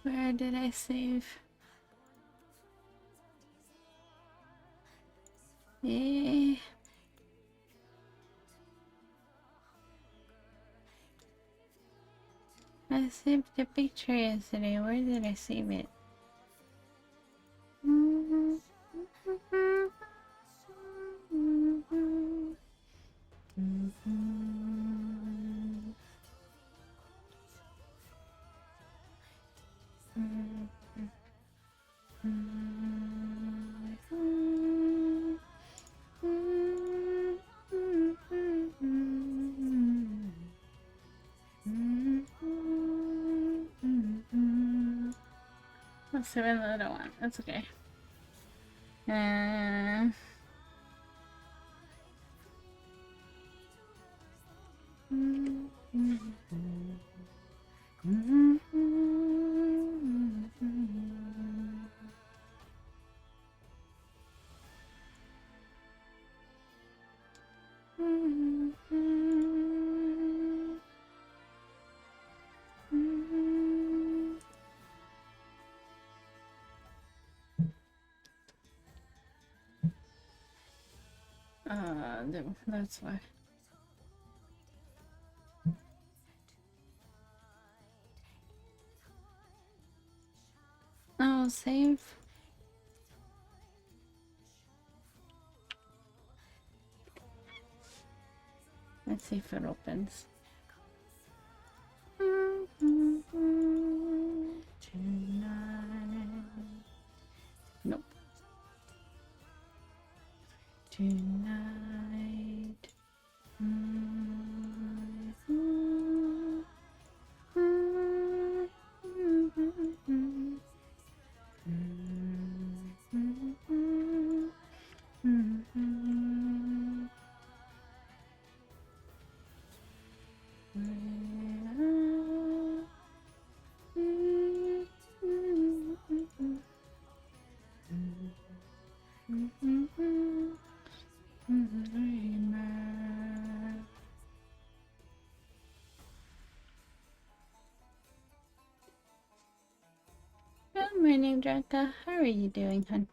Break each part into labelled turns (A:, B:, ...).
A: Where did I save? Yeah. I saved the picture yesterday. Where did I save it? Let's save another one. That's okay. That's why. Oh, save. Let's see if it opens. Tonight. Nope. Tonight. Good morning, Dranka. How are you doing, hon?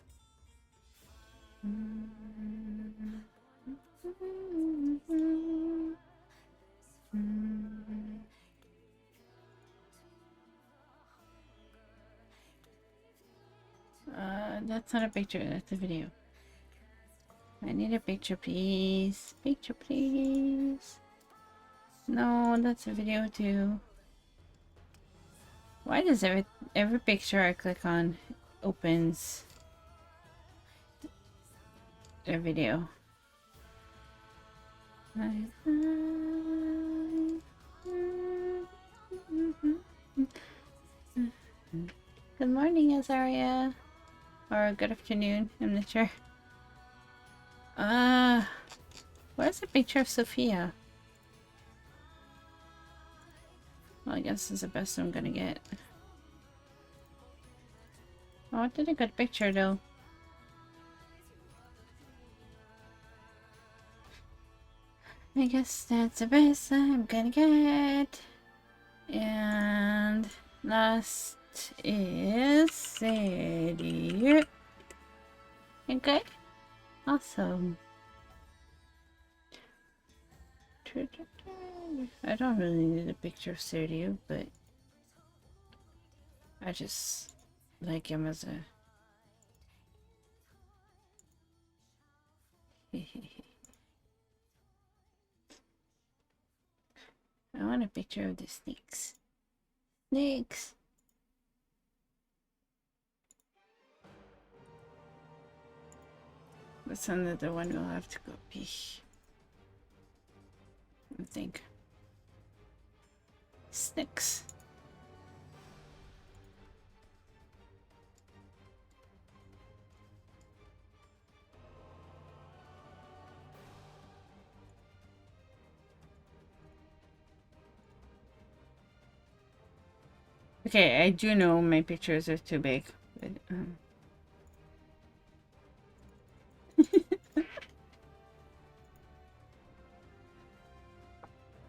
A: That's not a picture, that's a video. I need a picture, please. Picture, please. No, that's a video too. Why does every picture I click on opens their video? Good morning, Azaria. Or good afternoon, I'm not sure. Where's the picture of Sophia? Well, I guess this is the best I'm gonna get. Oh, I did a good picture though. I guess that's the best I'm gonna get. And last is Sadie. You good? Awesome. I don't really need a picture of Sadie, but I just like him as a... I want a picture of the snakes. Snakes! That's another one we'll have to copy. I think. Sticks. Okay, I do know my pictures are too big, but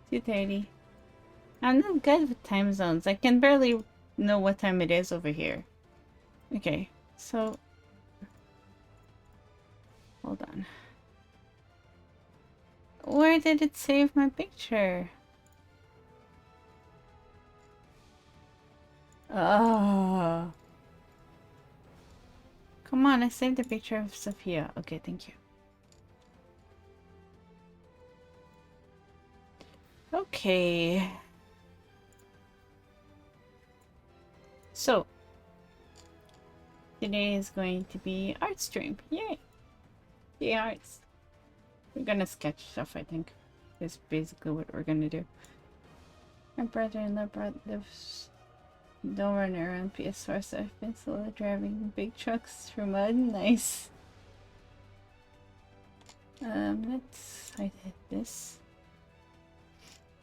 A: too tidy. I'm not good with time zones. I can barely know what time it is over here. Okay, so hold on. Where did it save my picture? Oh. Come on, I saved the picture of Sophia. Okay, thank you. Okay. So, today is going to be art stream. Yay! Yay, arts. We're gonna sketch stuff, I think. Is basically what we're gonna do. My brother-in-law brought this. Don't run around PS4, so I've been slowly driving big trucks through mud. Nice. Let's hide this.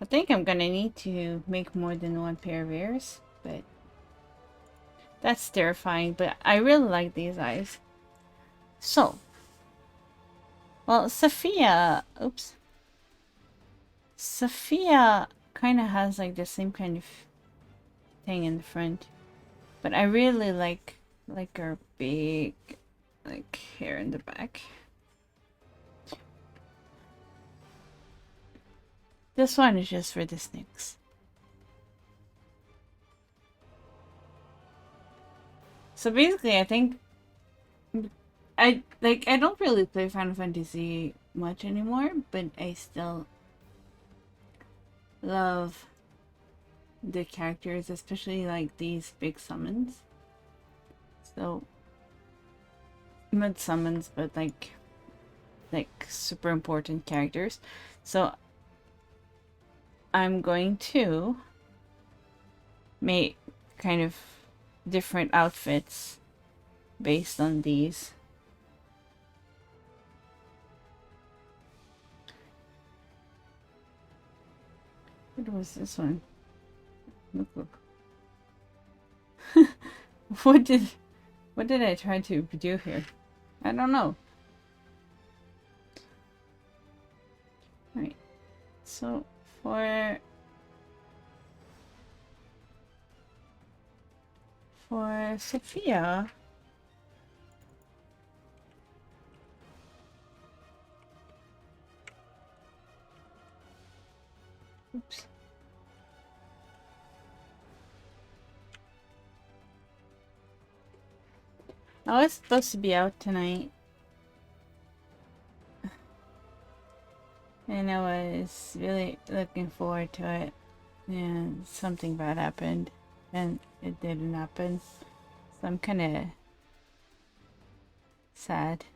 A: I think I'm gonna need to make more than one pair of ears, but that's terrifying. But I really like these eyes. So, well, Sophia, oops. Sophia kind of has like the same kind of thing in the front, but I really like her big like hair in the back. This one is just for the snakes. So basically, I think I don't really play Final Fantasy much anymore, but I still love the characters, especially like these big summons. So not summons, but like super important characters. So I'm going to make kind of different outfits based on these. What was this one? Look. What did I try to do here? I don't know. Alright. So for Sophia, oops. I was supposed to be out tonight. And I was really looking forward to it. And something bad happened. And it didn't happen. So I'm kind of sad.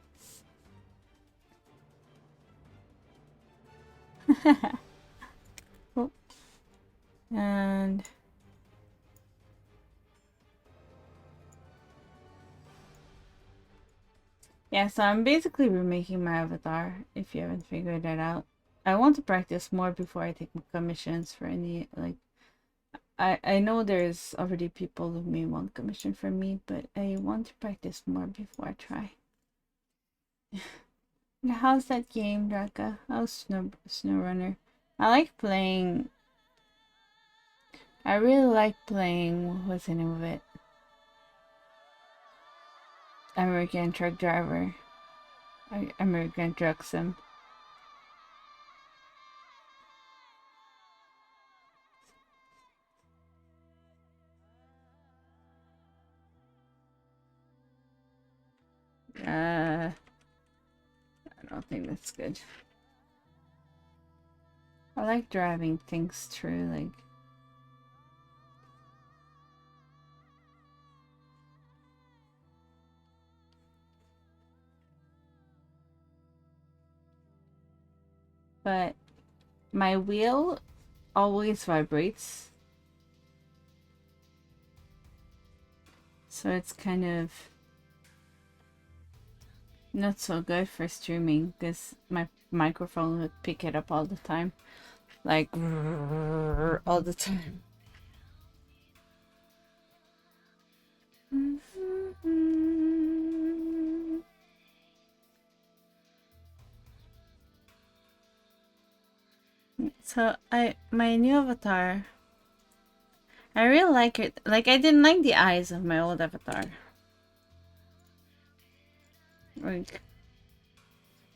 A: Oh. And yeah, so I'm basically remaking my avatar, if you haven't figured that out. I want to practice more before I take commissions for any, like, I know there's already people who may want commission from me, but I want to practice more before I try. How's that game, Draka? How's SnowRunner? I like playing... I really like playing... What's the name of it? American Truck Driver. American Truck Sim. I don't think that's good. I like driving things through, like... but my wheel always vibrates. So it's kind of not so good for streaming because my microphone would pick it up all the time. Like all the time. So my new avatar, I really like it. Like I didn't like the eyes of my old avatar. Like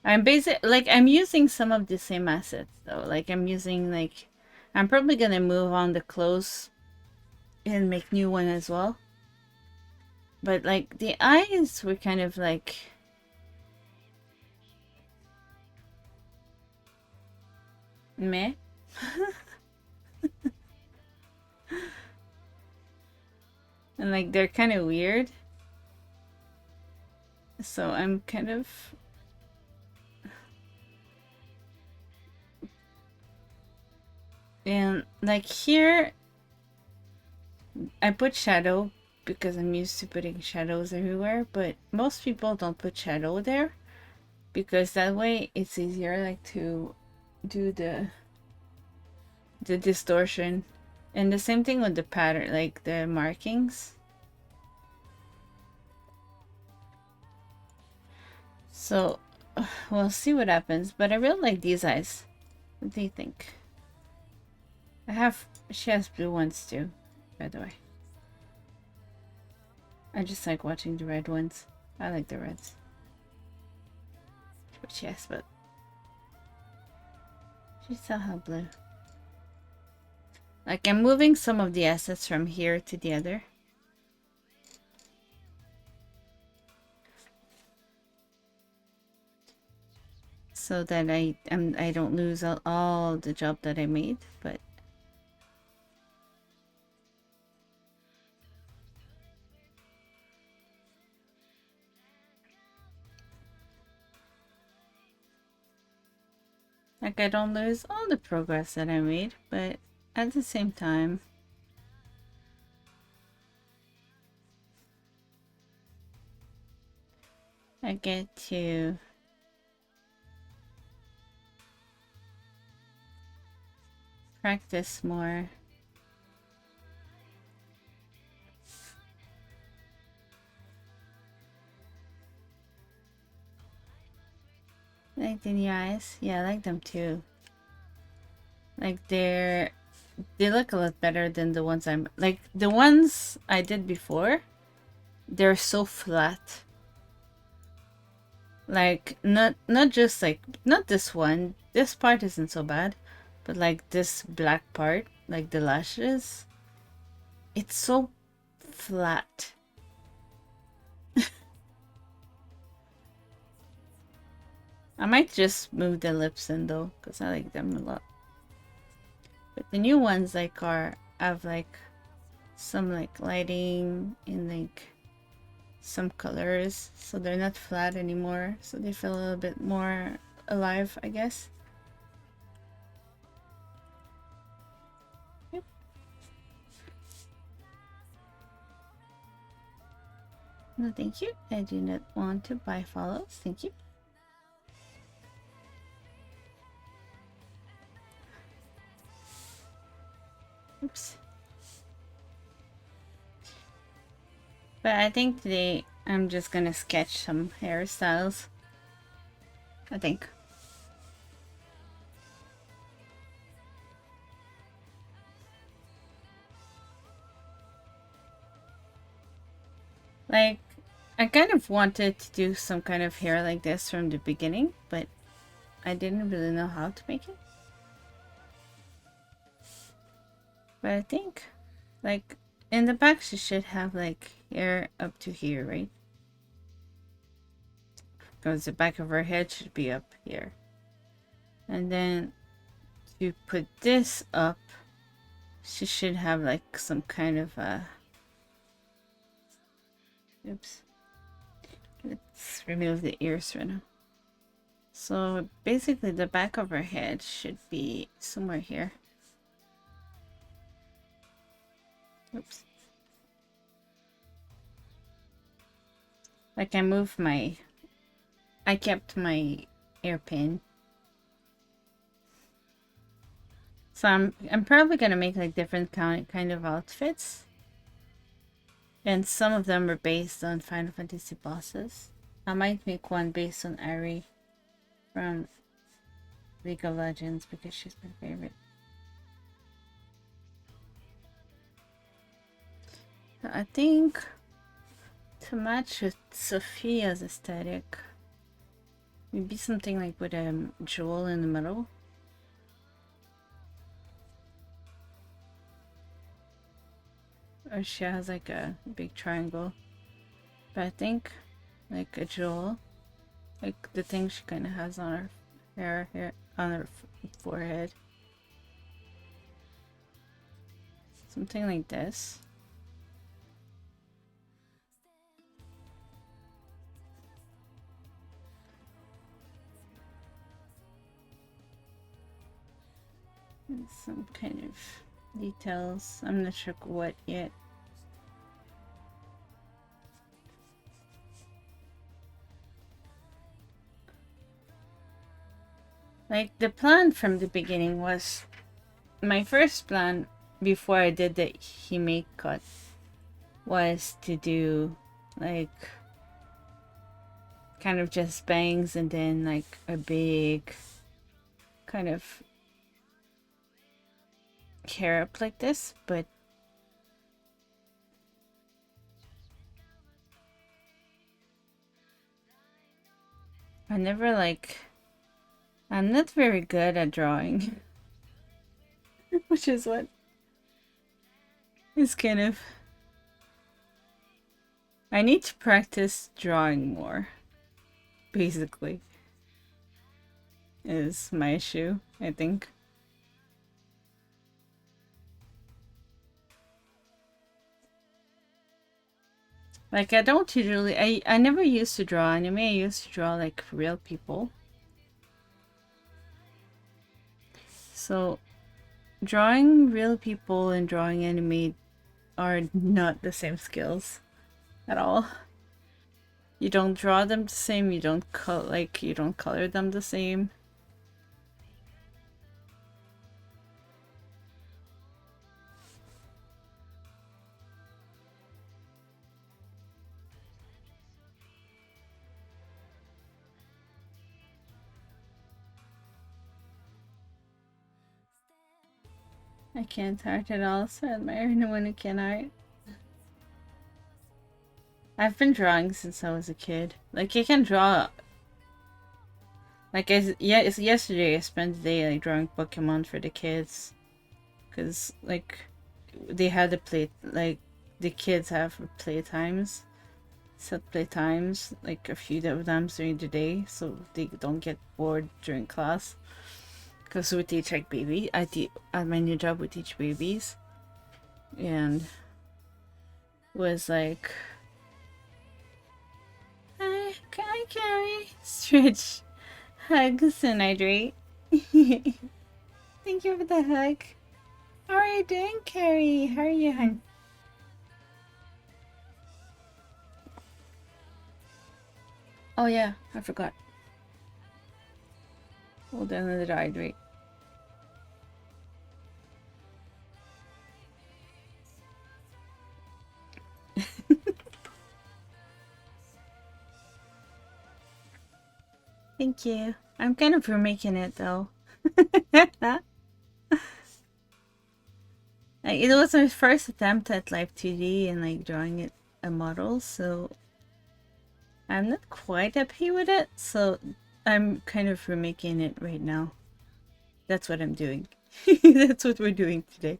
A: I'm using some of the same assets though. Like I'm probably gonna move on the clothes and make new one as well. But like the eyes were kind of like meh. And like they're kind of weird. So I'm kind of and like here I put shadow because I'm used to putting shadows everywhere, but most people don't put shadow there because that way it's easier like to do the distortion. And the same thing with the pattern, like the markings. So we'll see what happens, but I really like these eyes. What do you think? She has blue ones too, by the way. I just like watching the red ones. I like the reds. But yes, but she still have blue. Like I'm moving some of the assets from here to the other. So that I don't lose all the job that I made, but like I don't lose all the progress that I made, but at the same time I get to practice more. Like the new eyes? Yeah, I like them too. Like they look a lot better than the ones like the ones I did before. They're so flat. Like not just like not this one. This part isn't so bad, but like this black part, like the lashes, it's so flat. I might just move the lips in though, because I like them a lot. But the new ones like have like some like lighting and like some colors, so they're not flat anymore, so they feel a little bit more alive, I guess. Yep. No, thank you. I do not want to buy follows. Thank you. Oops. But I think today I'm just gonna sketch some hairstyles. I think. Like, I kind of wanted to do some kind of hair like this from the beginning, but I didn't really know how to make it. But I think, like, in the back she should have, like, hair up to here, right? Because the back of her head should be up here. And then, to put this up, she should have, like, some kind of, oops. Let's remove the ears right now. So basically the back of her head should be somewhere here. Oops. Like I kept my hairpin. So I'm probably gonna make like different kind of outfits. And some of them are based on Final Fantasy bosses. I might make one based on Ari from League of Legends because she's my favorite. I think to match with Sophia's aesthetic, maybe something like with a jewel in the middle. Or she has like a big triangle. But I think like a jewel, like the thing she kind of has on her hair on her forehead. Something like this. And some kind of details. I'm not sure what yet. Like the plan from the beginning was my first plan before I did the Hime cut was to do like kind of just bangs and then like a big kind of hair up like this, but I never like I'm not very good at drawing. Which is what is kind of I need to practice drawing more, basically. Is my issue, I think. Like I don't usually I never used to draw anime, I used to draw like real people. So drawing real people and drawing anime are not the same skills at all. You don't draw them the same, you don't you don't color them the same. I can't art at all, so I admire anyone who can art. I've been drawing since I was a kid. Like I can draw. Like it's yesterday I spent the day like drawing Pokemon for the kids, cause like they had to play like the kids have playtimes, set playtimes like a few of them during the day, so they don't get bored during class. Cause we teach like baby. At my new job we teach babies, and was like, hi Carrie, stretch, hugs and hydrate. Thank you for the hug. How are you doing, Carrie? How are you, hon? Oh yeah, I forgot. Hold on, let it hydrate. Thank you. I'm kind of remaking it though. Like, it was my first attempt at Live 2D and like drawing it a model, so I'm not quite happy with it. So I'm kind of remaking it right now. That's what I'm doing. That's what we're doing today.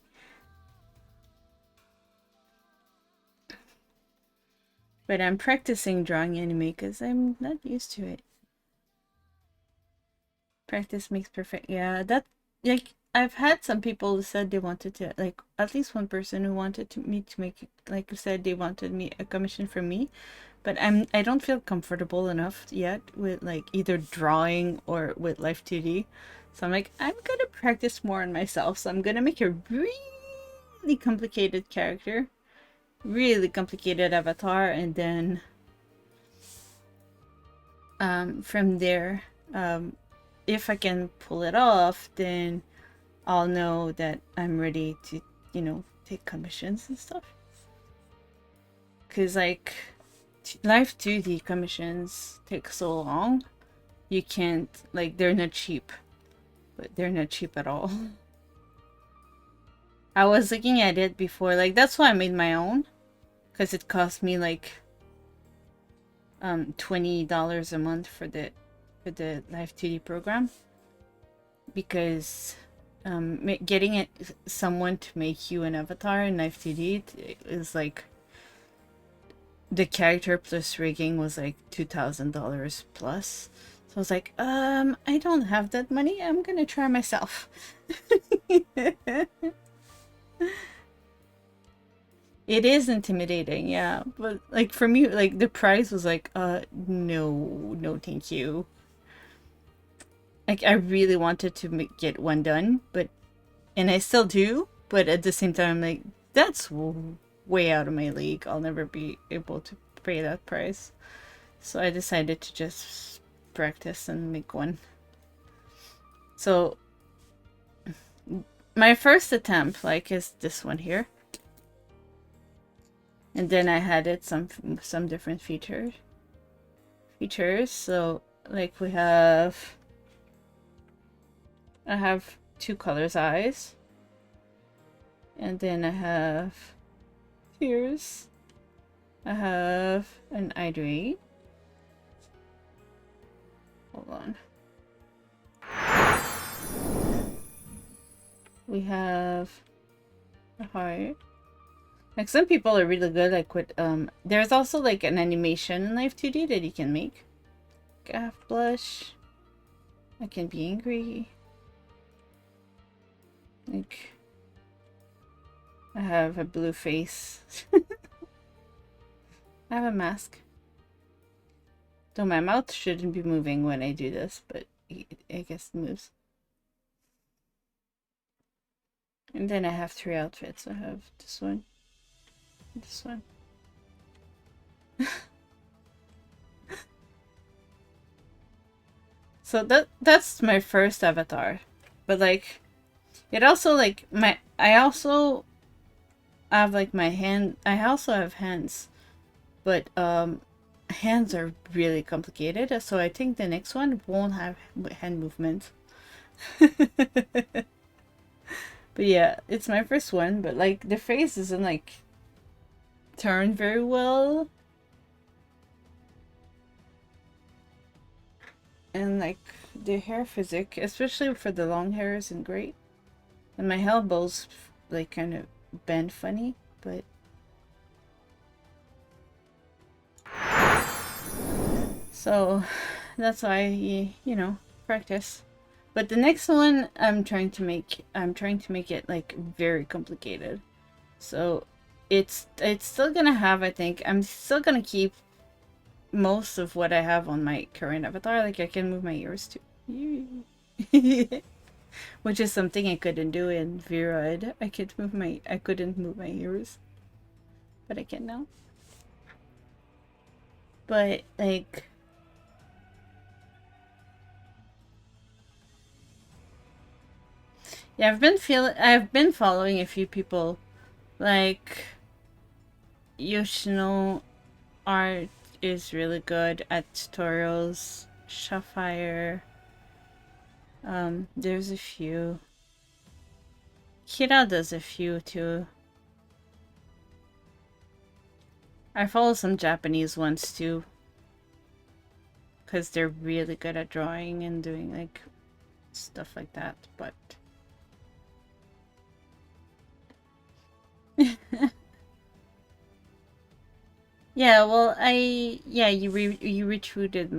A: But I'm practicing drawing anime because I'm not used to it. Practice makes perfect. Yeah, that like I've had some people who said they wanted to, like, at least one person who wanted me to make, like I said, they wanted me a commission from me, but I don't feel comfortable enough yet with like either drawing or with Life 2D. So I'm like, I'm gonna practice more on myself. So I'm gonna make a really complicated character, really complicated avatar, and then from there, if I can pull it off, then I'll know that I'm ready to, you know, take commissions and stuff. Cause like Life 2D commissions take so long, you can't, like, they're not cheap, but they're not cheap at all. I was looking at it before, like, that's why I made my own, because it cost me like $20 a month for the Life 2D program, because getting someone to make you an avatar in Life 2D is like, the character plus rigging was like $2,000 plus. So I was like, I don't have that money. I'm gonna try myself. It is intimidating, yeah. But like for me, like the price was like, no, thank you. Like I really wanted to get one done, and I still do. But at the same time, I'm like, that's way out of my league. I'll never be able to pay that price. So I decided to just practice and make one. So my first attempt, like, is this one here. And then I added some different features. So like I have two colors eyes. And then I have ears. I have an eye. Hold on. We have a heart. Like some people are really good, like with there's also like an animation in Life 2D that you can make. Like I have blush. I can be angry. Like I have a blue face. I have a mask. Though my mouth shouldn't be moving when I do this, but I guess it moves. And then I have three outfits. I have this one. This one. So that's my first avatar. But like it also like I also have like my hand. I also have hands. But hands are really complicated, so I think the next one won't have hand movement. But yeah, it's my first one, but like the face isn't like turned very well. And like the hair physic, especially for the long hair, isn't great. And my elbows like kind of bend funny, but so that's why you know, practice. But the next one I'm trying to make it like very complicated. So it's still gonna have, I think I'm still gonna keep most of what I have on my current avatar. Like I can move my ears too. Which is something I couldn't do in Viroid. I couldn't move my ears. But I can now. But like yeah, I've been following a few people like Yoshino art is really good at tutorials. Shafire. There's a few. Kira does a few too. I follow some Japanese ones too. Because they're really good at drawing and doing like stuff like that, but yeah, well, you retweeted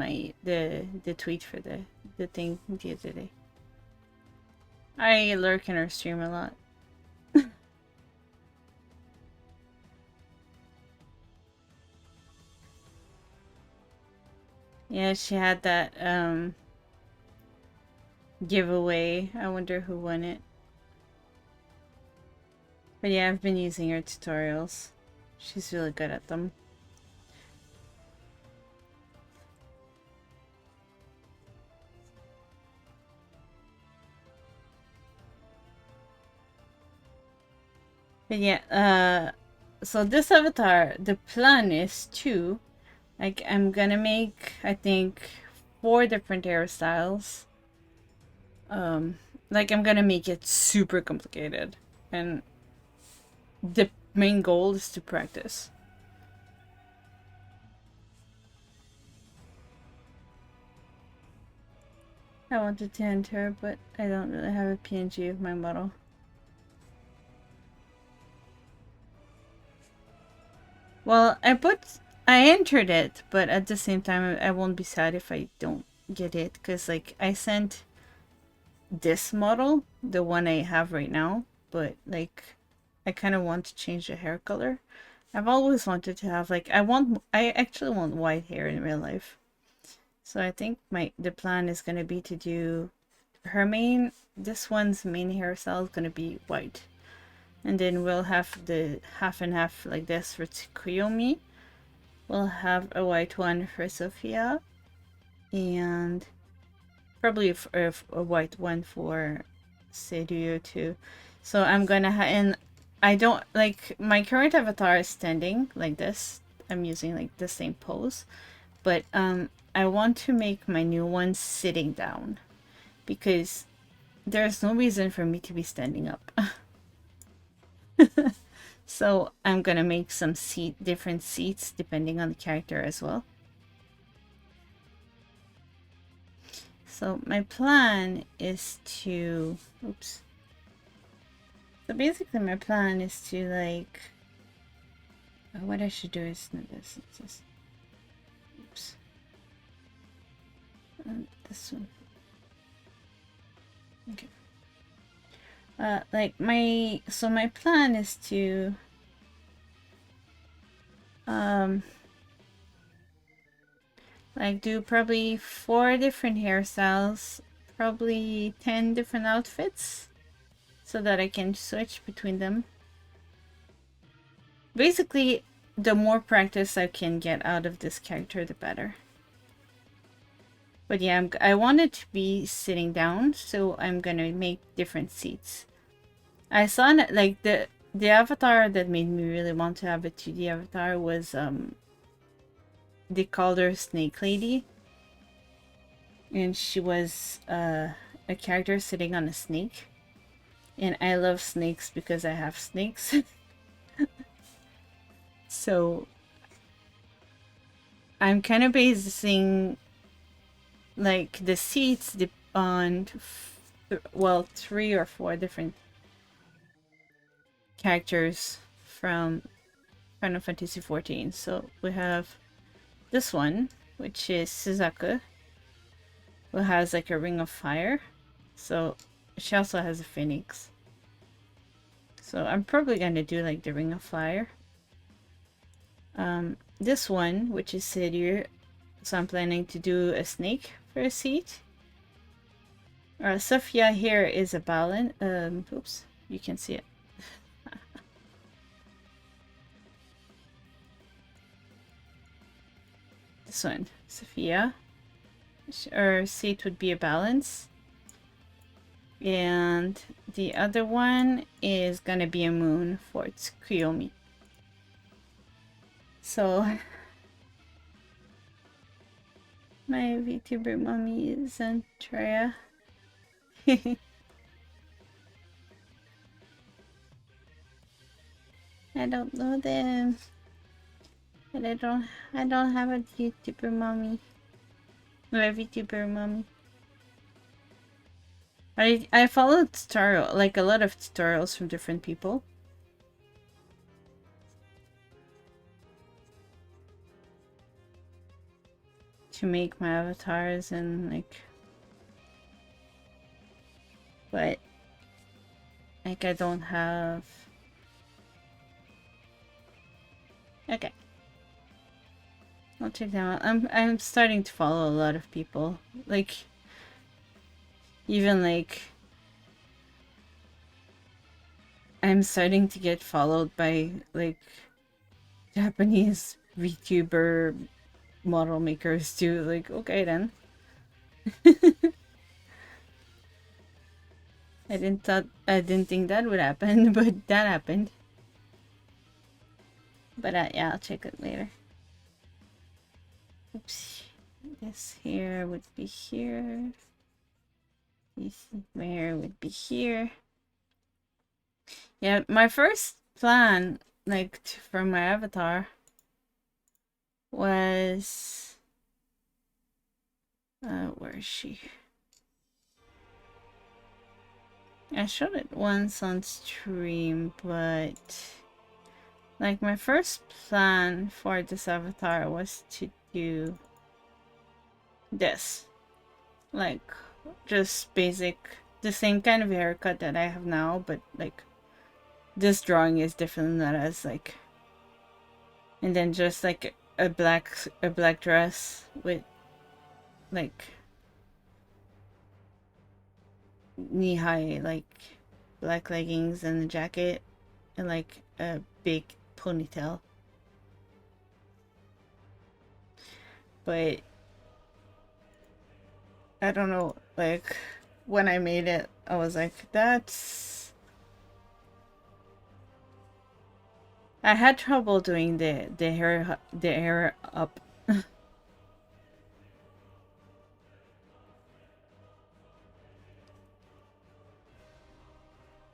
A: the tweet for the thing the other day. I lurk in her stream a lot. Yeah, she had that giveaway. I wonder who won it. But yeah, I've been using her tutorials. She's really good at them. But yeah, so this avatar, the plan is to, like, I'm gonna make, I think, 4 different hairstyles. Like, I'm gonna make it super complicated. And the main goal is to practice. I wanted to enter, but I don't really have a PNG of my model. Well, I entered it, but at the same time, I won't be sad if I don't get it, because, like, I sent this model, the one I have right now, but, like, I kind of want to change the hair color. I've always wanted to have, like, I actually want white hair in real life. So I think the plan is going to be to do this one's main hairstyle is going to be white. And then we'll have the half and half like this for Tsukuyomi. We'll have a white one for Sophia. And probably a white one for Seiryu too. So I'm gonna and I don't like my current avatar is standing like this. I'm using like the same pose. But I want to make my new one sitting down because there's no reason for me to be standing up. So I'm gonna make some different seats depending on the character as well. So my plan is to, oops. So basically my plan is to like, what I should do is not this, it's this. Oops. This one. Okay. Like my plan is to like do probably 4 different hairstyles, probably 10 different outfits, so that I can switch between them. Basically, the more practice I can get out of this character, the better. But yeah, I want it to be sitting down, so I'm gonna make different seats. I saw like the avatar that made me really want to have a 2D avatar was they called her Snake Lady, and she was a character sitting on a snake, and I love snakes because I have snakes. So I'm kind of basing like the seats on well 3 or 4 different characters from Final Fantasy XIV. So we have this one, which is Suzaku, who has like a ring of fire. So she also has a phoenix. So I'm probably gonna do like the ring of fire. This one, which is Seiryu, so I'm planning to do a snake for a seat. Sophia here is a balance. Oops, you can see it. This one, Sophia. Her seat would be a balance. And the other one is gonna be a moon for Tsukuyomi. So my VTuber mommy is Andrea. I don't know them. But I don't have a YouTuber mommy. Or a VTuber mommy. I follow tutorial, like a lot of tutorials from different people. To make my avatars and like, but Like I don't have... Okay. I'll check that out. I'm starting to follow a lot of people. Like, even like... I'm starting to get followed by like Japanese VTuber model makers too. Like, okay then. I didn't think that would happen, but that happened. But yeah, I'll check it later. Oops. This here would be here. This where would be here. Yeah, my first plan, like, for my avatar was... where is she? I showed it once on stream, but... Like, my first plan for this avatar was to do this. Like, just basic, the same kind of haircut that I have now, but like, this drawing is different than that as like, and then just like a black dress with like knee-high like black leggings and a jacket and like a big ponytail. But I don't know, like when I made it, I was like, that's... I had trouble doing the hair up.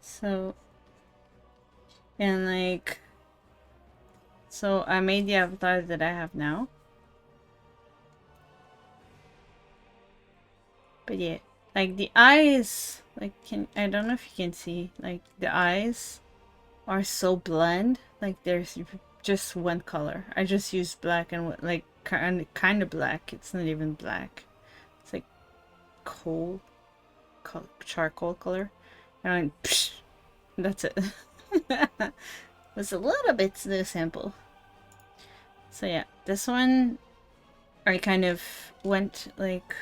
A: So, and like, so I made the avatar that I have now. But yeah, like the eyes, like I don't know if you can see, like the eyes are so blend. Like there's just one color. I just used black and like kind of black. It's not even black. It's like charcoal color. And I went, psh, that's it. It's a little bit the sample. So yeah, this one I kind of went like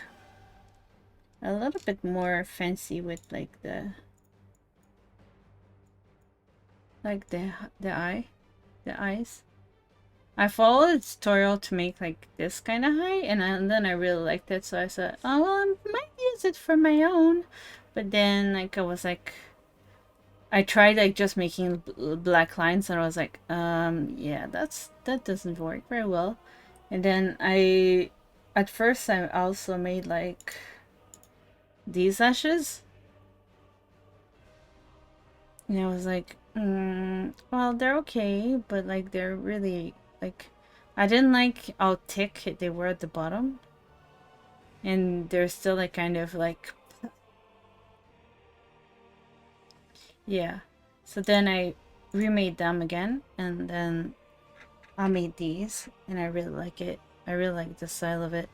A: a little bit more fancy with like the eyes. I followed a tutorial to make like this kind of high, and then I really liked it, so I said, oh well, I might use it for my own. But then like I was like, I tried like just making black lines, and I was like, yeah, that doesn't work very well. And then at first I also made like these lashes, and I was like, well, they're okay, but like they're really like, I didn't like how thick they were at the bottom, and they're still like kind of like, yeah. So then I remade them again, and then I made these, and I really like it. I really like the style of it.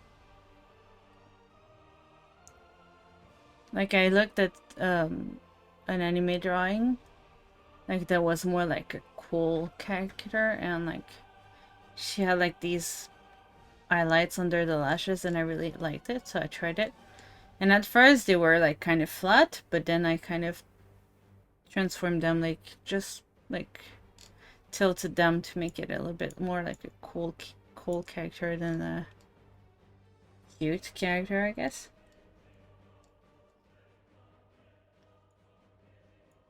A: Like I looked at an anime drawing, like that was more like a cool character, and like she had like these highlights under the lashes, and I really liked it, so I tried it. And at first they were like kind of flat, but then I kind of transformed them, like just like tilted them to make it a little bit more like a cool character than a cute character, I guess.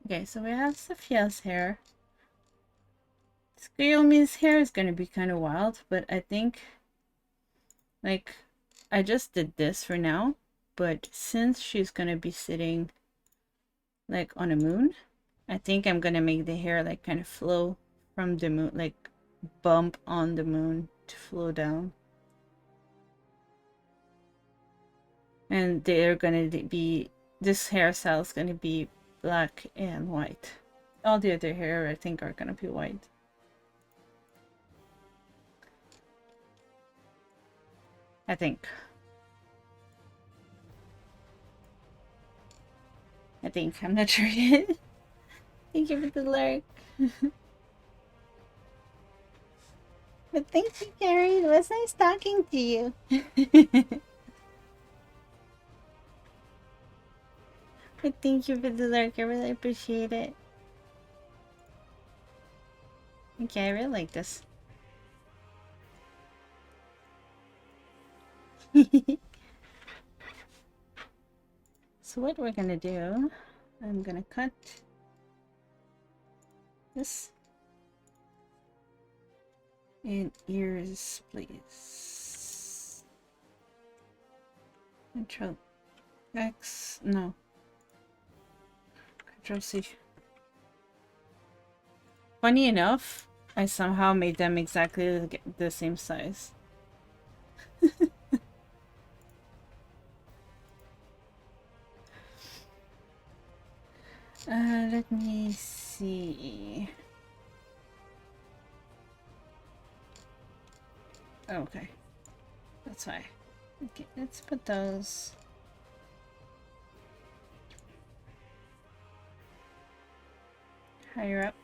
A: Okay, so we have Sophia's hair. Tsukuyomi's hair is gonna be kind of wild, but I think like I just did this for now, but since she's gonna be sitting like on a moon, I think I'm gonna make the hair like kind of flow from the moon, like bump on the moon to flow down. And they're gonna be, this hairstyle is gonna be black and white. All the other hair I think are gonna be white. I think. I'm not sure yet. Thank you for the lurk. But thank you, Carrie. It was nice talking to you. But thank you for the lurk. I really appreciate it. Okay, I really like this. So what we're gonna do, I'm gonna cut this in ears, please. Control X, no. Control C. Funny enough, I somehow made them exactly the same size. Let me see. Okay, that's why. Okay, let's put those. Higher up.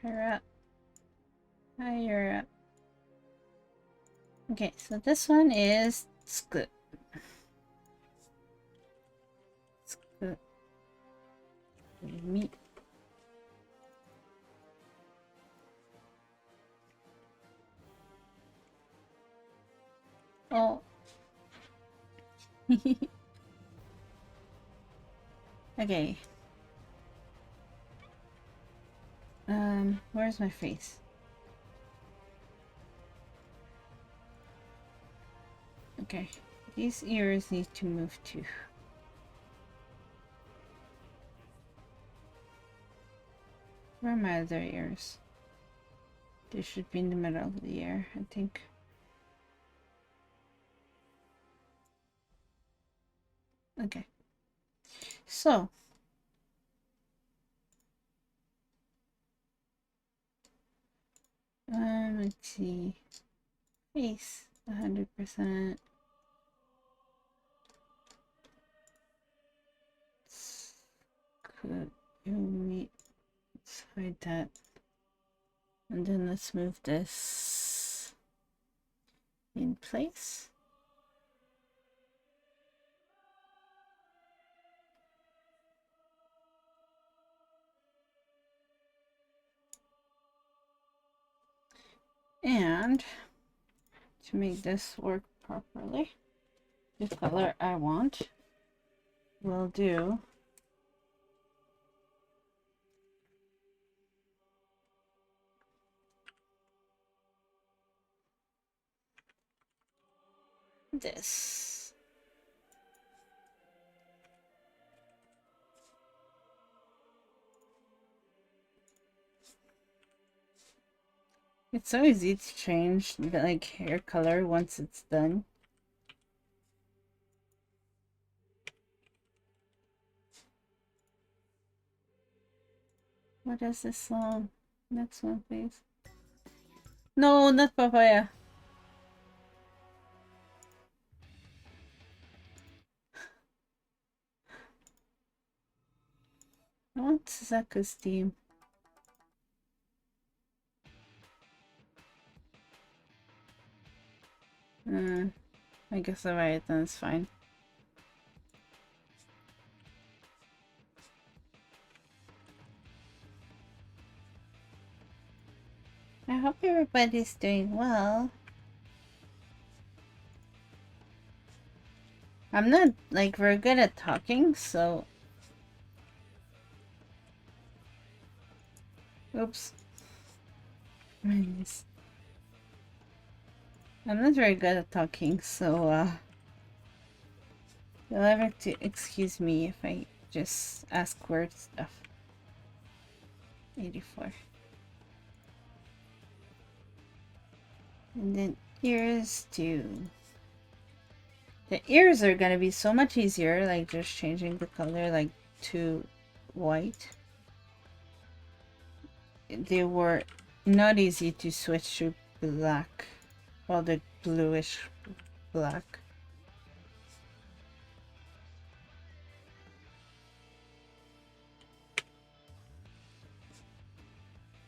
A: Higher up. Higher up. Okay, so this one is Scoot. Scoot. Meat. Oh. Okay. Where's my face? Okay. These ears need to move too. Where are my other ears? They should be in the middle of the ear, I think. Okay. So. Let's see. Face, 100%. Could you meet? Let's hide that. And then let's move this in place. And to make this work properly, the color I want will do this. It's so easy to change the like hair color once it's done. What is this song? Next one, please. No, not papaya. I want Suzaku's theme. I guess I'll write it then, it's fine. I hope everybody's doing well. I'm not like very good at talking, so oops. I'm not very good at talking, so you'll have to excuse me if I just ask weird stuff. 84. And then ears too. The ears are gonna be so much easier, like just changing the color like to white. They were not easy to switch to black. Well, the bluish black.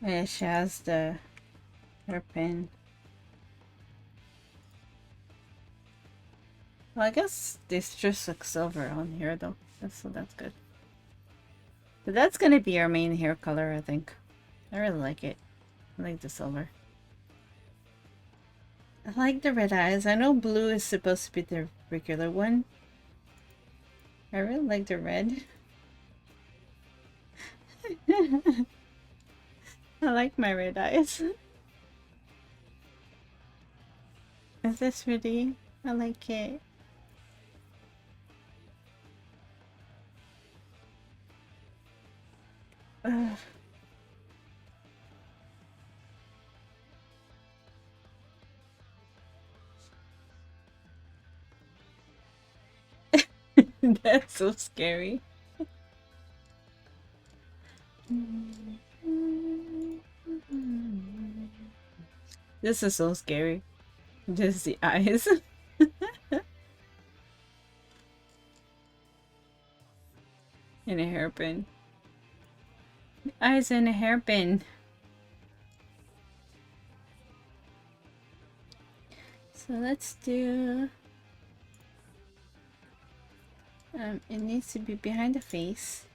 A: Yeah, she has the hairpin. Well, I guess this just looks silver on here though. So that's good. But that's gonna be our main hair color, I think. I really like it. I like the silver. I like the red eyes. I know blue is supposed to be the regular one. I really like the red. I like my red eyes. Is this pretty? I like it. Ugh. That's so scary. This is so scary. Just the eyes. And a hairpin. Eyes and a hairpin. So let's do... it needs to be behind the face.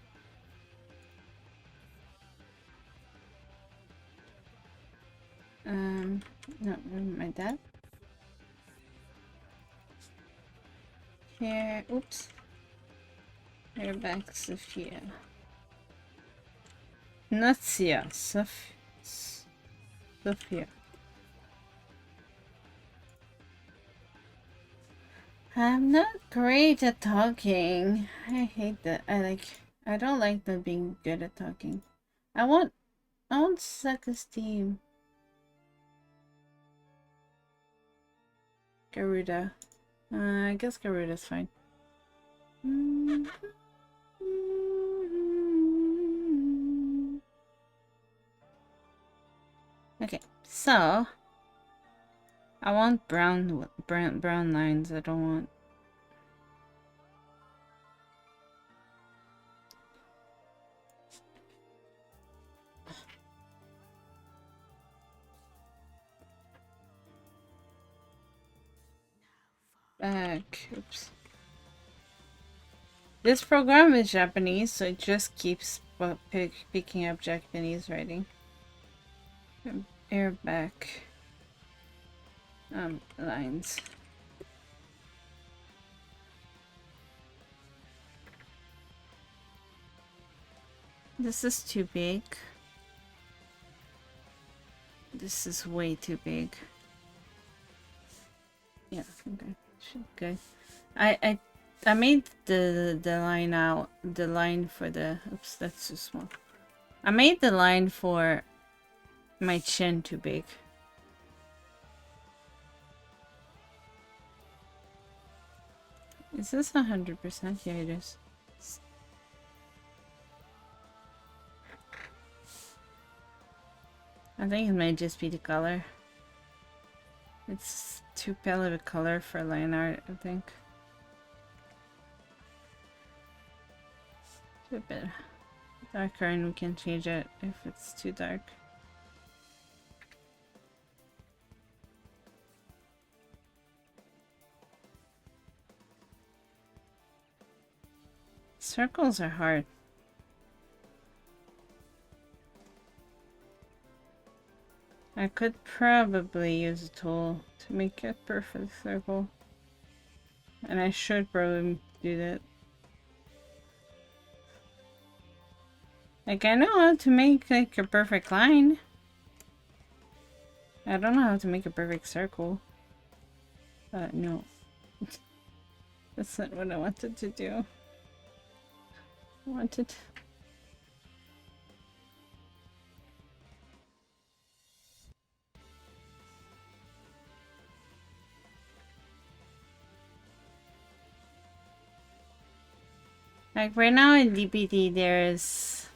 A: No, never mind that. Here, oops. Hair back, Sophia. Natsia, Sophia. I'm not great at talking. I hate that. I don't like not being good at talking. I want self-esteem. Garuda. I guess Garuda's fine. Okay, so I want brown lines. I don't want back. Oops. This program is Japanese, so it just keeps picking up Japanese writing. Air back. Lines. This is too big. This is way too big. Yeah, okay. Should be good. I made the line for the oops, that's too small. I made the line for my chin too big. Is this 100%? Yeah, it is. I think it might just be the color. It's too pale of a color for line art, I think. A bit darker, and we can change it if it's too dark. Circles are hard. I could probably use a tool to make a perfect circle. And I should probably do that. Like, I know how to make, like, a perfect line. I don't know how to make a perfect circle. No. That's not what I wanted to do. I wanted... Like, right now in DBD, there's...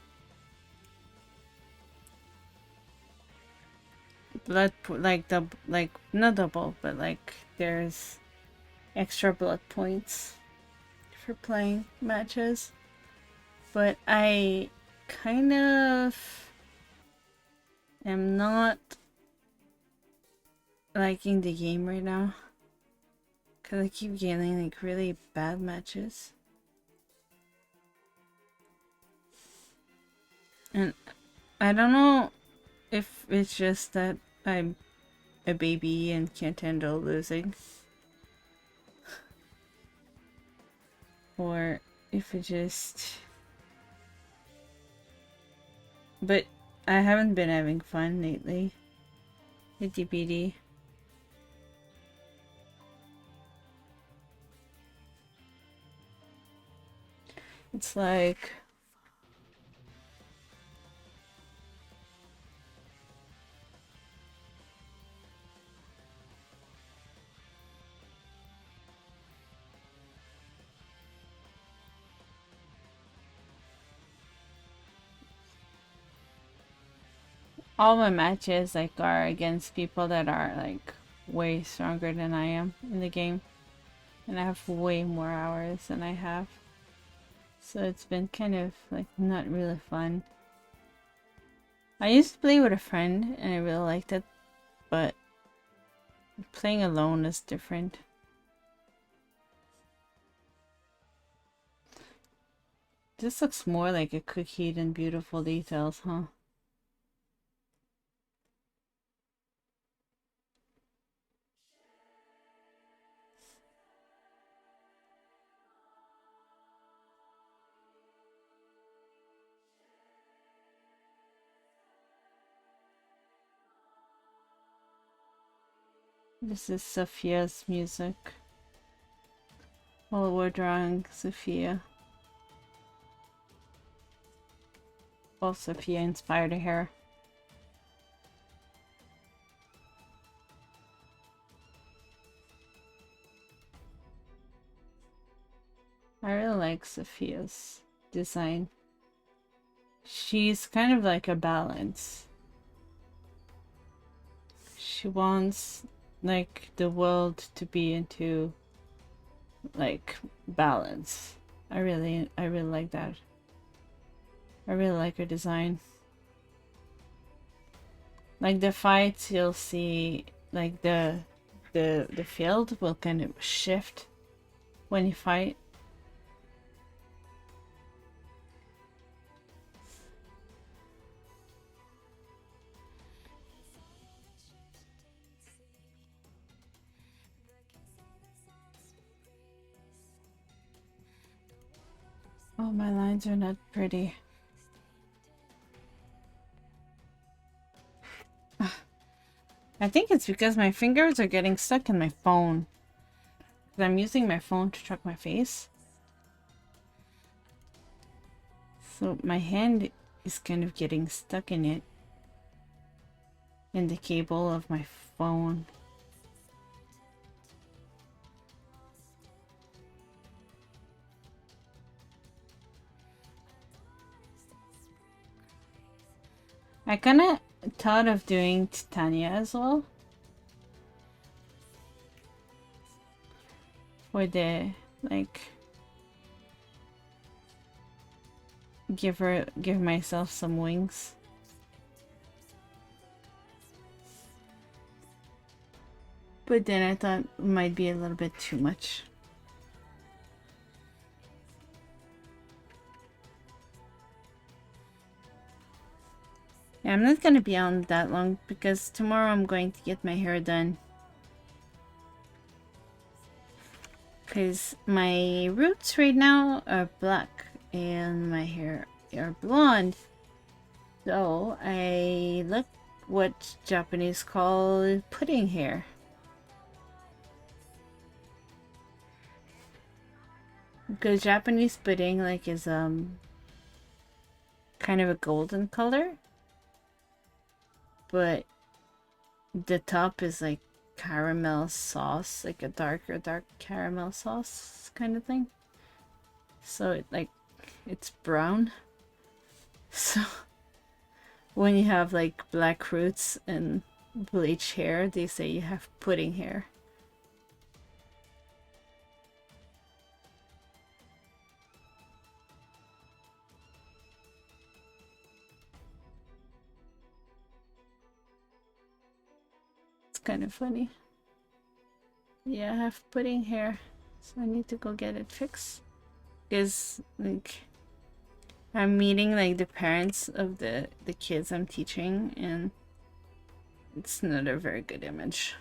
A: not double, but like, there's extra blood points for playing matches. But I kind of am not liking the game right now. Because I keep getting like really bad matches. And I don't know if it's just that I'm a baby and can't handle losing. Or if it just... But I haven't been having fun lately. Itty bitty. It's like... all my matches like are against people that are like way stronger than I am in the game. And I have way more hours than I have. So it's been kind of like not really fun. I used to play with a friend and I really liked it, but playing alone is different. This looks more like a cookie than beautiful details, huh? This is Sophia's music. While we're drawing Sophia. Well, Sophia inspired her. I really like Sophia's design. She's kind of like a balance. She wants like the world to be into like balance. I really like that. I really like her design. Like the fights, you'll see like the field will kind of shift when you fight. Oh, my lines are not pretty. I think it's because my fingers are getting stuck in my phone. Because I'm using my phone to track my face. So my hand is kind of getting stuck in it. In the cable of my phone. I kind of thought of doing Titania as well. For the, like, give myself some wings. But then I thought it might be a little bit too much. Yeah, I'm not gonna be on that long because tomorrow I'm going to get my hair done. Because my roots right now are black and my hair are blonde. So I look what Japanese call pudding hair. Because Japanese pudding like is kind of a golden color. But the top is like caramel sauce, like a dark caramel sauce kind of thing. So it like it's brown. So when you have like black roots and bleach hair, they say you have pudding hair. kind of funny. Yeah, I have pudding hair, so I need to go get it fixed. Because, like, I'm meeting, like, the parents of the kids I'm teaching, and it's not a very good image.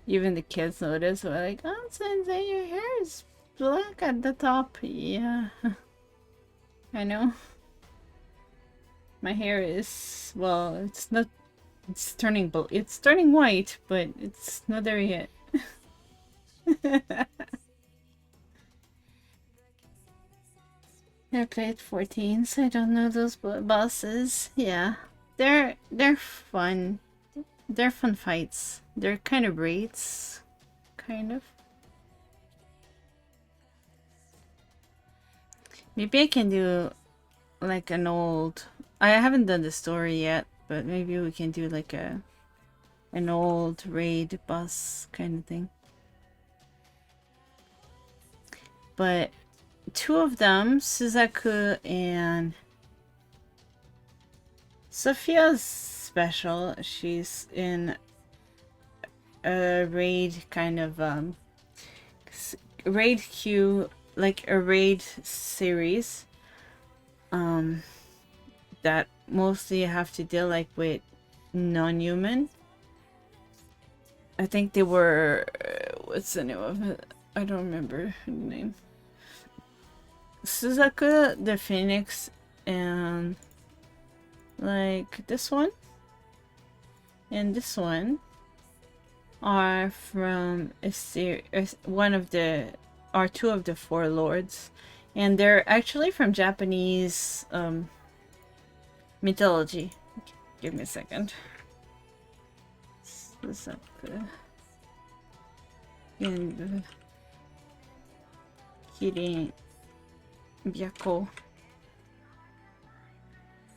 A: Even the kids notice, we're like, oh, Sensei, your hair is black at the top. Yeah. I know. My hair is, well, it's not, it's turning white, but it's not there yet. I played 14s. I don't know those bosses. Yeah. They're fun. They're fun fights. They're kind of raids. Kind of. Maybe I can do like an old... I haven't done the story yet, but maybe we can do like an old raid boss kind of thing. But two of them, Suzaku and Sophia's special. She's in a raid kind of raid queue, like a raid series that mostly have to deal like with non-human. I think they were what's the name of it? I don't remember the name. Suzaku the Phoenix and like this one and this one are from a series, one of the are two of the four lords, and they're actually from Japanese mythology. Give me a second. Suzaku and Kirin Byako.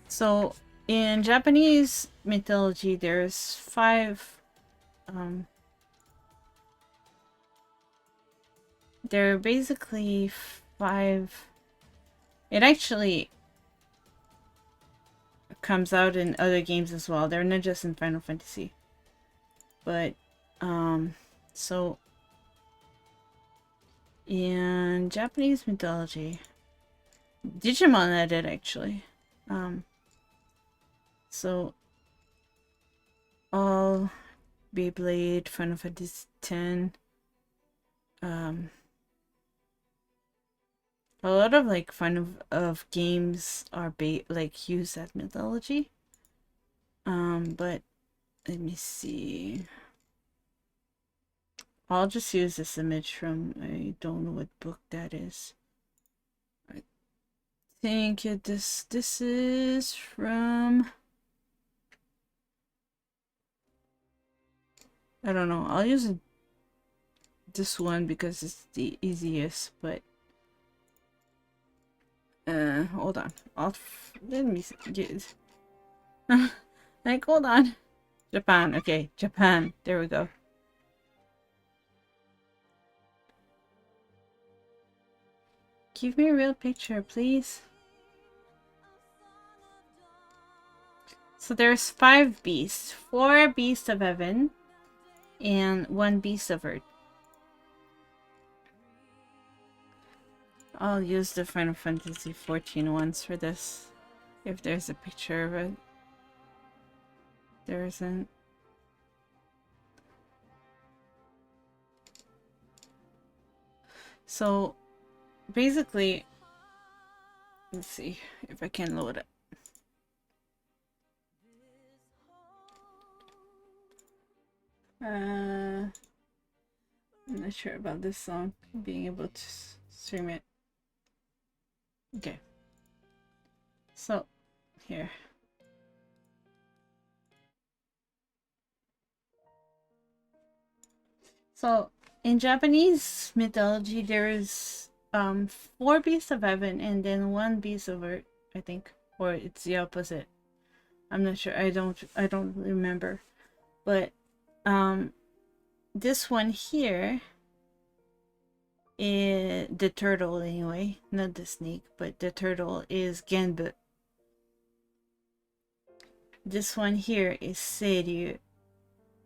A: So in Japanese mythology, there's five. There are basically five. It actually comes out in other games as well. They're not just in Final Fantasy. But so in Japanese mythology, Digimon had it actually. So all Beyblade, Final Fantasy X, a lot of like of games are like use that mythology. But let me see. I'll just use this image from, I don't know what book that is. I think this is from, I don't know. I'll use this one because it's the easiest, but hold on. Let me get like, hold on. Japan. Okay, Japan. There we go. Give me a real picture, please. So there's 5 beasts. 4 beasts of heaven and 1 beast of earth. I'll use the Final Fantasy 14 ones for this. If there's a picture of it. There isn't. So basically, let's see if I can load it. I'm not sure about this song being able to stream it. Okay. So here. So in Japanese mythology, there is 4 beasts of heaven and then 1 beast of earth, I think, or it's the opposite. I'm not sure. I don't remember. But this one here is the turtle anyway, not the snake, but the turtle is Genbu. this one here is Seiryu,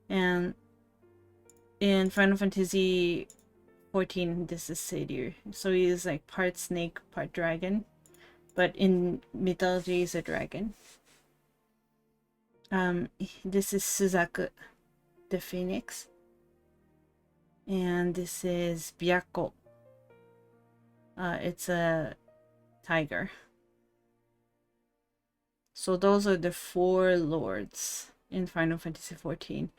A: and in Final Fantasy 14, this is Seiryu. So he is like part snake, part dragon, but in mythology, he's a dragon. This is Suzaku, the phoenix, and this is Byakko. It's a tiger. So those are the 4 lords in Final Fantasy 14.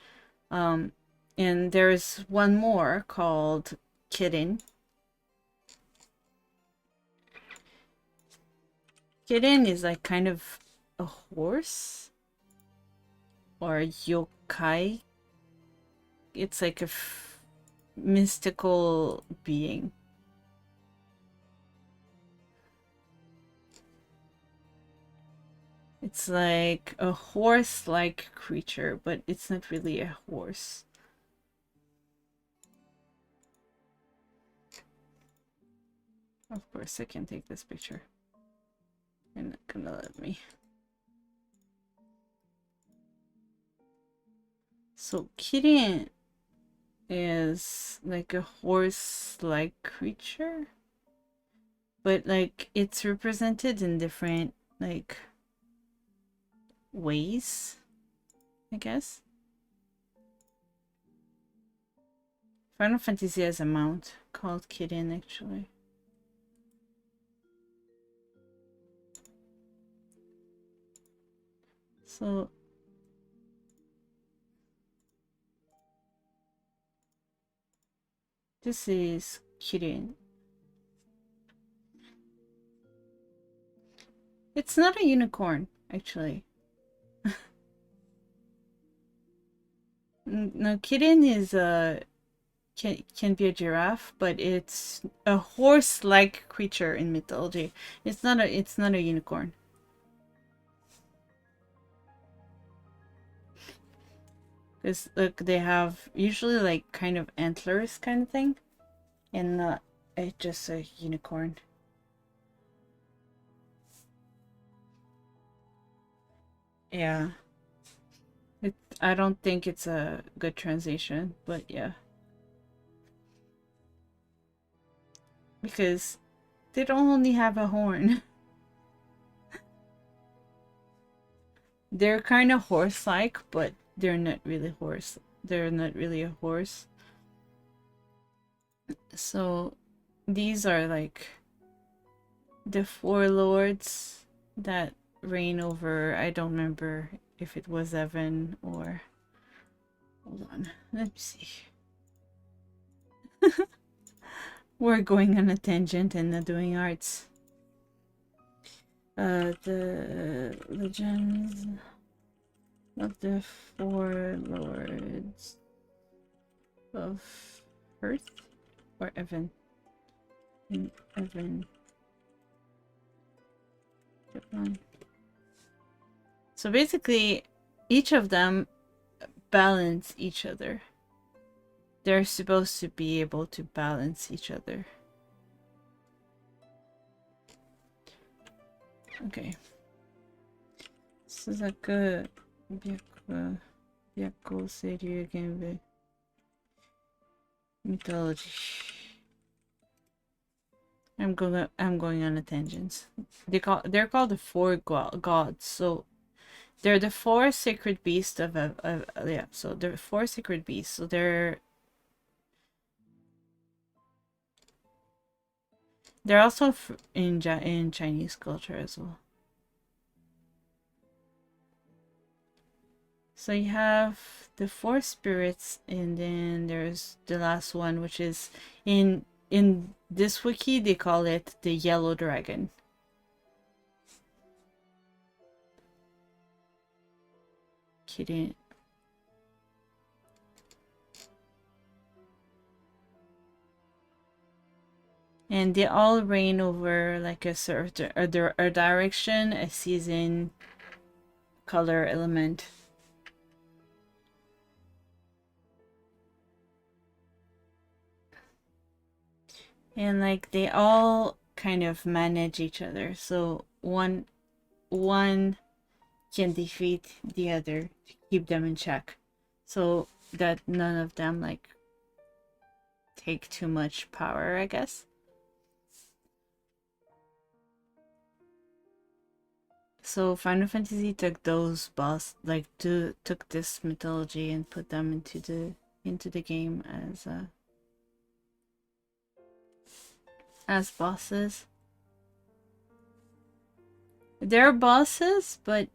A: And there's one more called Kirin. Kirin is like kind of a horse or yokai. It's like a mystical being. It's like a horse-like creature, but it's not really a horse. Of course, I can take this picture. They're not gonna let me. So Kirin is like a horse-like creature, but like it's represented in different like ways, I guess. Final Fantasy has a mount called Kirin, actually. So this is Kirin. It's not a unicorn, actually. No, Kirin is a can be a giraffe, but it's a horse-like creature in mythology. It's not a unicorn. Because look, they have usually like kind of antlers kind of thing, and not just a unicorn. Yeah. I don't think it's a good translation, but yeah. Because they don't only have a horn. They're kind of horse-like, but they're not really horse. They're not really a horse. So these are like the 4 lords that reign over, I don't remember if it was Evan or, hold on, let me see. We're going on a tangent and not doing arts. The legends of the 4 lords of Earth or Evan. In Evan, Japan. So basically, each of them balance each other. They're supposed to be able to balance each other. Okay. Suzaku, Byakko, Seiryu, Genbei. Mythology. I'm going on a tangent. They're called the 4 gods. So they're the 4 sacred beasts of yeah. So they're 4 sacred beasts. So they're also in Chinese culture as well. So you have the 4 spirits, and then there's the last one, which is in this wiki they call it the yellow dragon. Kidding. And they all reign over like a sort of a direction, a season, color, element. And like they all kind of manage each other. So one can defeat the other to keep them in check, so that none of them like take too much power, I guess. So Final Fantasy took those took this mythology and put them into the game as bosses. They're bosses, but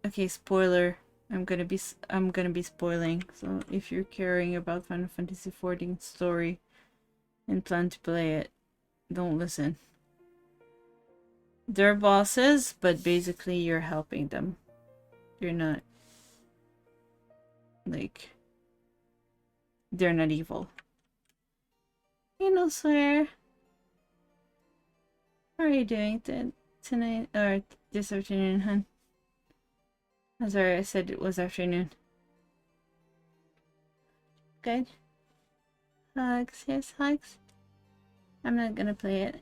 A: okay, spoiler. I'm gonna be spoiling. So if you're caring about Final Fantasy XIV story and plan to play it, don't listen. They're bosses, but basically you're helping them. You're not like they're not evil. You know, swear. How are you doing tonight or this afternoon, hun? I'm sorry, I said it was afternoon. Good. Hugs, yes, hugs. I'm not gonna play it.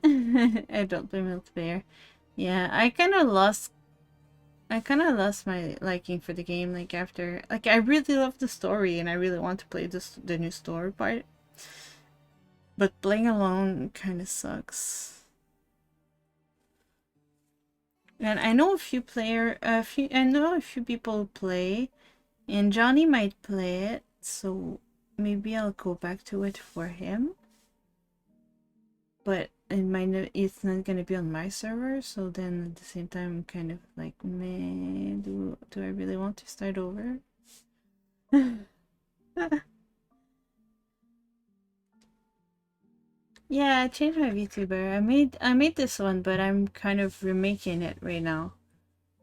A: I don't play multiplayer. Yeah, I kind of lost my liking for the game. Like after, like I really love the story and I really want to play the new story part. But playing alone kind of sucks. And I know I know a few people play, and Johnny might play it, so maybe I'll go back to it for him. But it's not gonna be on my server, so then at the same time I'm kind of like, man, do I really want to start over? Yeah, I changed my VTuber. I made this one, but I'm kind of remaking it right now.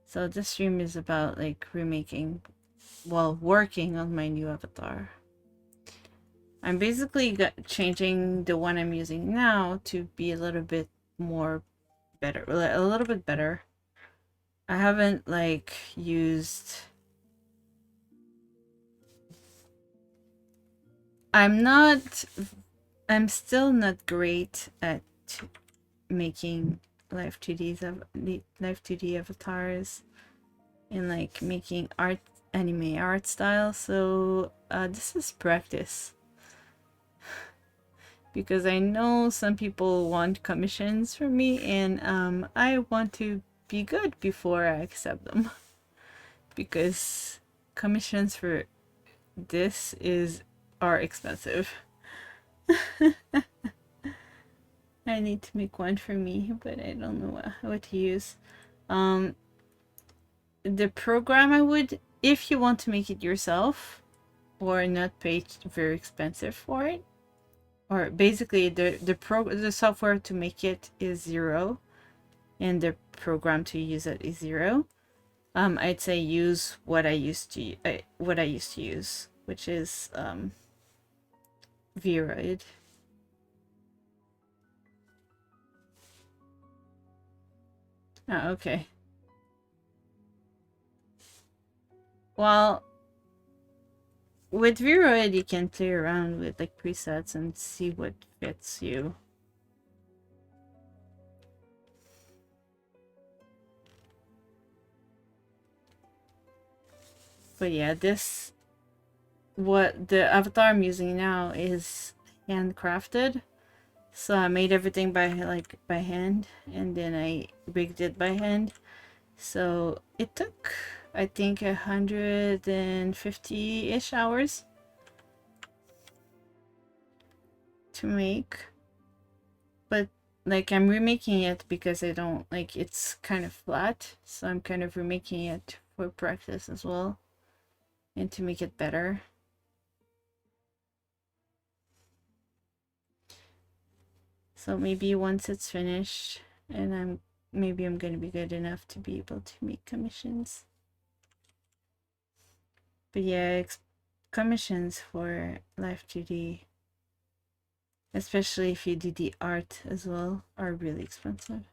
A: So this stream is about like remaking, well, working on my new avatar. I'm basically changing the one I'm using now to be a little bit more better, a little bit better. I haven't like used. I'm still not great at making live 2D avatars and like making anime art style. So this is practice. Because I know some people want commissions from me, and I want to be good before I accept them. Because commissions for this are expensive. I need to make one for me, but I don't know what to use. The program if you want to make it yourself or not pay very expensive for it, or basically the software to make it is $0 and the program to use it is $0. I'd say use what I used to use, which is Vroid. Oh, okay. Well, with Vroid you can play around with like presets and see what fits you. But yeah, what the avatar I'm using now is handcrafted. So I made everything by hand, and then I rigged it by hand. So it took, I think, 150-ish hours to make. But like I'm remaking it because I don't like it's kind of flat, so I'm kind of remaking it for practice as well and to make it better. So maybe once it's finished and maybe I'm gonna be good enough to be able to make commissions. But yeah, commissions for Live 2D, especially if you do the art as well, are really expensive.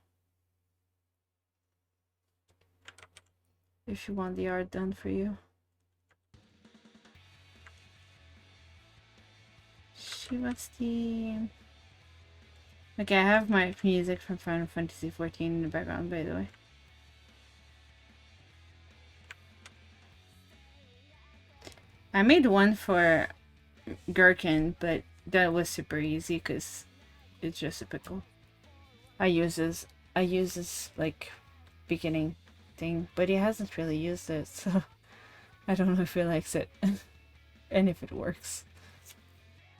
A: If you want the art done for you. Shivasti. Okay, I have my music from Final Fantasy XIV in the background, by the way. I made one for Gherkin, but that was super easy because it's just a pickle. I use this like beginning thing, but he hasn't really used it, so I don't know if he likes it and if it works.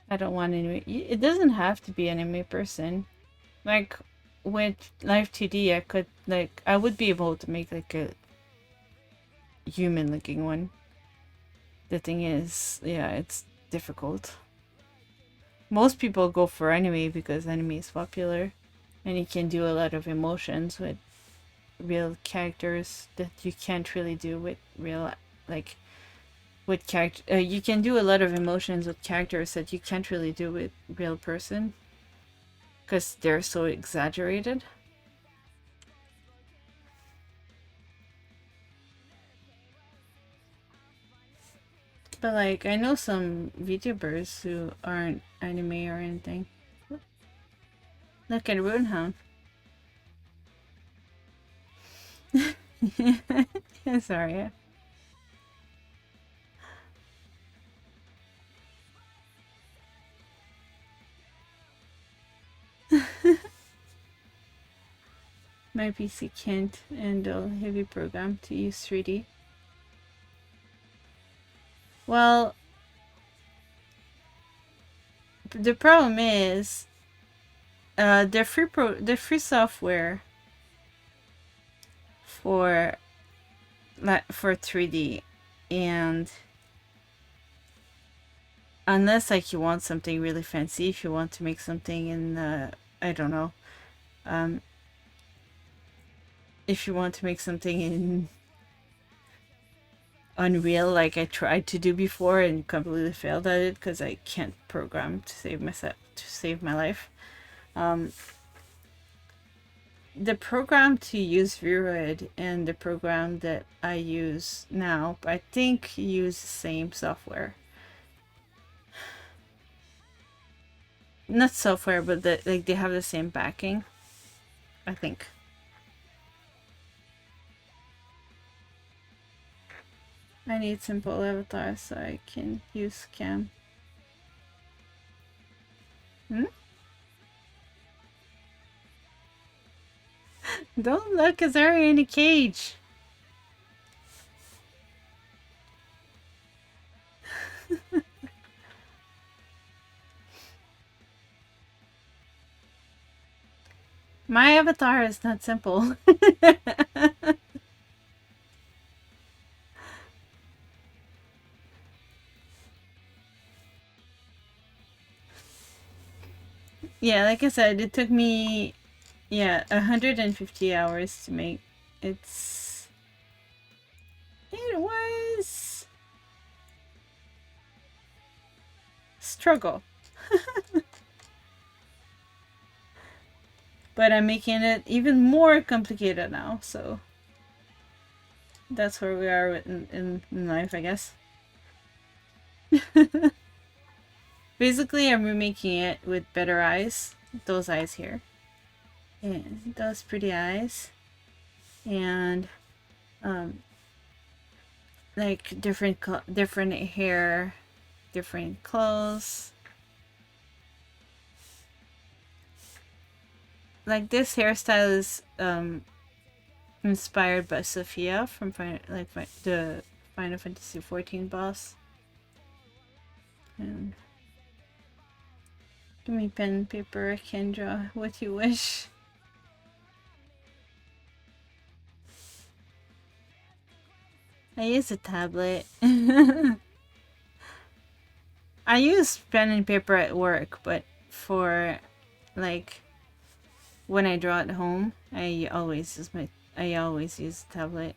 A: I don't want anime. It doesn't have to be anime person. Like with Live 2D, I could like I would be able to make like a human looking one. The thing is, yeah, it's difficult. Most people go for anime because anime is popular and you can do a lot of emotions with real characters that you can't really do with real like with character you can do a lot of emotions with characters that you can't really do with real person because they're so exaggerated. But like I know some VTubers who aren't anime or anything. Look at Runehound. Sorry. My PC can't handle heavy program to use 3D. Well, the problem is the free software for 3D, and unless like you want something really fancy, if you want to make something in I don't know, um, if you want to make something in Unreal, like I tried to do before and completely failed at it because I can't program to save my life. Um, the program to use Viroid and the program that I use now, I think use the same software. Not software, but like they have the same backing, I think. I need simple avatars so I can use cam. Hmm? Don't look, is there in a cage? My avatar is not simple. Yeah, like I said, it took me 150 hours to make. It was struggle. But I'm making it even more complicated now, so that's where we are in life, I guess. Basically, I'm remaking it with better eyes. Those eyes here. And those pretty eyes. And, like, different hair, different clothes. Like, this hairstyle is, inspired by Sophia from the Final Fantasy XIV boss. And give me pen and paper, I can draw what you wish. I use a tablet. I use pen and paper at work, but for like when I draw at home, I always use a tablet.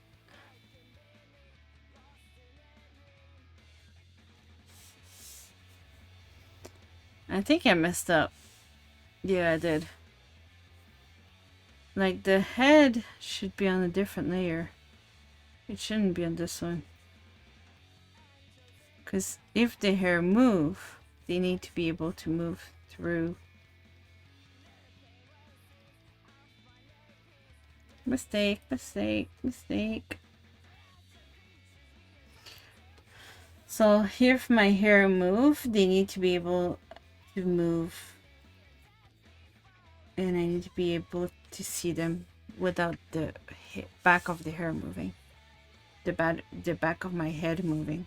A: I think I messed up. Yeah, I did. Like the head should be on a different layer. It shouldn't be on this one. Because if the hair move, they need to be able to move through. Mistake, mistake, mistake. So if my hair move, they need to be able to move, and I need to be able to see them without the back of the hair moving, the back of my head moving.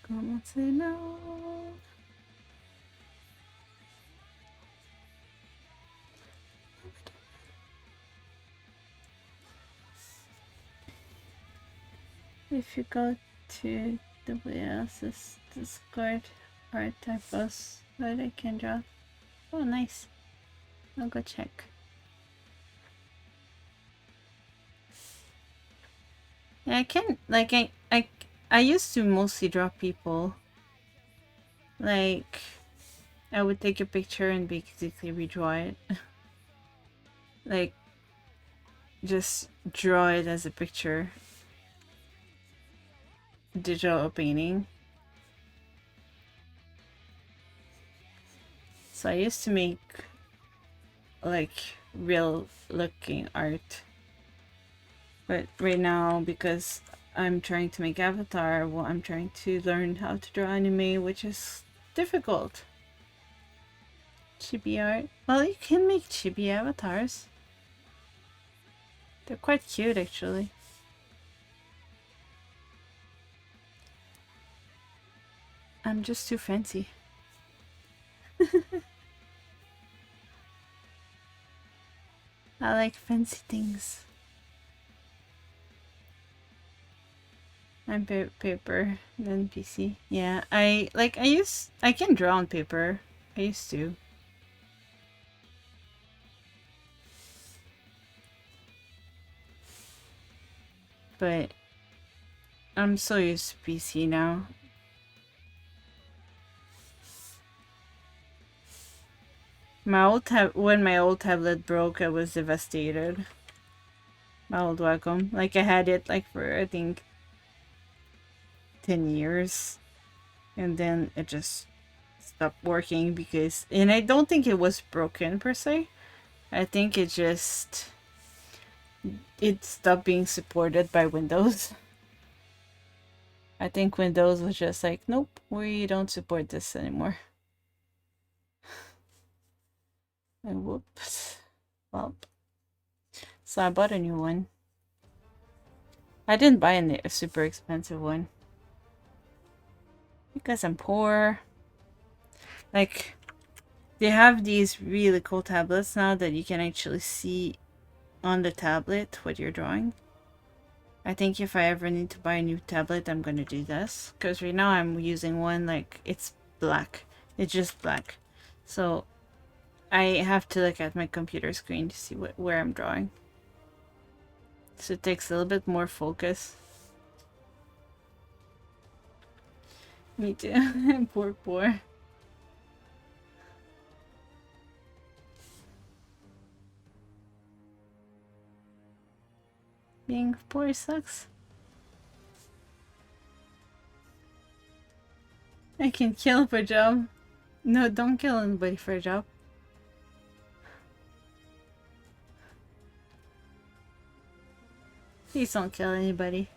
A: Como se no. If you go to the else's Discord art typos that I can draw. Oh, nice. I'll go check. Yeah, I can, like, I used to mostly draw people. Like, I would take a picture and basically redraw it. Like, just draw it as a picture. Digital painting. So I used to make, like, real looking art. But right now, because I'm trying to make Avatar, well, I'm trying to learn how to draw anime, which is difficult. Chibi art. Well, you can make chibi avatars. They're quite cute, actually. I'm just too fancy. I like fancy things. I'm paper, then PC. Yeah, I can draw on paper. I used to. But I'm so used to PC now. When my old tablet broke, I was devastated. My old Wacom. Like, I had it like for, I think, 10 years. And then it just stopped working because, and I don't think it was broken per se. I think it stopped being supported by Windows. I think Windows was just like, nope, we don't support this anymore. And whoops. Well, so I bought a new one. I didn't buy a super expensive one because I'm poor. Like, they have these really cool tablets now that you can actually see on the tablet what you're drawing. I think if I ever need to buy a new tablet, I'm gonna do this. Because right now I'm using one, like, it's black. It's just black. So I have to look at my computer screen to see where I'm drawing. So it takes a little bit more focus. Me too. I'm poor. Being poor sucks. I can kill for a job. No, don't kill anybody for a job. Please don't kill anybody.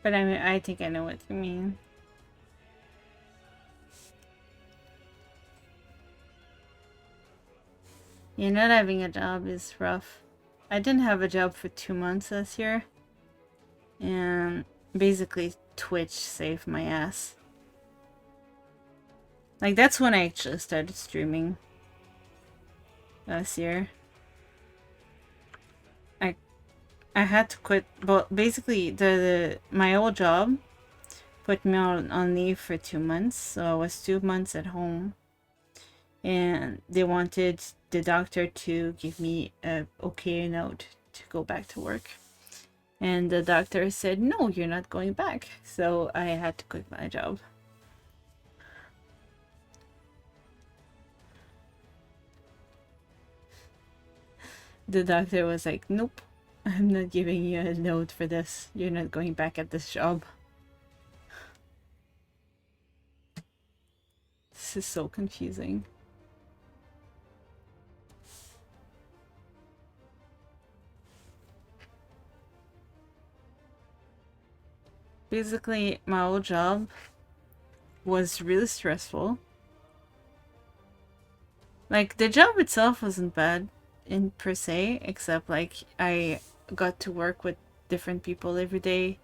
A: But I mean, I think I know what you mean. Yeah, not having a job is rough. I didn't have a job for 2 months this year. And basically Twitch saved my ass. Like, that's when I actually started streaming last year. I had to quit, but basically my old job put me on leave for 2 months, so I was 2 months at home. And they wanted the doctor to give me a okay note to go back to work. And the doctor said, no, you're not going back. So I had to quit my job. The doctor was like, nope, I'm not giving you a note for this. You're not going back at this job. This is so confusing. Basically, my old job was really stressful. Like, the job itself wasn't bad in per se, except like I got to work with different people every day.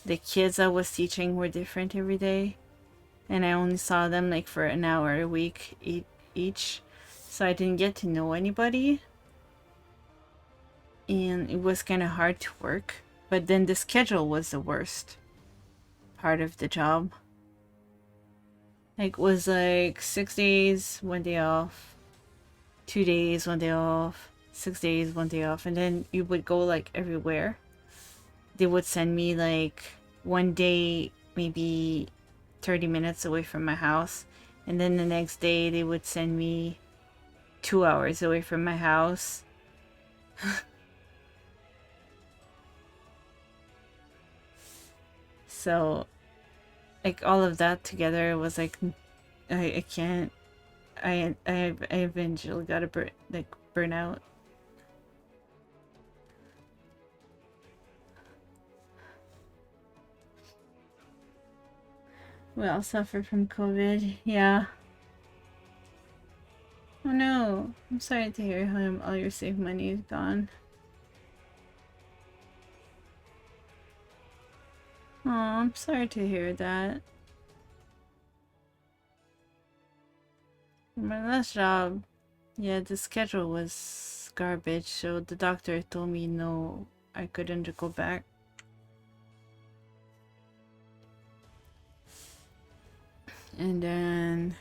A: The kids I was teaching were different every day, and I only saw them like for an hour a week each, so I didn't get to know anybody, and it was kind of hard to work. But then the schedule was the worst part of the job. Like, was like 6 days, 1 day off, 2 days, 1 day off, 6 days, 1 day off, and then you would go like everywhere. They would send me like one day maybe 30 minutes away from my house, and then the next day they would send me 2 hours away from my house. So like all of that together was like I can't. I eventually got a burn out. We all suffer from COVID. Yeah. Oh no. I'm sorry to hear how all your saved money is gone. Oh, I'm sorry to hear that. My last job, yeah, the schedule was garbage, so the doctor told me no, I couldn't go back. And then,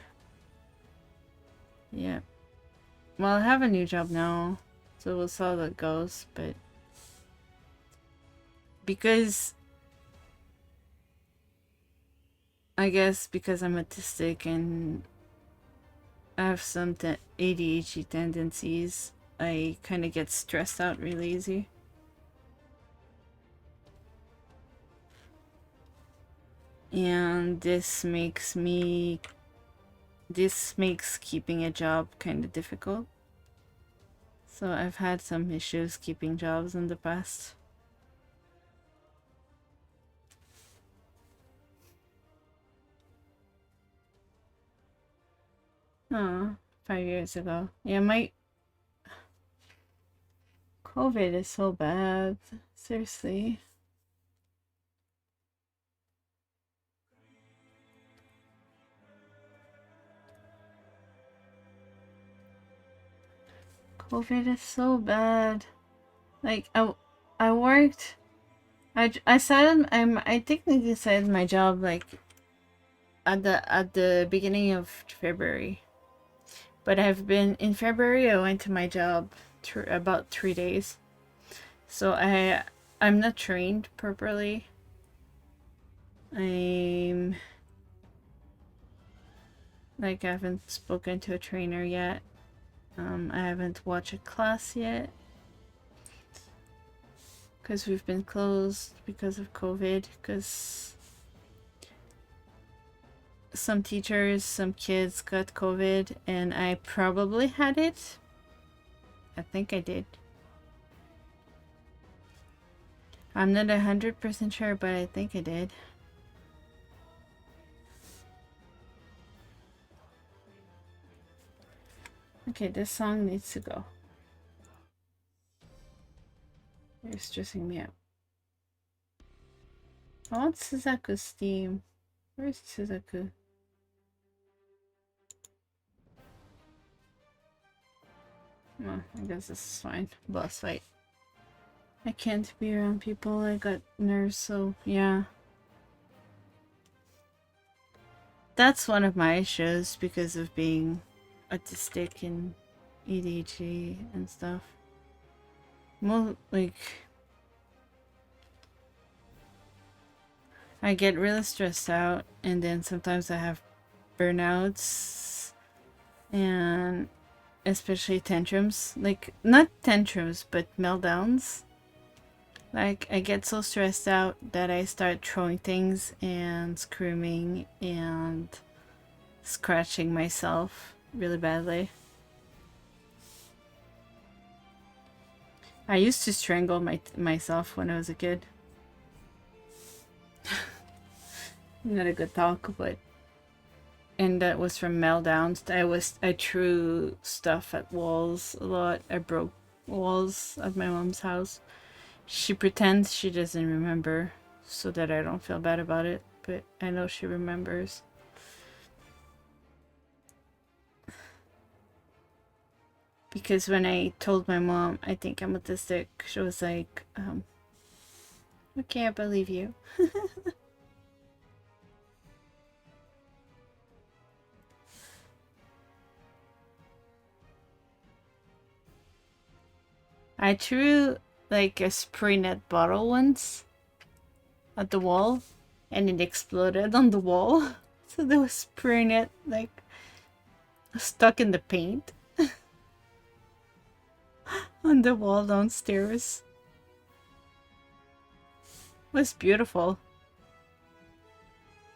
A: yeah. Well, I have a new job now, so we'll see how that goes, but because I guess because I'm autistic and I have some ADHD tendencies, I kind of get stressed out really easy. And this makes keeping a job kind of difficult. So I've had some issues keeping jobs in the past. Oh, 5 years ago. Yeah, my COVID is so bad. Seriously. COVID is so bad. Like I worked. I technically started my job like at the beginning of February. But I've been in February. I went to my job about 3 days, so I'm not trained properly. I haven't spoken to a trainer yet. I haven't watched a class yet because we've been closed because of COVID. Because some teachers, some kids got COVID, and I probably had it. I think I did. I'm not 100% sure, but I think I did. Okay, this song needs to go. You're stressing me out. I want Suzaku's theme. Where's Suzaku? Well, I guess this is fine. Boss fight. I can't be around people. I got nerves, so yeah. That's one of my issues because of being autistic and ADHD and stuff. Well, like, I get really stressed out, and then sometimes I have burnouts, and especially tantrums. Like, not tantrums, but meltdowns. Like, I get so stressed out that I start throwing things and screaming, and scratching myself really badly. I used to strangle myself when I was a kid. Not a good talk, but... And that was from meltdowns. I threw stuff at walls a lot. I broke walls at my mom's house. She pretends she doesn't remember so that I don't feel bad about it, but I know she remembers. Because when I told my mom I think I'm autistic, she was like, okay, I believe you. I threw like a spray net bottle once at the wall and it exploded on the wall. So there was spray net like stuck in the paint on the wall downstairs. It was beautiful.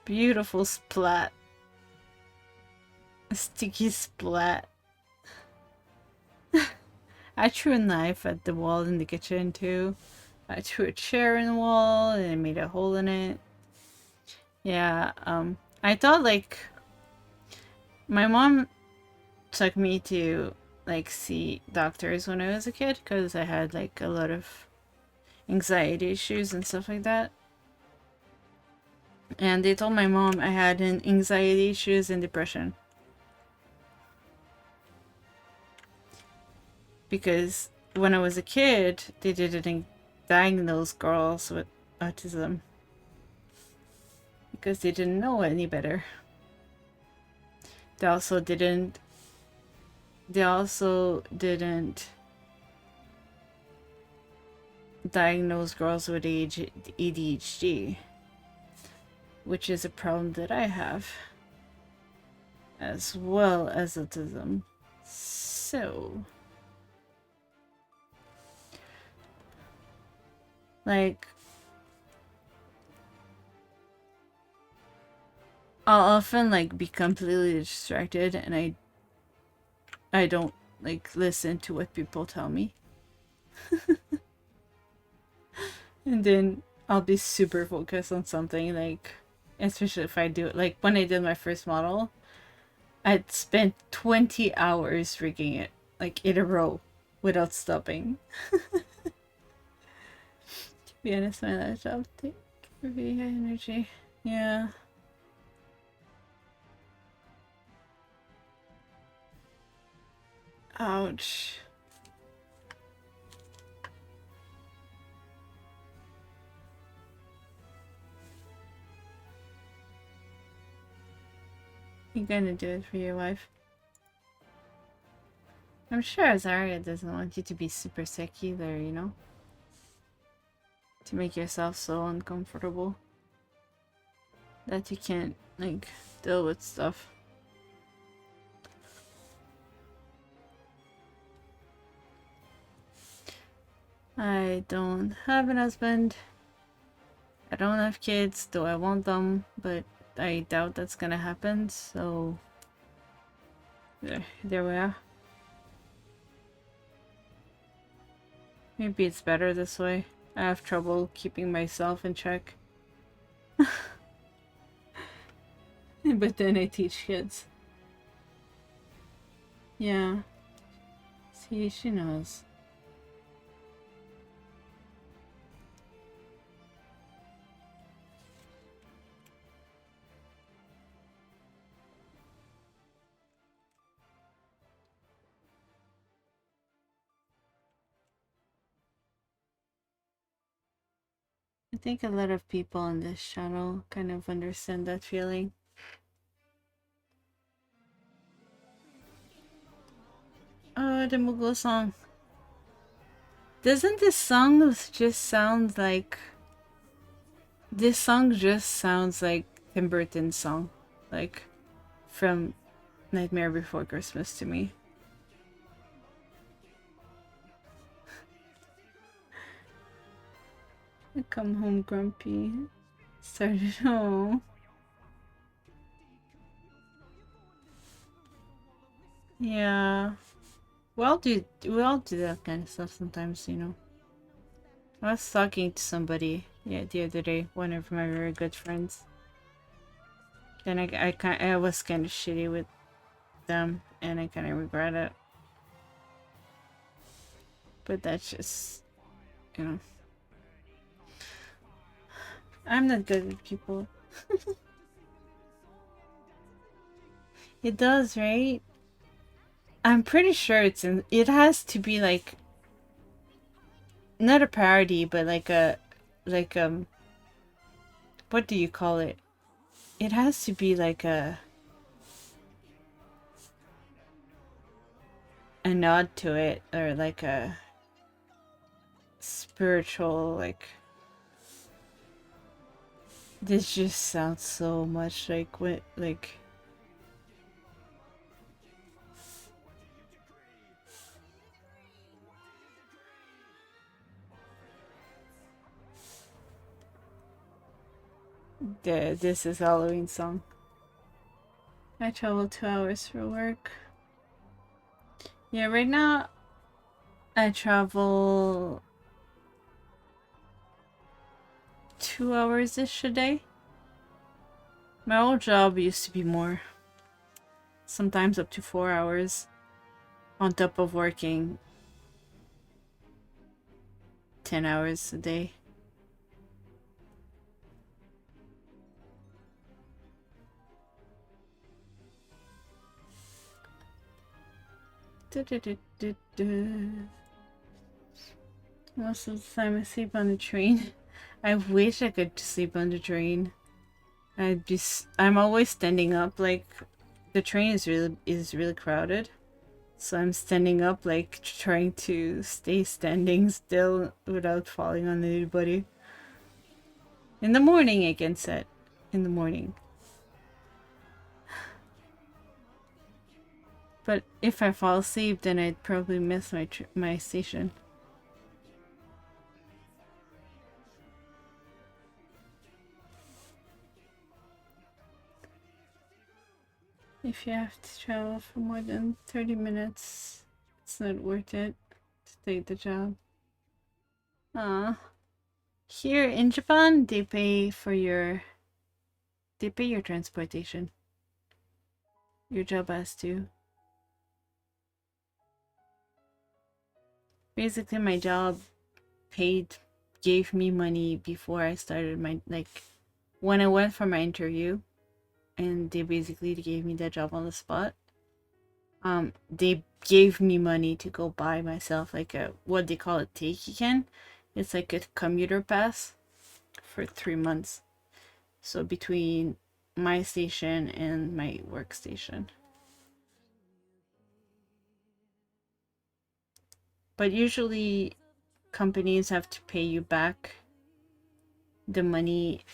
A: Beautiful splat. A sticky splat. I threw a knife at the wall in the kitchen too. I threw a chair in the wall and I made a hole in it. Yeah, I thought like my mom took me to like see doctors when I was a kid because I had like a lot of anxiety issues and stuff like that. And they told my mom I had an anxiety issues and depression. Because when I was a kid, they didn't diagnose girls with autism. Because they didn't know any better. They also didn't diagnose girls with ADHD, which is a problem that I have, as well as autism. So, like, I'll often like be completely distracted and I don't like listen to what people tell me. And then I'll be super focused on something, like, especially if I do it. Like when I did my first model, I'd spent 20 hours rigging it, like in a row, without stopping. To be honest, my laptop take really high energy. Yeah. Ouch. You're gonna do it for your wife. I'm sure Azaria doesn't want you to be super sick either, you know? To make yourself so uncomfortable that you can't, like, deal with stuff. I don't have an husband. I don't have kids, though I want them, but I doubt that's gonna happen, so... There we are. Maybe it's better this way. I have trouble keeping myself in check. But then I teach kids. Yeah. See, she knows. I think a lot of people on this channel kind of understand that feeling. Oh, the Mughal song. Doesn't this song just sound like... This song just sounds like Tim Burton's song. Like, from Nightmare Before Christmas to me. I come home grumpy. Started home. Yeah. We all do that kind of stuff sometimes, you know. I was talking to somebody, yeah, the other day, one of my very good friends. Then I was kind of shitty with them, and I kind of regret it. But that's just, you know, I'm not good with people. It does, right? I'm pretty sure it has to be like, not a parody, but like like, what do you call it? It has to be like a nod to it, or like a spiritual, like, this just sounds so much like what, like, the This Is Halloween song. I travel 2 hours for work. Yeah, right now I travel 2 hours-ish a day. My old job used to be more, sometimes up to 4 hours, on top of working 10 hours a day. Most of the time I sleep on the train. I wish I could sleep on the train. I'm always standing up, like, the train is really crowded. So I'm standing up, like, trying to stay standing still without falling on anybody. In the morning I can sit. In the morning. But if I fall asleep, then I'd probably miss my station. If you have to travel for more than 30 minutes, it's not worth it to take the job. Here in Japan, they pay your transportation. Your job has to. Basically, my job gave me money before I started when I went for my interview, and they basically gave me that job on the spot. They gave me money to go buy myself like a, what they call a teikiken. It's like a commuter pass for 3 months. So between my station and my workstation. But usually companies have to pay you back the money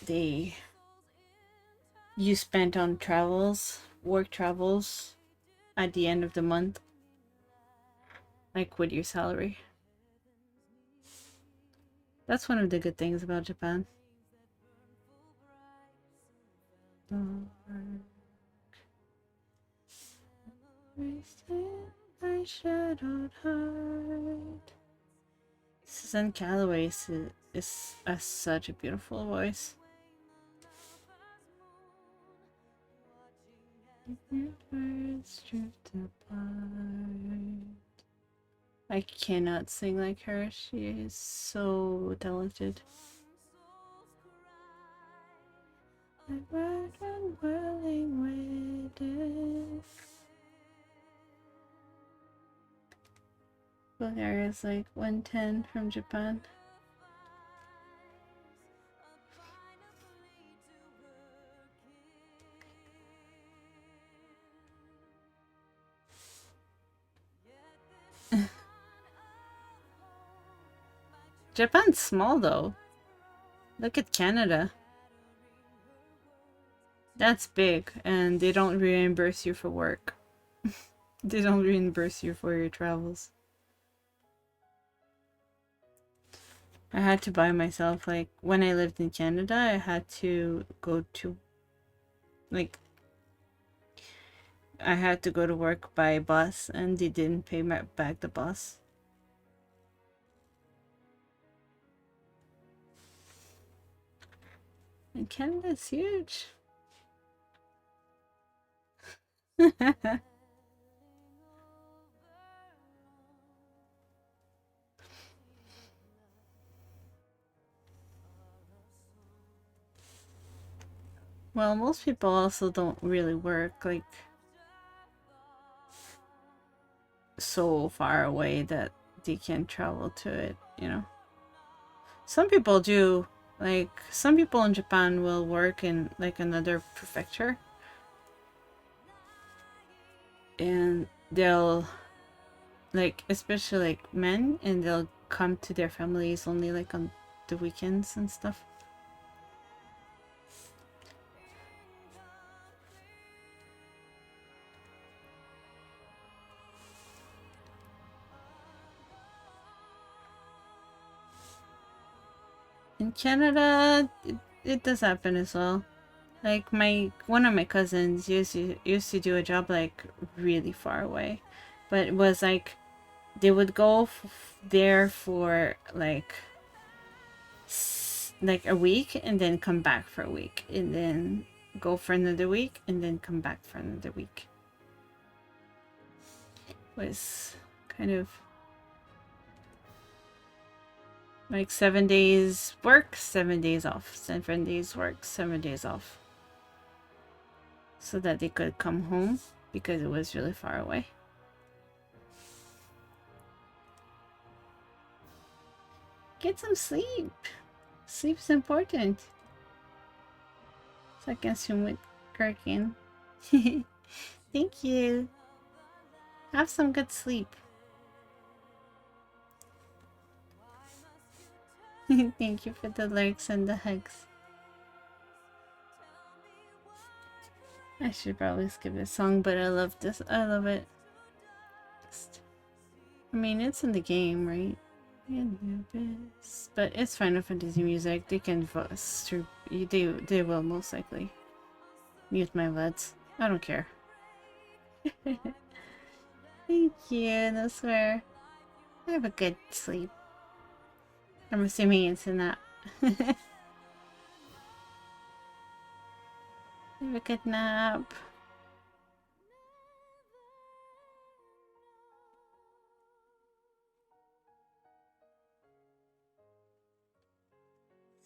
A: you spent on work travels, at the end of the month, like with your salary. That's one of the good things about Japan. My shadowed heart. Susan Calloway is such a beautiful voice. I cannot sing like her. She is so talented. I'm unwilling with it. Bulgaria is like 110 from Japan. Japan's small though. Look at Canada. That's big, and they don't reimburse you for work. They don't reimburse you for your travels. I had to buy myself, like, when I lived in Canada, I had to go to, like, I had to go to work by bus and they didn't pay back the bus. And Canada's huge. Well, most people also don't really work like so far away that they can travel to it, you know. Some people do. Like some people in Japan will work in like another prefecture and they'll like especially like men and they'll come to their families only like on the weekends and stuff. In Canada, it does happen as well. Like one of my cousins used to do a job like really far away, but it was like they would go there for like a week and then come back for a week and then go for another week and then come back for another week. It was kind of like 7 days work, 7 days off, 7 days work, 7 days off. So that they could come home because it was really far away. Get some sleep. Sleep's important. So I can swim with Gherkin. Thank you. Have some good sleep. Thank you for the lurks and the hugs. I should probably skip this song, but I love this. I love it. I mean, it's in the game, right? But it's Final Fantasy music. They can voice. They will most likely mute my VODs. I don't care. Thank you. No swear. Have a good sleep. I'm assuming it's a nap. Have a good nap.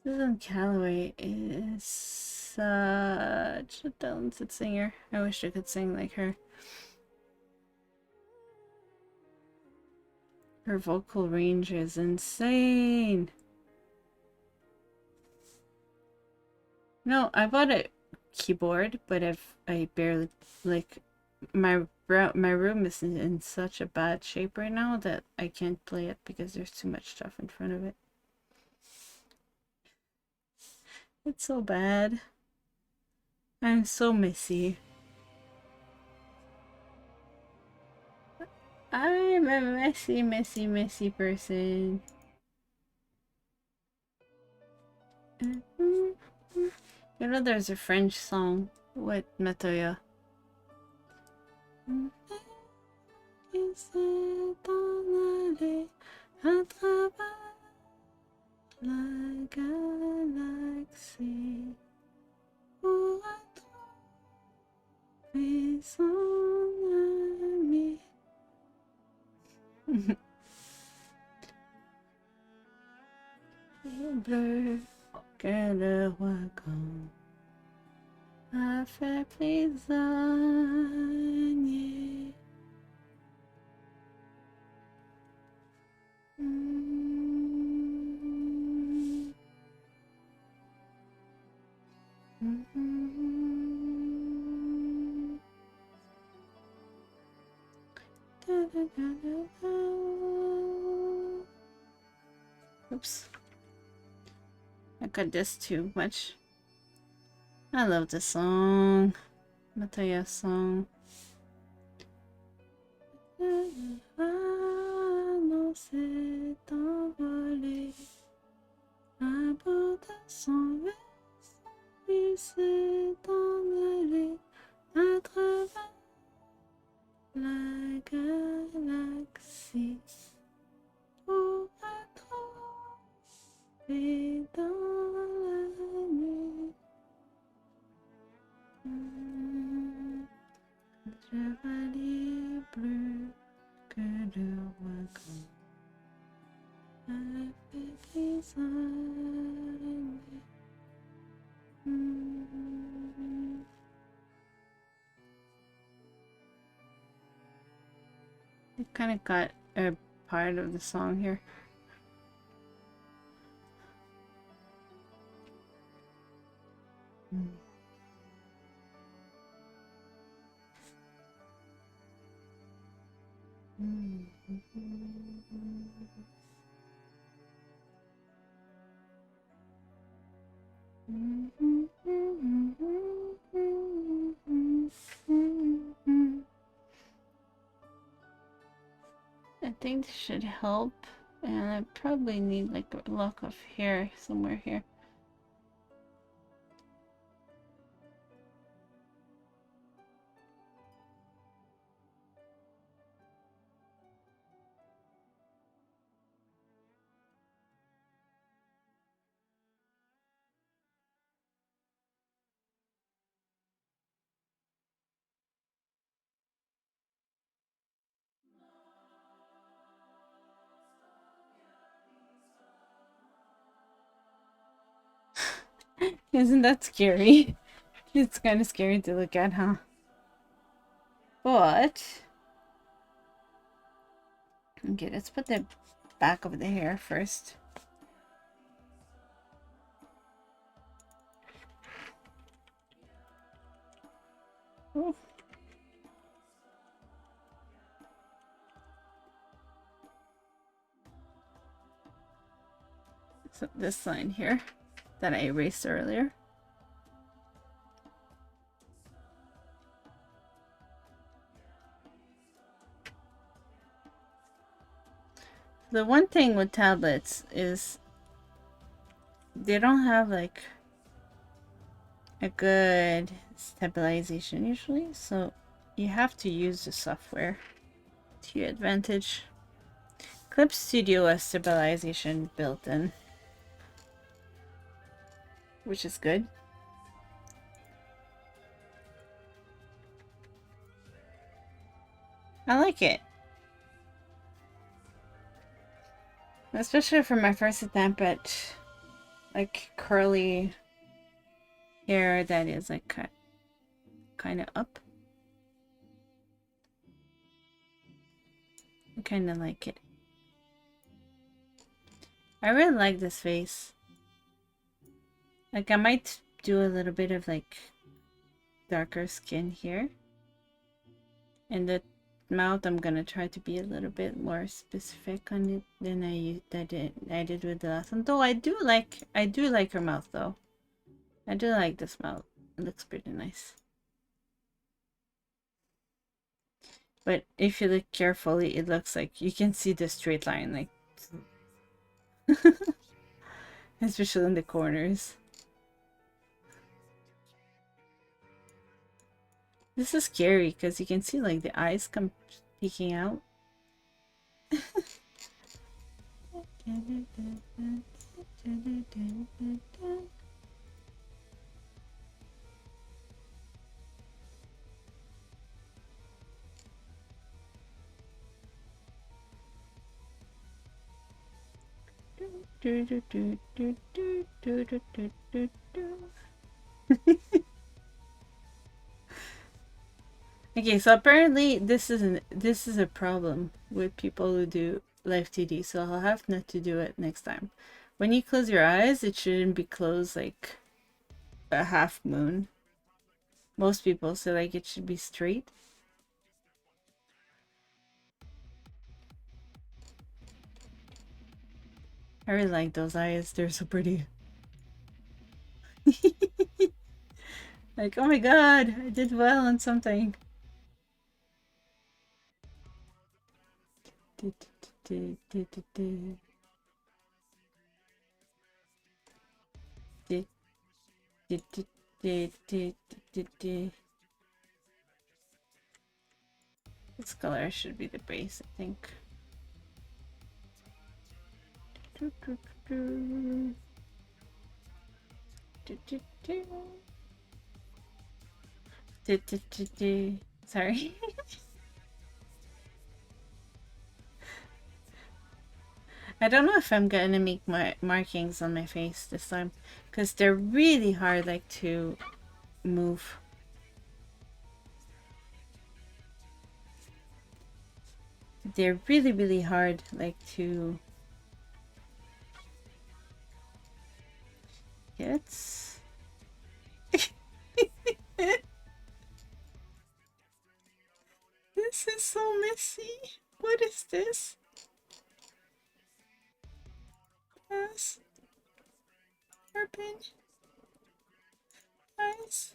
A: Susan Calloway is such a talented singer. I wish I could sing like her. Her vocal range is insane. No, I bought a keyboard, but I barely like my room is in such a bad shape right now that I can't play it because there's too much stuff in front of it. It's so bad. I'm so messy. I'm a messy person. You know there's a French song with Matoya. La galaxie pour trouver son ami. Bleu que le wagon a fait prisonnier. Oops. I cut this too much. I love this song. Mataya song. S'est envolé à bord de son vaisseau, il s'est envolé à travers chevalier bleu que le roi grand avec les années. It kind of got a part of the song here. I think this should help, and I probably need like a lock of hair somewhere here. Isn't that scary? It's kind of scary to look at, huh? But okay, let's put the back of the hair first. Oh. So this line here that I erased earlier. The one thing with tablets is they don't have like a good stabilization usually, so you have to use the software to your advantage. Clip Studio has stabilization built in, which is good. I like it. Especially for my first attempt at like curly hair that is like cut kind of up. I kind of like it. I really like this face. Like I might do a little bit of like darker skin here. And the mouth, I'm gonna try to be a little bit more specific on it than I did with the last one. Though I do like her mouth though. I do like this mouth. It looks pretty nice. But if you look carefully, it looks like you can see the straight line, like especially in the corners. This is scary because you can see like the eyes come peeking out. Okay, so apparently this is a problem with people who do live TD, so I'll have not to do it next time. When you close your eyes, it shouldn't be closed like a half moon. Most people say like it should be straight. I really like those eyes, they're so pretty. Like, oh my god, I did well on something. This color should be the base, I think. Sorry. I don't know if I'm gonna make my markings on my face this time, because they're really hard, like, to move. They're really, really hard, like, to get. This is so messy. What is this? Yes. Hairpin. Nice.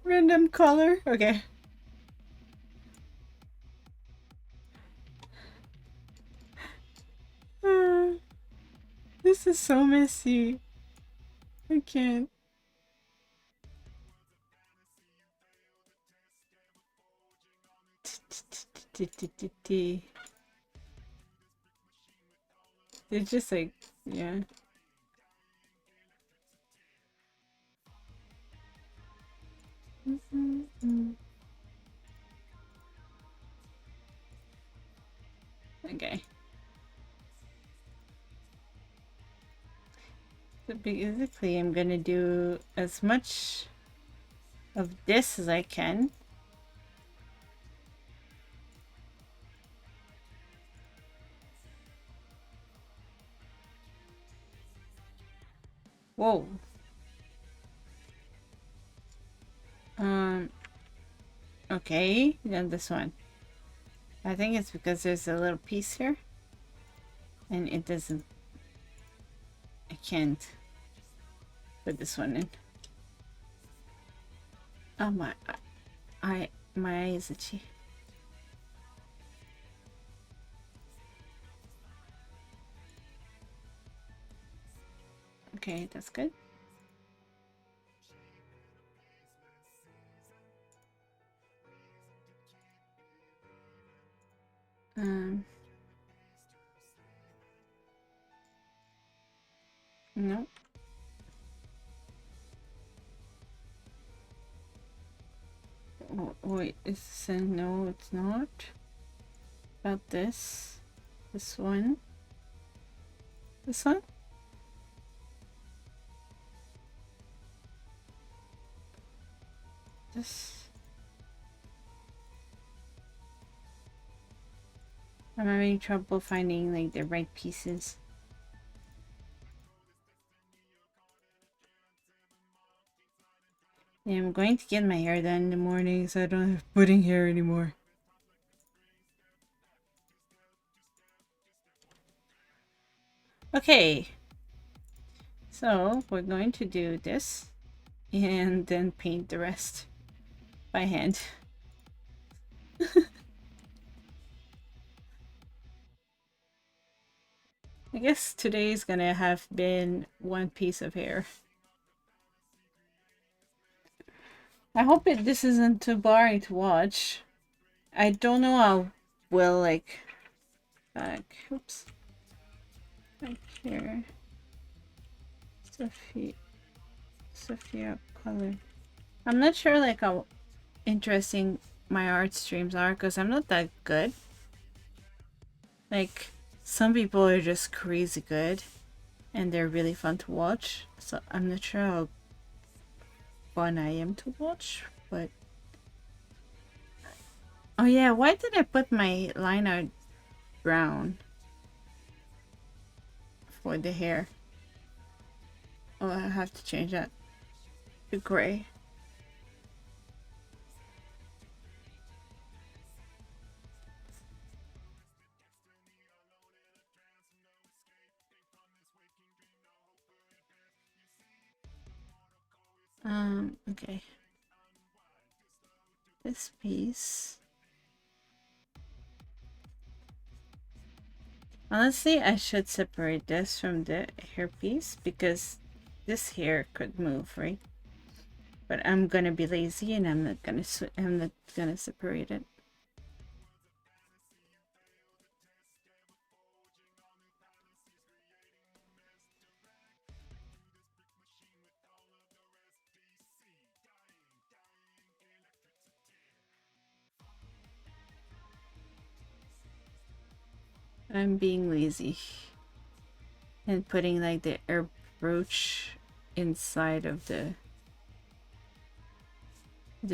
A: Random color. Okay. This is so messy. I can't. They're just like, yeah. Okay. So basically, I'm gonna do as much of this as I can. Whoa. Okay, then this one. I think it's because there's a little piece here. And it doesn't... I can't put this one in. Oh my... my eye is itchy. Okay, that's good. No. Oh, wait, it's no, it's not. About this. This one. This one? This. I'm having trouble finding like the right pieces. Yeah, I'm going to get my hair done in the morning so I don't have pudding hair anymore. Okay. So we're going to do this and then paint the rest by hand. I guess today's gonna have been one piece of hair. I hope this isn't too boring to watch. I don't know how well, like, back, oops, back here, Sophia color. I'm not sure, like, how interesting my art streams are, because I'm not that good. Like, some people are just crazy good, and they're really fun to watch, so I'm not sure how fun I am to watch, but... Oh yeah, why did I put my line art brown for the hair? Oh, I have to change that to gray. Okay. This piece. Honestly, I should separate this from the hair piece because this hair could move, right? But I'm gonna be lazy and I'm not gonna separate it. I'm being lazy and putting like the air brooch inside of the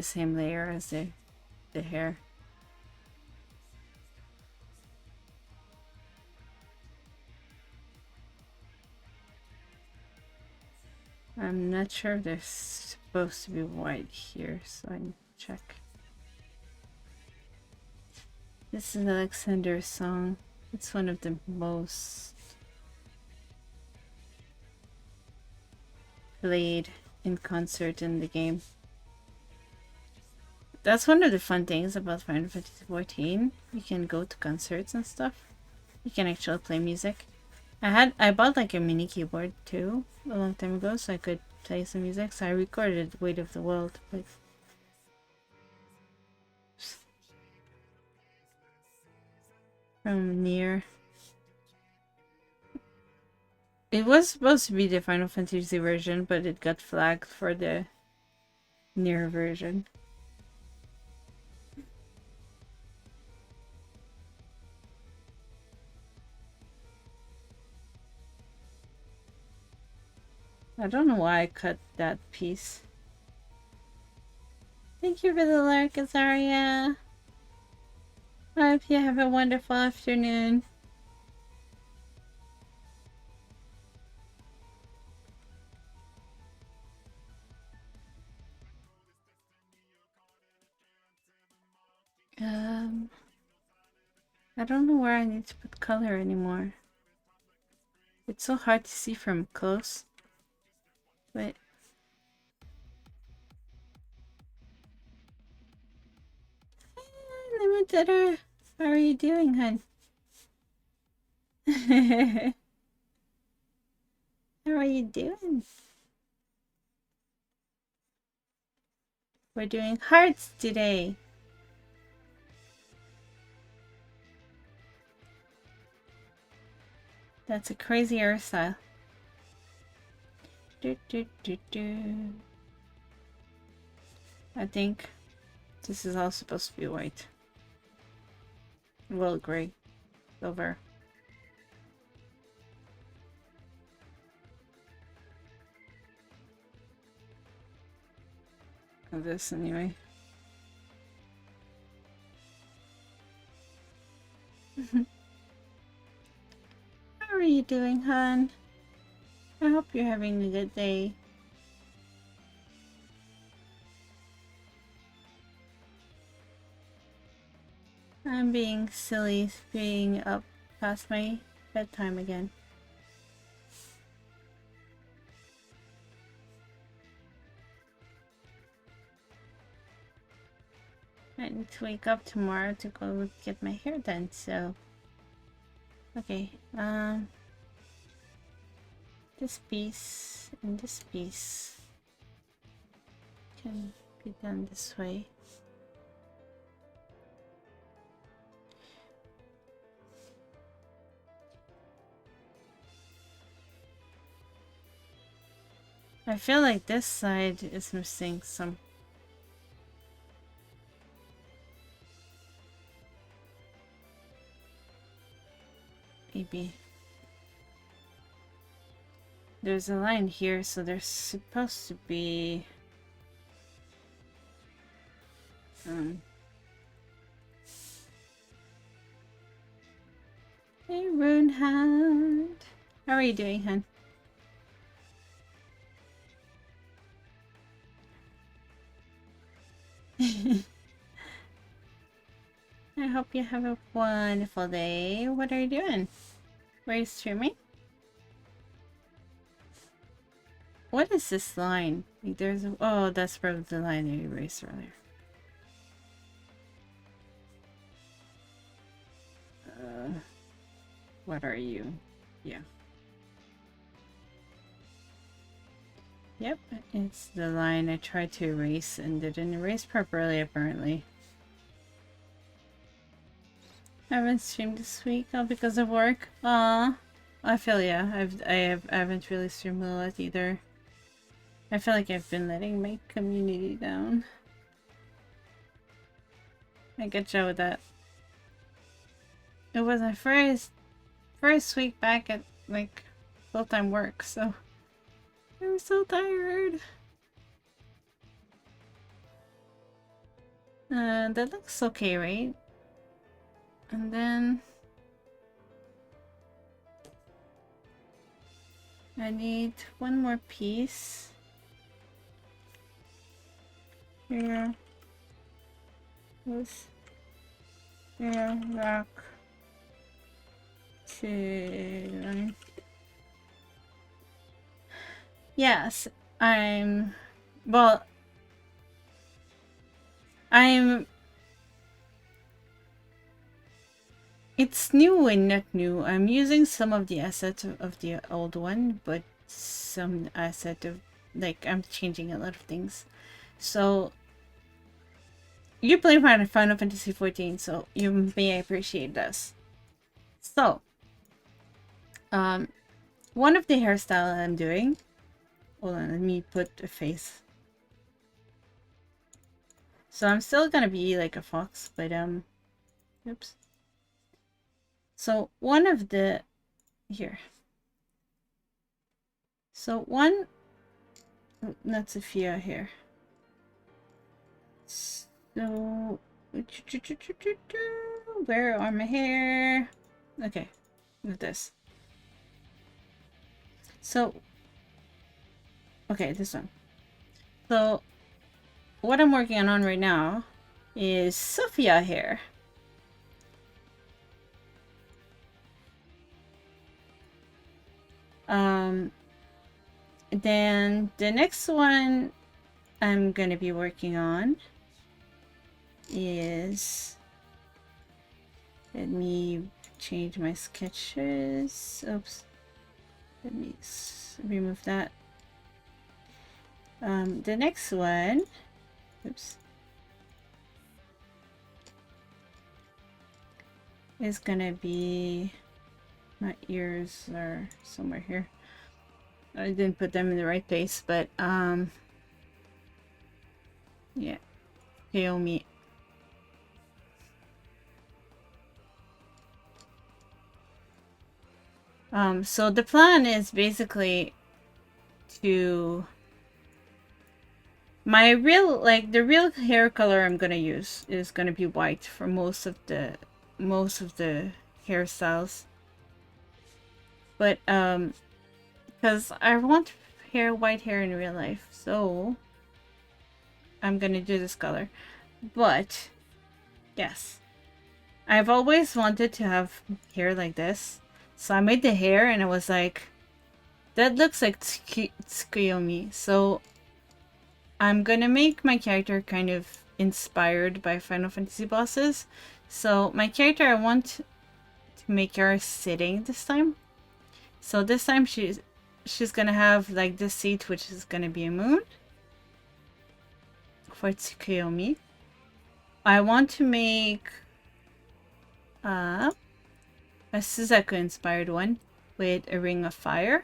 A: same layer as the hair. I'm not sure if they're supposed to be white here, so I need to check. This is Alexander's song. It's one of the most played in concert in the game. That's one of the fun things about Final Fantasy XIV. You can go to concerts and stuff. You can actually play music. I bought like a mini keyboard too a long time ago, so I could play some music. So I recorded Weight of the World, but from Nier. It was supposed to be the Final Fantasy version, but it got flagged for the Nier version. I don't know why I cut that piece. Thank you for the lurk, Azaria. I hope you have a wonderful afternoon. I don't know where I need to put color anymore. It's so hard to see from close. But Limitedder, how are you doing, hun? How are you doing? We're doing hearts today. That's a crazy hairstyle. I think this is all supposed to be white. Well, gray. Silver. Of this anyway. How are you doing, hon? I hope you're having a good day. I'm being silly, being up past my bedtime again. I need to wake up tomorrow to go get my hair done, so... Okay, this piece and this piece can be done this way. I feel like this side is missing some. Maybe. There's a line here, so there's supposed to be... Hey, Runehound. How are you doing, hun? I hope you have a wonderful day. What are you doing? Were you streaming? What is this line? Like there's a, oh, that's probably the line I erased earlier. What are you? Yeah. Yep, it's the line I tried to erase and didn't erase properly, apparently. I haven't streamed this week, all because of work. Aw, I feel ya. I haven't really streamed a lot either. I feel like I've been letting my community down. I get you with that. It was my first first week back at like full-time work, so I'm so tired. That looks okay, right? And then I need one more piece. Here. This. Here. Rock. Two. Yes, well, it's new and not new. I'm using some of the assets of the old one, but some asset of, like, I'm changing a lot of things. So, you play Final Fantasy XIV, so you may appreciate this. So, one of the hairstyle I'm doing, hold on, let me put a face. So I'm still gonna be like a fox, but oops. So one of the, here. So one, not Sophia here. So, where are my hair? Okay, with this. So, okay, this one. So, what I'm working on right now is Sophia hair. Then the next one I'm gonna be working on is, let me change my sketches. Oops. Let me remove that. The next one, oops, is gonna be, my ears are somewhere here. I didn't put them in the right place, but yeah, Kiyomi. So the plan is basically to, my real, like, the real hair color I'm gonna use is gonna be white for most of the hairstyles. But because I want white hair in real life, so I'm gonna do this color. But yes, I've always wanted to have hair like this, so I made the hair and I was like, that looks like Tsukuyomi. So I'm gonna make my character kind of inspired by Final Fantasy bosses. So my character, I want to make her sitting this time. So this time she's gonna have like this seat, which is gonna be a moon for Tsukuyomi. I want to make a Suzaku inspired one with a ring of fire.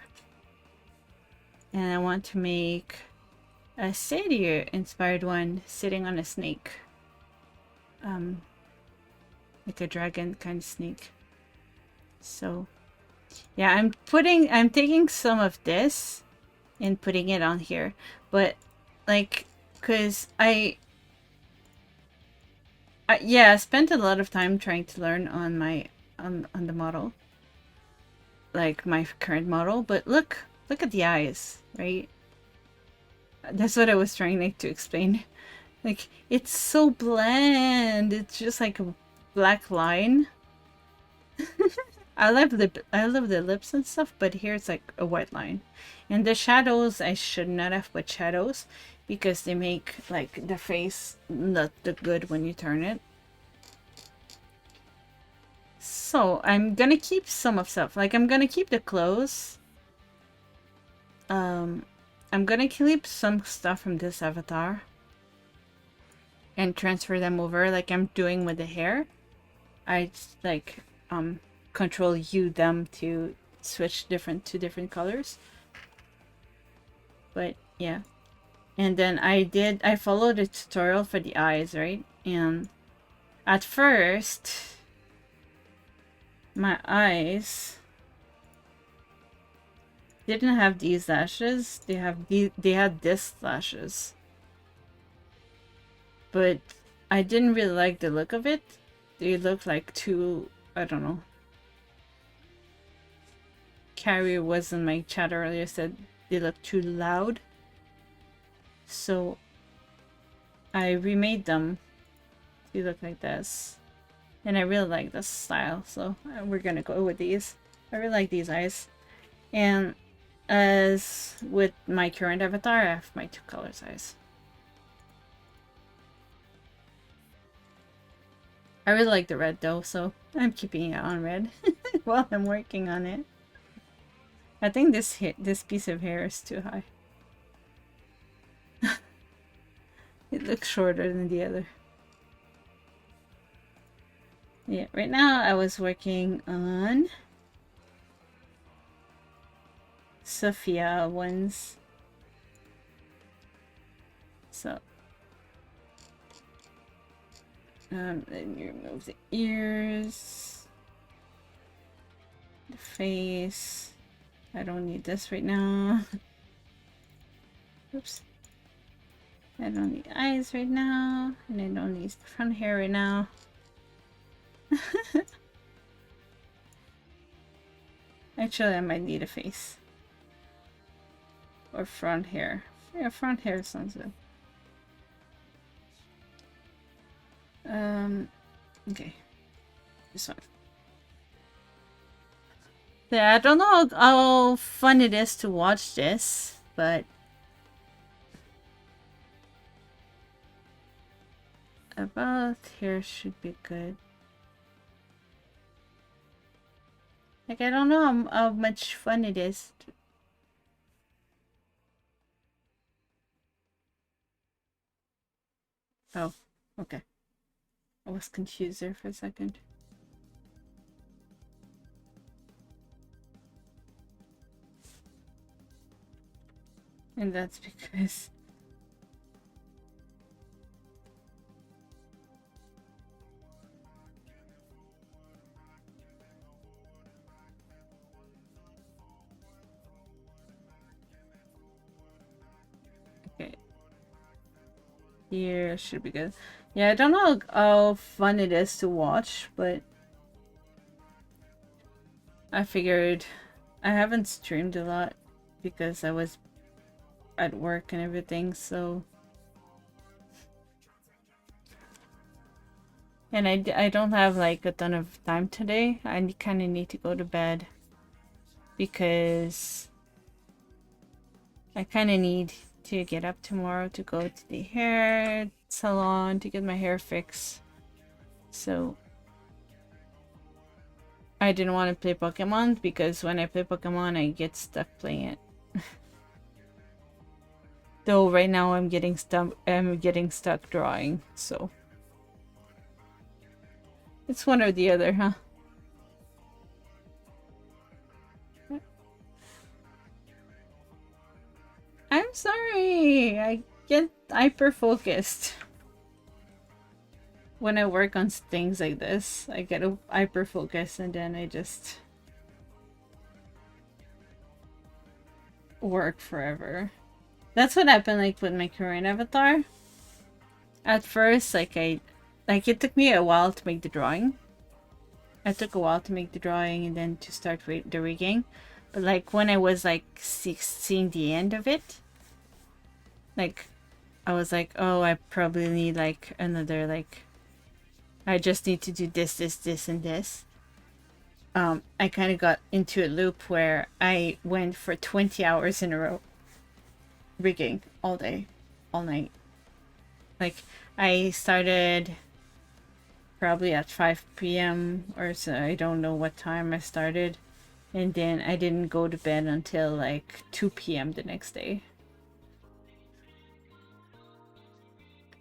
A: And I want to make a Seiryu inspired one sitting on a snake. Like a dragon kind of snake. So yeah, I'm taking some of this and putting it on here. But like, cause yeah, I spent a lot of time trying to learn on my on the model. Like my current model, but look at the eyes, right? That's what I was trying to explain. Like, it's so bland. It's just like a black line. I love the lips and stuff, but here it's like a white line. And the shadows, I should not have put shadows because they make like the face not look good when you turn it. So I'm gonna keep some of stuff. Like, I'm gonna keep the clothes. I'm gonna keep some stuff from this avatar and transfer them over like I'm doing with the hair. I just like control U them to switch to different colors. But yeah. And then I followed the tutorial for the eyes, right? And at first my eyes didn't have these lashes. They had this lashes. But I didn't really like the look of it. They look like too, I don't know. Carrie was in my chat earlier, said they look too loud. So I remade them to look like this. And I really like this style, so we're gonna go with these. I really like these eyes. And as with my current avatar, I have my 2 colors eyes. I really like the red though, so I'm keeping it on red while I'm working on it. I think this piece of hair is too high. It looks shorter than the other. Yeah, right now I was working on Sophia ones. So then you remove the ears, the face. I don't need this right now. Oops. I don't need eyes right now, and I don't need the front hair right now. Actually, I might need a face. Or front hair. Yeah, front hair sounds good. Okay. This one. Yeah, I don't know how fun it is to watch this, but about here should be good. Like, I don't know how much fun it is. Oh, okay. I was confused there for a second. And that's because okay. Here should be good. Yeah, I don't know how fun it is to watch, but I figured I haven't streamed a lot because I was at work and everything, so and I don't have like a ton of time today. I kind of need to go to bed because I kind of need to get up tomorrow to go to the hair salon to get my hair fixed. So I didn't want to play Pokemon because when I play Pokemon, I get stuck playing it. Though right now I'm getting stuck drawing, so it's one or the other, huh? I'm sorry. I get hyper focused when I work on things like this. I get hyper focused and then I just work forever. That's what happened like with my current avatar. At first, it took me a while to make the drawing. It took a while to make the drawing and then to start the rigging. But like when I was like seeing the end of it, like I was like, oh, I probably need like another like I just need to do this, and this. I kind of got into a loop where I went for 20 hours in a row rigging all day, all night. Like I started probably at 5 p.m. or so. I don't know what time I started. And then I didn't go to bed until like 2 p.m. the next day.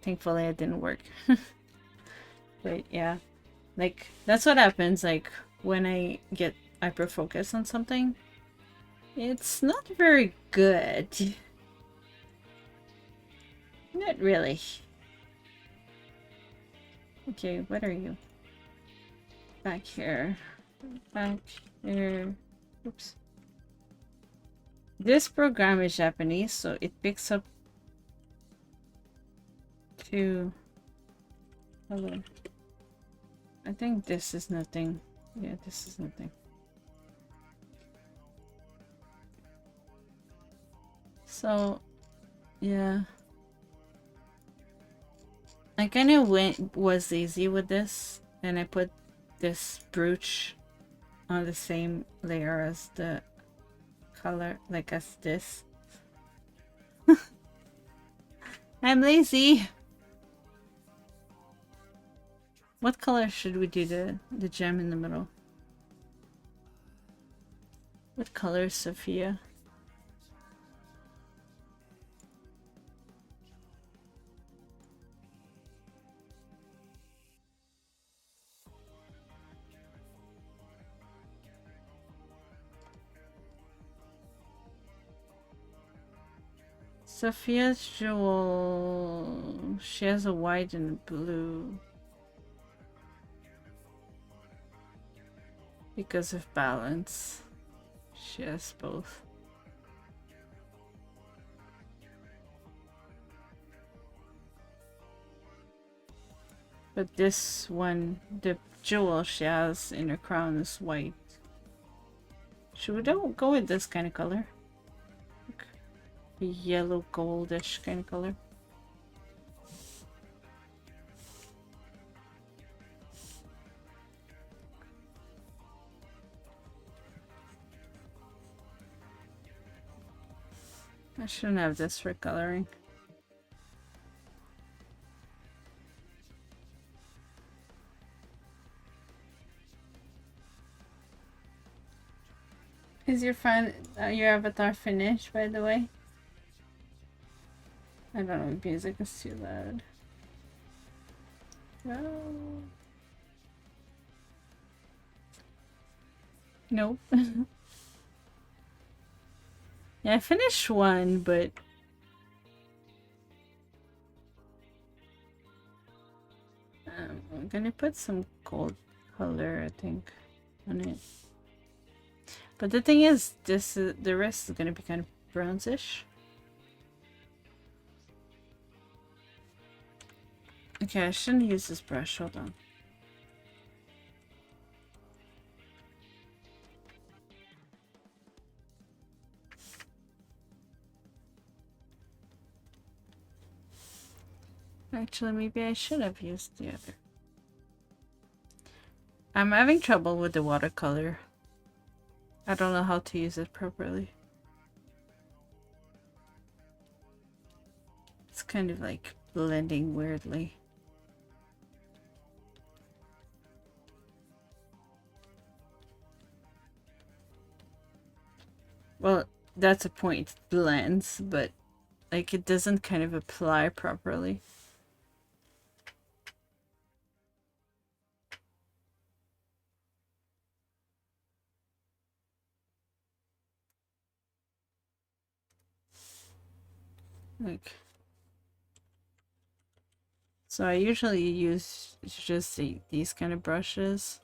A: Thankfully, it didn't work. But yeah, like that's what happens like when I get hyper focused on something. It's not very good. Not really. Okay, what are you? Back here. Back here. Oops. This program is Japanese, so it picks up to... Hold on. I think this is nothing. Yeah, this is nothing. So, yeah. I kind of was easy with this, and I put this brooch on the same layer as the color, like as this. I'm lazy. What color should we do the gem in the middle? What color is Sophia? Sophia's jewel. She has a white and a blue. Because of balance. She has both. But this one, the jewel she has in her crown is white. Should we don't go with this kind of color? Like a yellow goldish kind of color. I shouldn't have this for coloring. Is your your avatar finished, by the way? I don't know, music is too loud. No. Nope. Yeah, I finished one, but I'm gonna put some gold color, I think, on it. But the thing is, the rest is gonna be kind of bronzish. Okay, I shouldn't use this brush. Hold on. Actually, maybe I should have used the other. I'm having trouble with the watercolor. I don't know how to use it properly. It's kind of like blending weirdly. Well, that's a point. It blends, but like it doesn't kind of apply properly. Like, so I usually use just these kind of brushes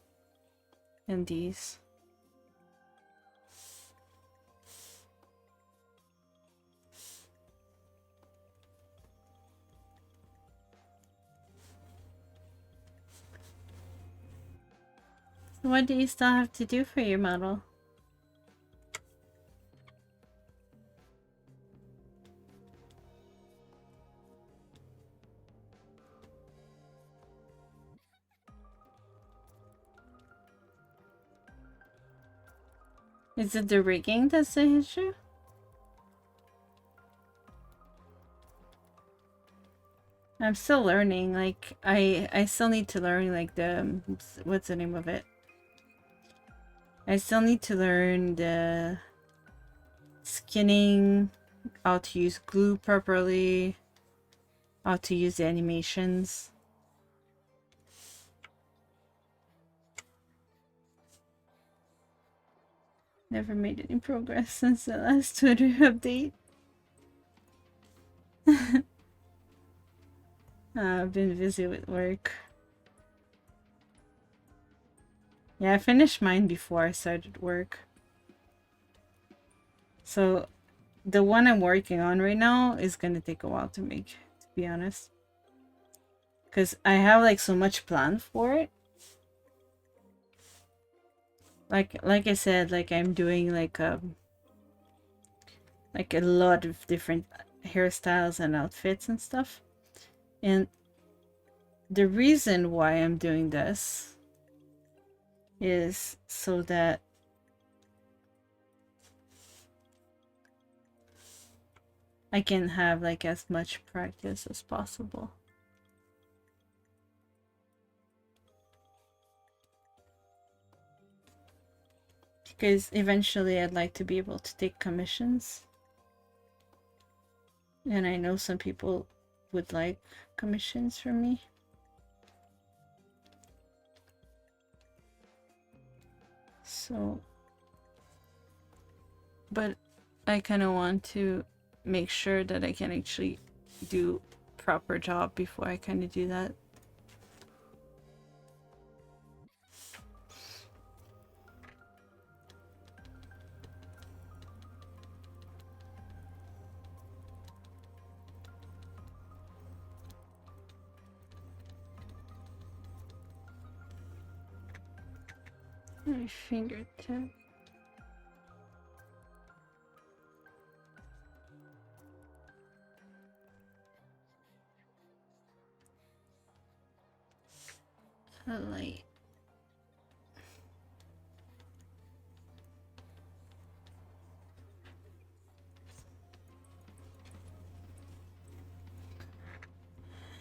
A: and these. So what do you still have to do for your model? Is it the rigging that's the issue? I'm still learning. Like I still need to learn like the what's the name of it? I still need to learn the skinning, how to use glue properly, how to use the animations. Never made any progress since the last Twitter update. I've been busy with work. Yeah, I finished mine before I started work. So the one I'm working on right now is gonna take a while to make, to be honest. Because I have like so much planned for it. Like I said, like I'm doing like a lot of different hairstyles and outfits and stuff. And the reason why I'm doing this is so that I can have like as much practice as possible. Because eventually I'd like to be able to take commissions. And I know some people would like commissions from me. So, but I kind of want to make sure that I can actually do proper job before I kind of do that. My fingertip. Light.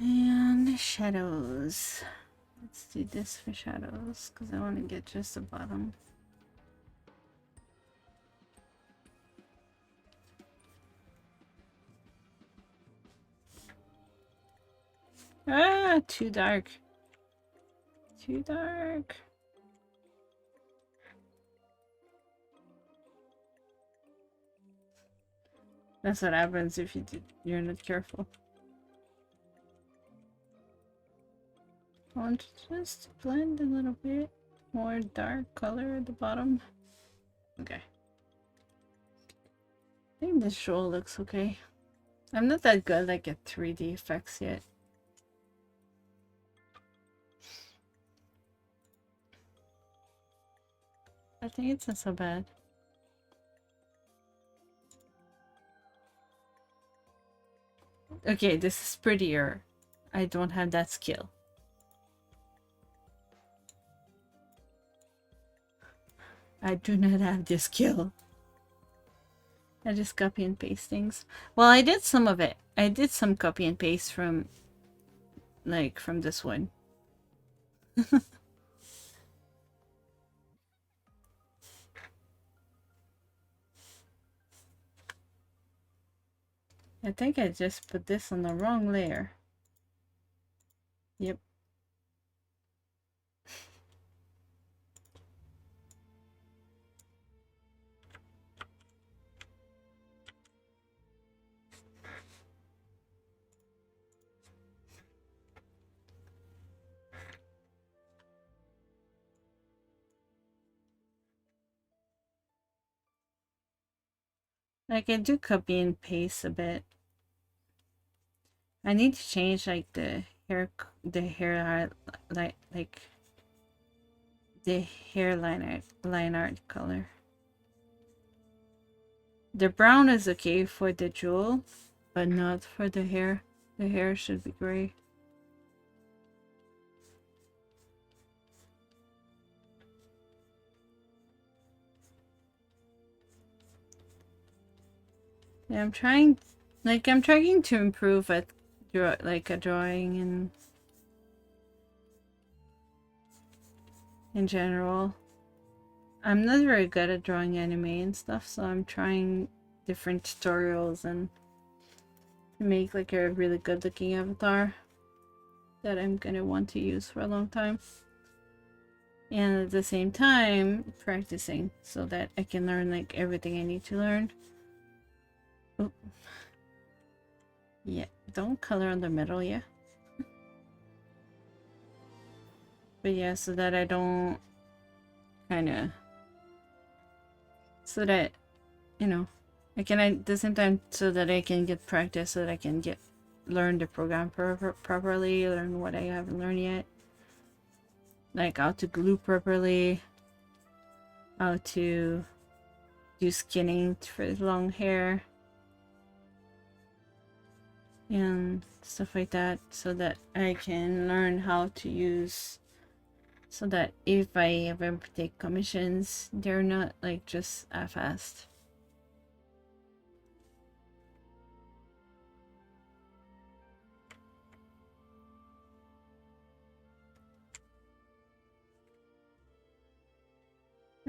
A: And shadows. Let's do this for shadows because I want to get just the bottom. Ah, too dark. Too dark. That's what happens if you're not careful. I want to just blend a little bit more dark color at the bottom. Okay. I think this show looks okay. I'm not that good like at 3D effects yet. I think it's not so bad. Okay, this is prettier. I don't have that skill. I do not have this skill. I just copy and paste things. Well, I did some of it. I did some copy and paste from, like, from this one. I think I just put this on the wrong layer. Yep. Like, I do copy and paste a bit. I need to change, like, the hair like the hairline line art color. The brown is okay for the jewel, but not for the hair. The hair should be gray. Yeah, I'm trying to improve at a drawing and in general. I'm not very good at drawing anime and stuff, so I'm trying different tutorials and to make like a really good looking avatar that I'm gonna want to use for a long time. And at the same time, practicing so that I can learn like everything I need to learn. Oh. Yeah, don't color on the middle, yeah. But yeah, so that I don't so that, you know, At the same time, so that I can get practice, so that I can learn the program properly, learn what I haven't learned yet, like how to glue properly, how to do skinning for long hair, and stuff like that, so that I can learn how to use, so that if I ever take commissions, they're not like just half-assed.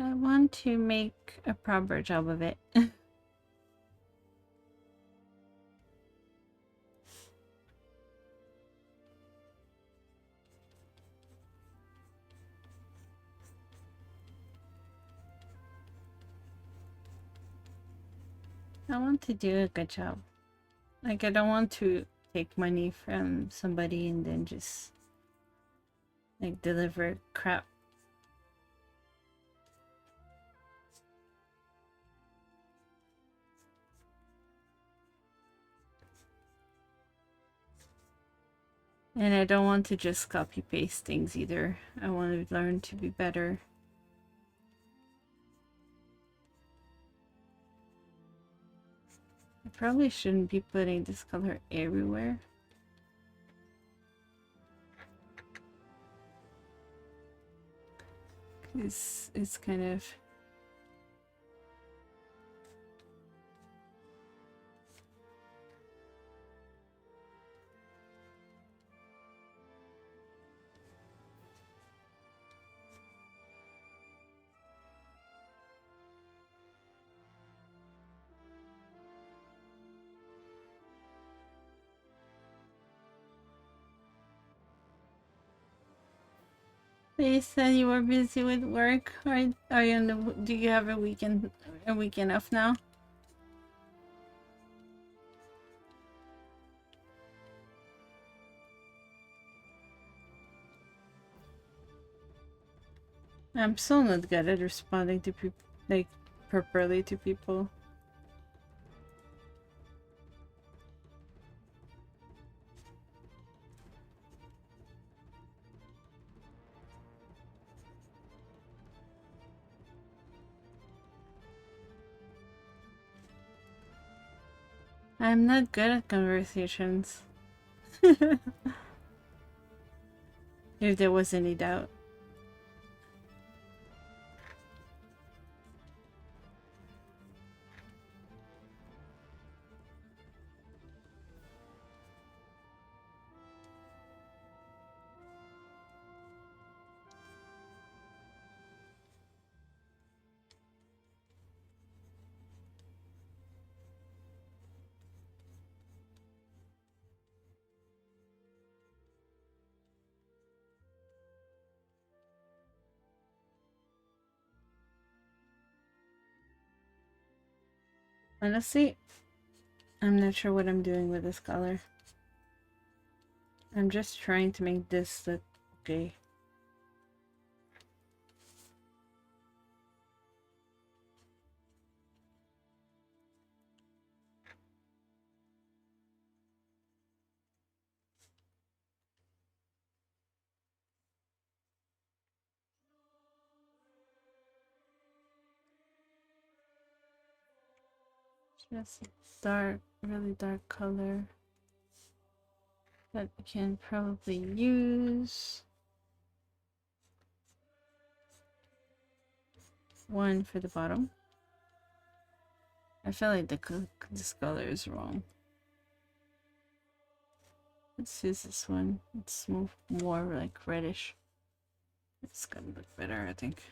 A: I want to make a proper job of it. I want to do a good job. Like, I don't want to take money from somebody and then just like deliver crap. And I don't want to just copy paste things either. I want to learn to be better. I probably shouldn't be putting this color everywhere. It's kind of... They said you were busy with work. Are you on the... Do you have a weekend off now? I'm still not good at responding to people, like, properly to people. I'm not good at conversations. If there was any doubt. Honestly, I'm not sure what I'm doing with this color. I'm just trying to make this look okay. Just dark, really dark color that I can probably use. One for the bottom. I feel like this color is wrong. Let's use this one. It's more like reddish. It's gonna look better, I think.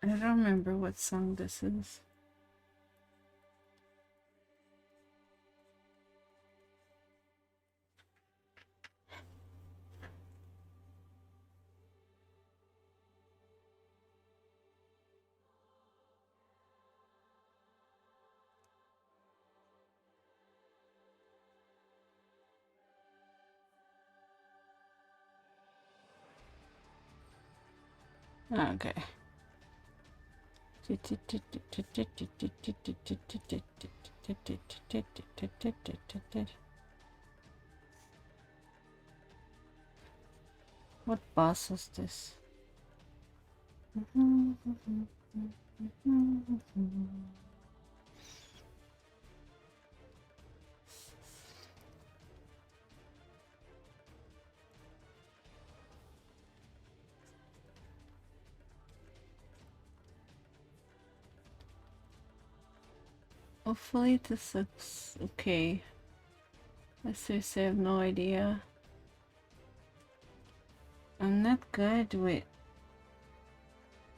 A: I don't remember what song this is. Okay. What boss is this? Hopefully this looks okay. I seriously have no idea. I'm not good with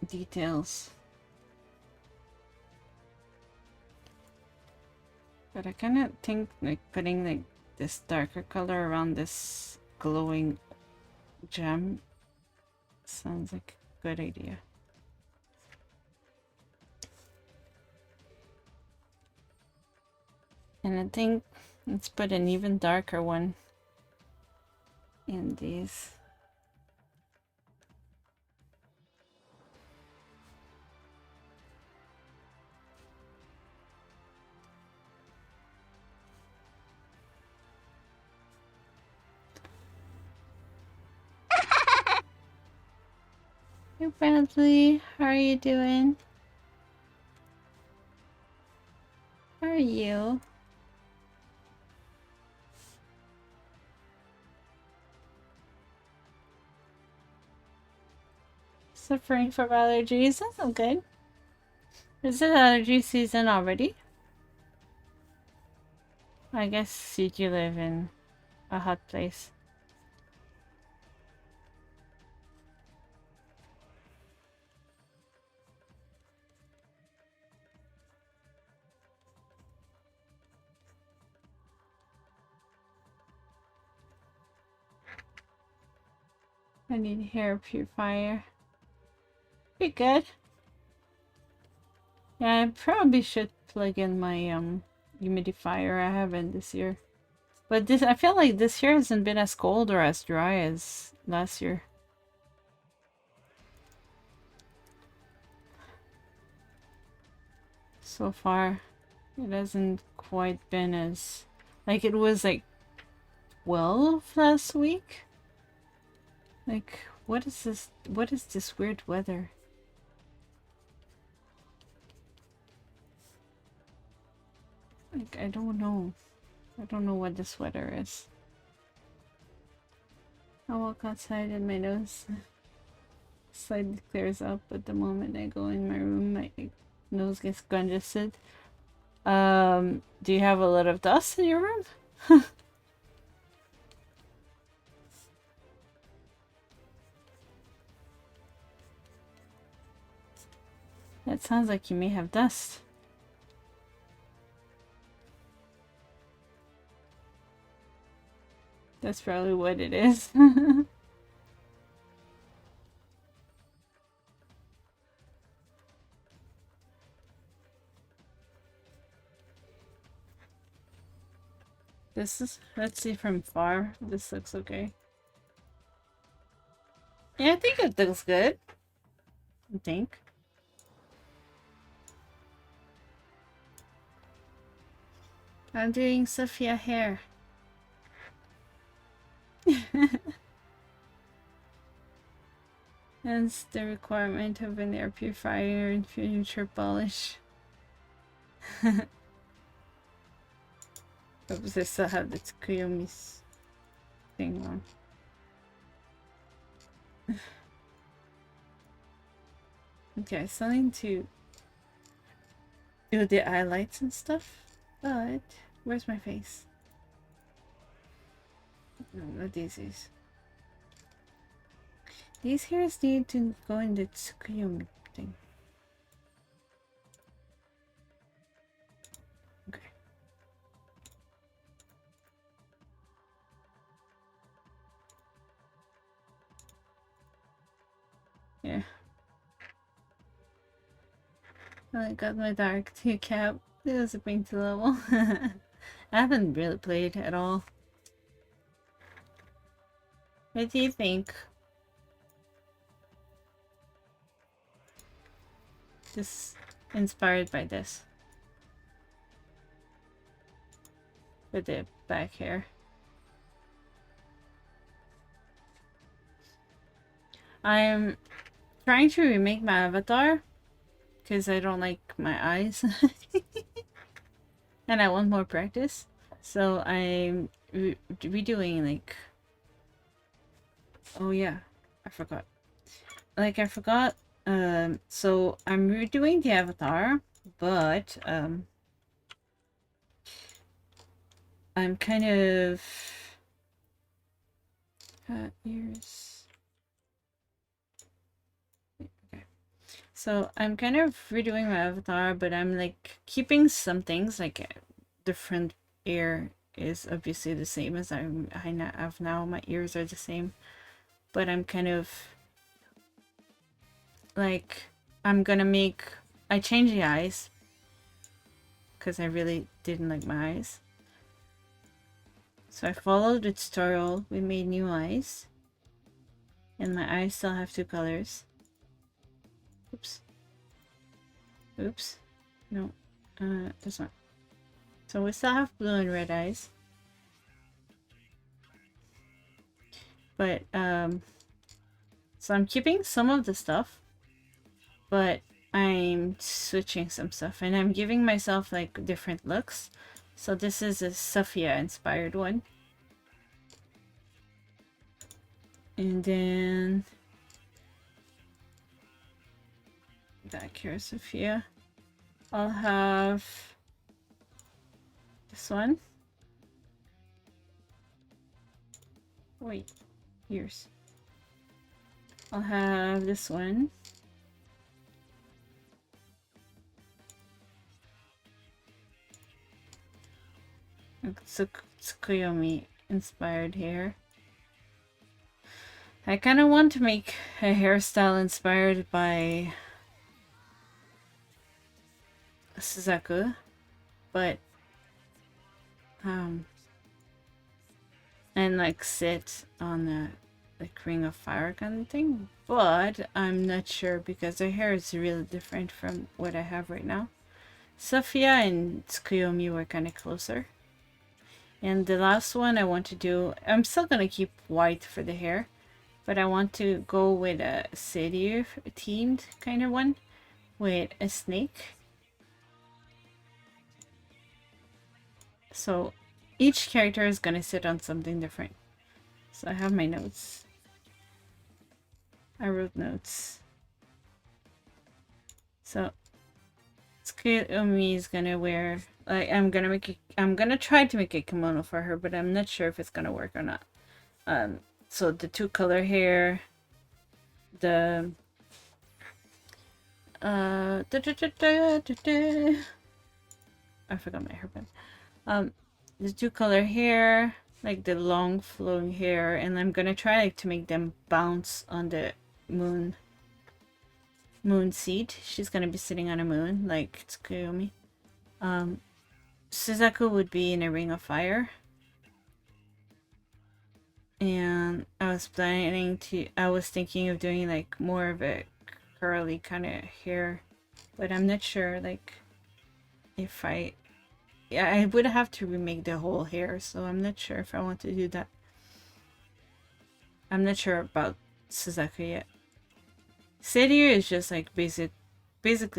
A: details. But I kinda think like putting like this darker color around this glowing gem sounds like a good idea. And I think let's put an even darker one in these. Hey Bradley, how are you doing? How are you? Suffering from allergies? That's not good. Is it allergy season already? I guess you do live in a hot place. I need a hair purifier. Be good. Yeah, I probably should plug in my humidifier. I haven't this year. But this, I feel like this year hasn't been as cold or as dry as last year. So far, it hasn't quite been as... Like, it was like 12 last week? Like, what is this? What is this weird weather? Like, I don't know. I don't know what this weather is. I walk outside and my nose slightly clears up, but the moment I go in my room, my nose gets congested. Do you have a lot of dust in your room? That sounds like you may have dust. That's probably what it is. This is, let's see from far. This looks okay. Yeah, I think it looks good. I think. I'm doing Sophia hair. Hence the requirement of an air purifier and future polish. Oops, I still have the Tsukuyomi's thing on. Okay, I still need to do the highlights and stuff, but where's my face? No, not these. These hairs need to go in the Tsukuyomi thing. Okay. Yeah. I got my dark 2 cap. It was a pink level. I haven't really played at all. What do you think? Just inspired by this. With the back hair. I'm trying to remake my avatar because I don't like my eyes. And I want more practice. So I'm redoing like... Oh yeah, I forgot. So I'm redoing the avatar, but I'm kind of ears. Okay. So I'm kind of redoing my avatar, but I'm like keeping some things like different ear is obviously the same as I have now. My ears are the same, but I'm kind of like I changed the eyes because I really didn't like my eyes. So I followed the tutorial. We made new eyes. And my eyes still have two colors. Oops. Oops. No. This one. So we still have blue and red eyes. But, so I'm keeping some of the stuff. But I'm switching some stuff. And I'm giving myself, like, different looks. So this is a Sophia inspired one. And then back here, Sophia. I'll have this one. Wait, ears. I'll have this one. Tsukuyomi inspired hair. I kind of want to make a hairstyle inspired by Suzaku, but and like sit on the like ring of fire kind of thing, but I'm not sure because her hair is really different from what I have right now. Sophia and Tsukuyomi were kind of closer. And the last one I want to do, I'm still gonna keep white for the hair, but I want to go with a city themed kind of one with a snake. So each character is gonna sit on something different. So I have my notes. I wrote notes. So Tsukuyomi is gonna wear, like, I'm gonna try to make a kimono for her, but I'm not sure if it's gonna work or not. So the two color hair, the I forgot my hairband. The two color hair, like the long flowing hair, and I'm gonna try like to make them bounce on the moon seat. She's gonna be sitting on a moon like Tsukuyomi. Suzaku would be in a ring of fire. And I was thinking of doing like more of a curly kind of hair, but I'm not sure like if I would have to remake the whole hair, so I'm not sure if I want to do that. I'm not sure about Suzaku yet. Seiryu is just like basically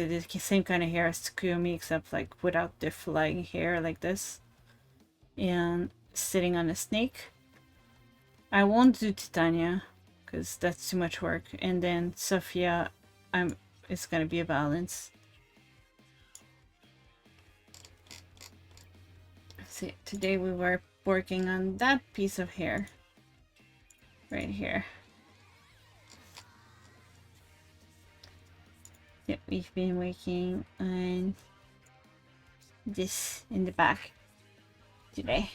A: the same kind of hair as Tsukuyomi, except like without the flying hair like this. And sitting on a snake. I won't do Titania because that's too much work. And then Sophia, it's gonna be a balance. See, today we were working on that piece of hair right here. Yep, we've been working on this in the back today.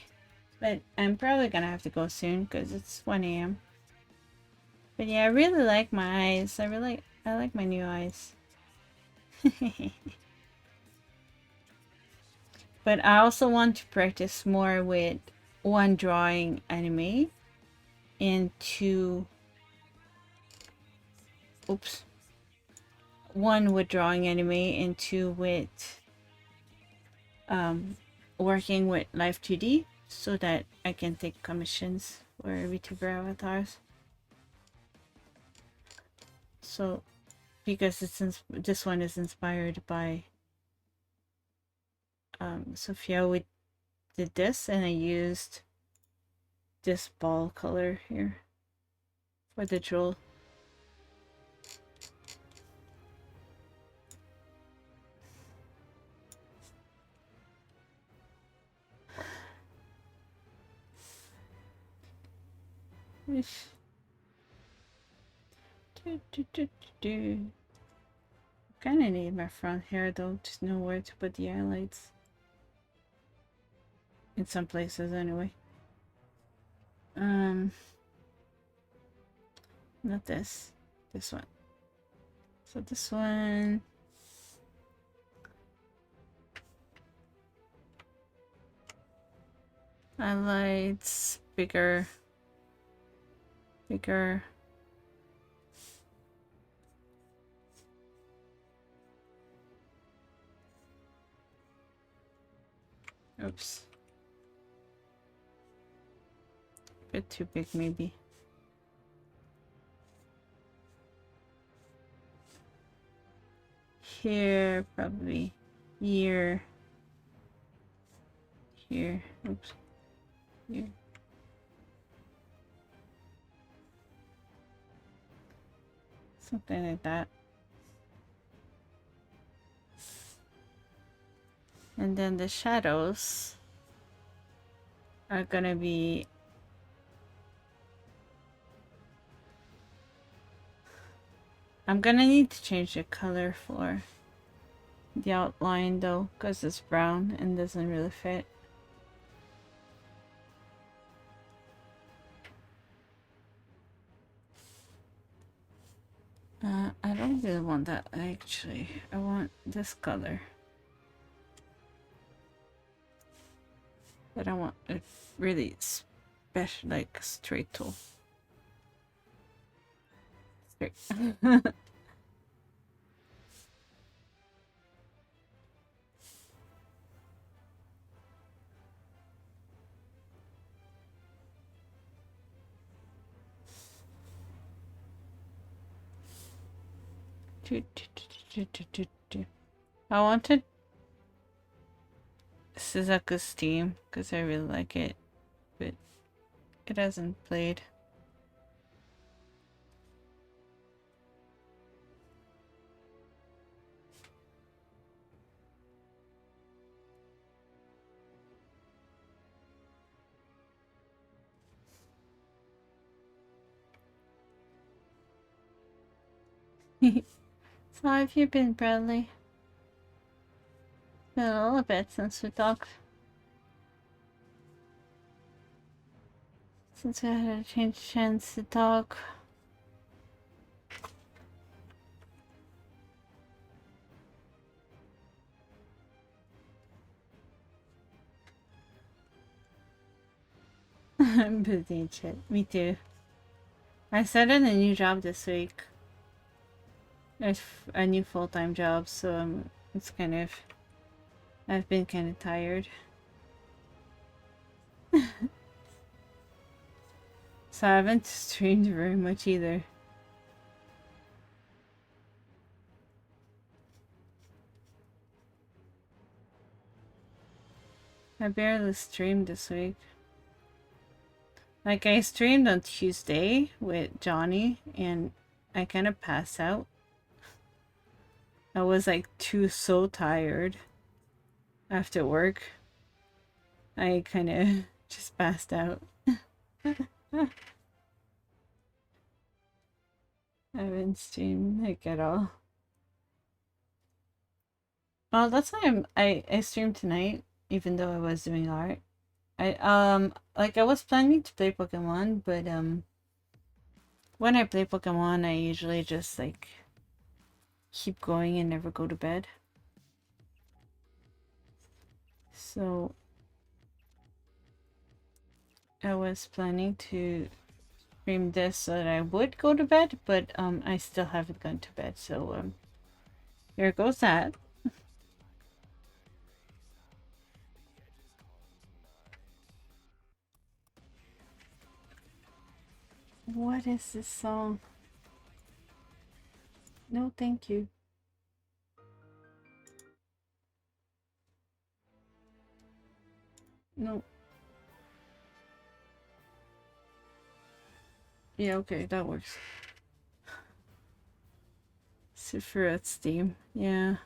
A: But I'm probably gonna have to go soon because it's 1 a.m. But yeah, I really like my eyes. I like my new eyes. But I also want to practice more with one, drawing anime, and two, oops, one with drawing anime and two with working with Live 2D so that I can take commissions for VTuber avatars. So because this one is inspired by Sophia, we did this and I used this ball color here for the jewel. Kind of need my front hair though to know where to put the highlights. In some places anyway. Not this. This one. So this one. Highlights bigger. Bigger. Oops. A bit too big maybe. Here, probably. Here. Here. Oops. Here. Something like that. And then the shadows are gonna be I'm gonna need to change the color for the outline though, because it's brown and doesn't really fit. I don't really want that actually. I want this color. But I want a really special, like straight tool. Straight. I wanted Suzaku's theme because I really like it, but it hasn't played. So how have you been, Bradley? It's been a little bit since we talked. Since we had a chance to talk. I'm busy and shit. Me too. I started a new job this week. It's a new full-time job, so it's kind of... I've been kind of tired. So I haven't streamed very much either. I barely streamed this week. Like, I streamed on Tuesday with Johnny, and I kind of passed out. I was like so tired after work. I kind of just passed out. I haven't streamed like at all. Well, that's why I streamed tonight, even though I was doing art. Like I was planning to play Pokemon, but when I play Pokemon, I usually just like keep going and never go to bed. So I was planning to stream this so that I would go to bed, but I still haven't gone to bed, so Here goes that. What is this song? No, thank you. No. Yeah, okay, that works. Sephiroth's theme. Yeah.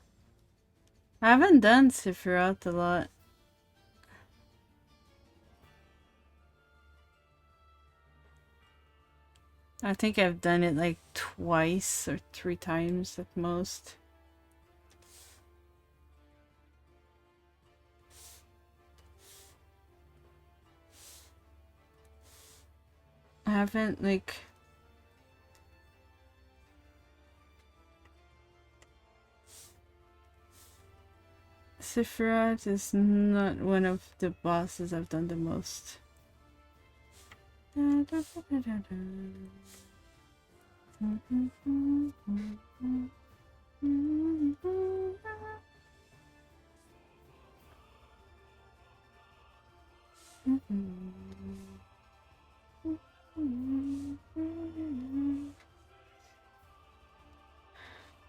A: I haven't done Sephiroth a lot. I think I've done it like twice or 3 times at most. I haven't like... Sephiroth is not one of the bosses I've done the most.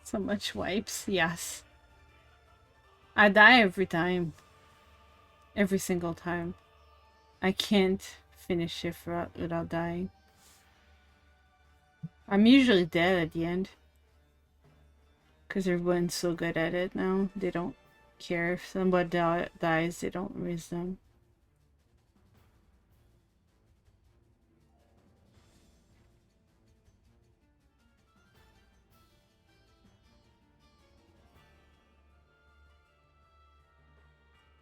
A: So much wipes, yes. I die every time. Every single time. I can't finish it without dying. I'm usually dead at the end. Because everyone's so good at it now. They don't care if somebody dies, they don't raise them.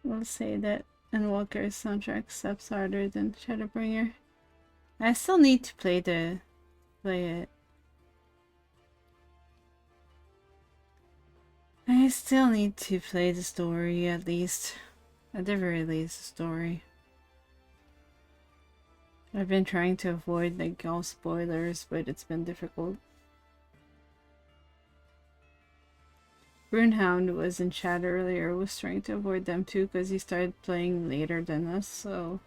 A: We'll say that Endwalker's soundtrack steps harder than Shadowbringer. I still need to play it. I still need to play the story at least. At the very least, the story. I've been trying to avoid like all spoilers, but it's been difficult. Runehound was in chat earlier, was trying to avoid them too because he started playing later than us, so...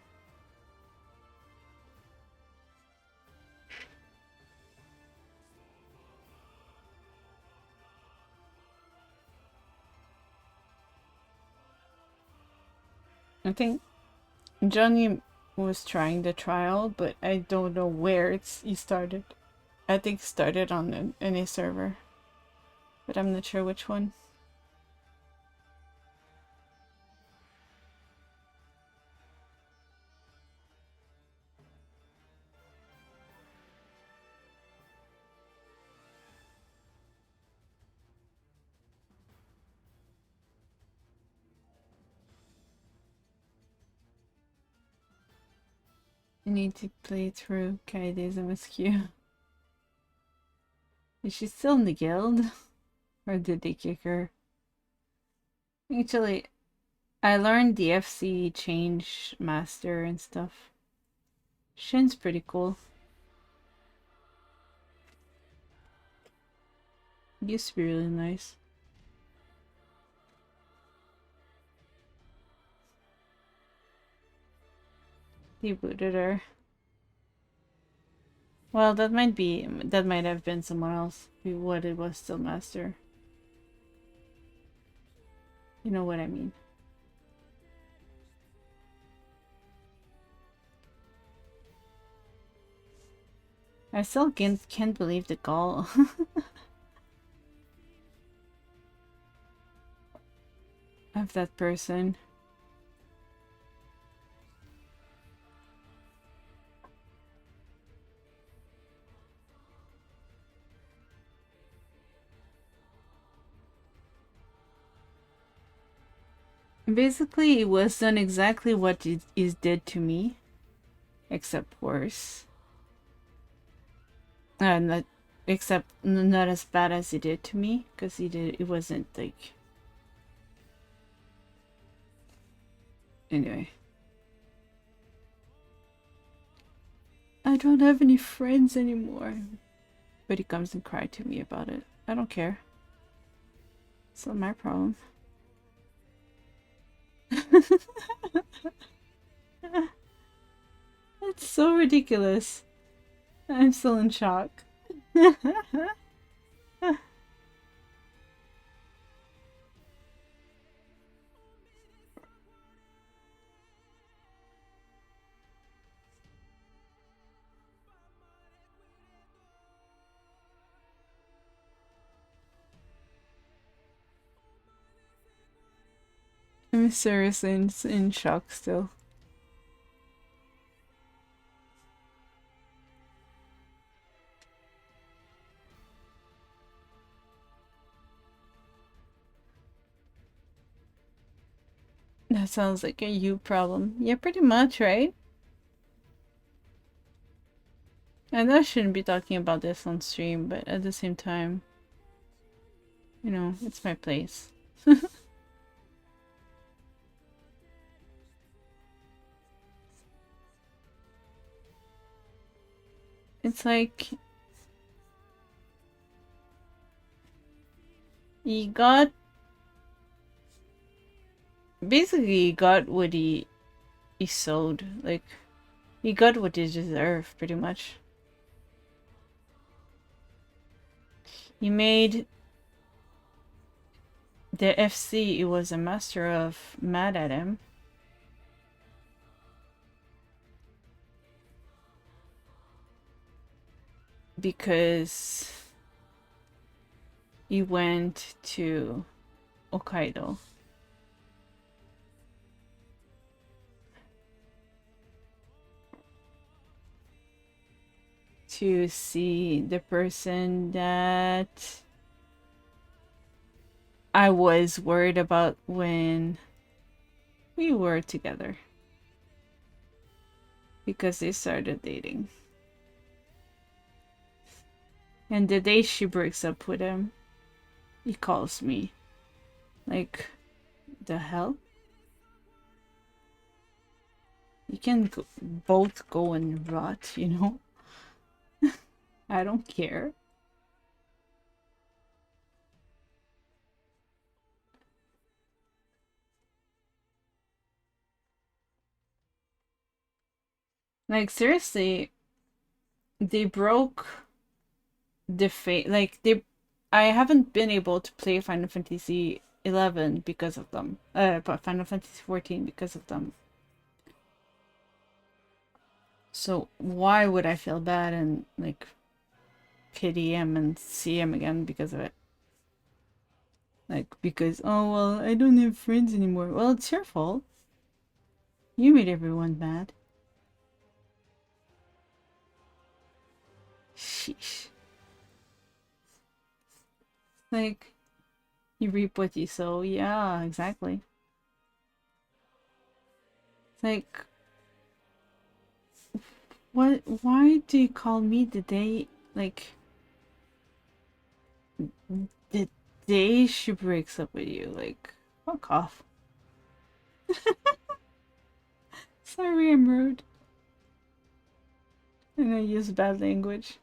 A: I think Johnny was trying the trial, but I don't know where he started. I think it started on an NA server, but I'm not sure which one. I need to play through Kaide's MSQ. Is she still in the guild? Or did they kick her? Actually, I learned the FC change master and stuff. Shin's pretty cool. Used to be really nice. He booted her. Well, that might have been someone else who what it was still master. You know what I mean. I still can't believe the gall. Of that person. Basically, it was done exactly what it did to me, except worse. Not except not as bad as he did to me, because it wasn't like... Anyway. I don't have any friends anymore. But he comes and cried to me about it. I don't care. It's not my problem. It's so ridiculous. I'm still in shock. I'm seriously in shock still. That sounds like a you problem. Yeah, pretty much, right? I know I shouldn't be talking about this on stream, but at the same time, you know, it's my place. It's like he got basically he got what he sowed. Like he got what he deserved, pretty much. He made the FC he was a master of mad at him. Because he went to Hokkaido. To see the person that I was worried about when we were together. Because they started dating. And the day she breaks up with him, he calls me. Like, the hell? You can both go and rot, you know? I don't care. Like, seriously, they broke the like, I haven't been able to play Final Fantasy 11 because of them. But Final Fantasy 14 because of them. So why would I feel bad and like pity him and see him again because of it? Like because oh well I don't have friends anymore. Well, it's your fault. You made everyone mad. Sheesh. Like you reap what you sow. Yeah, exactly. It's like what why do you call me the day like the day she breaks up with you? Like fuck off. Sorry I'm rude. And I use bad language.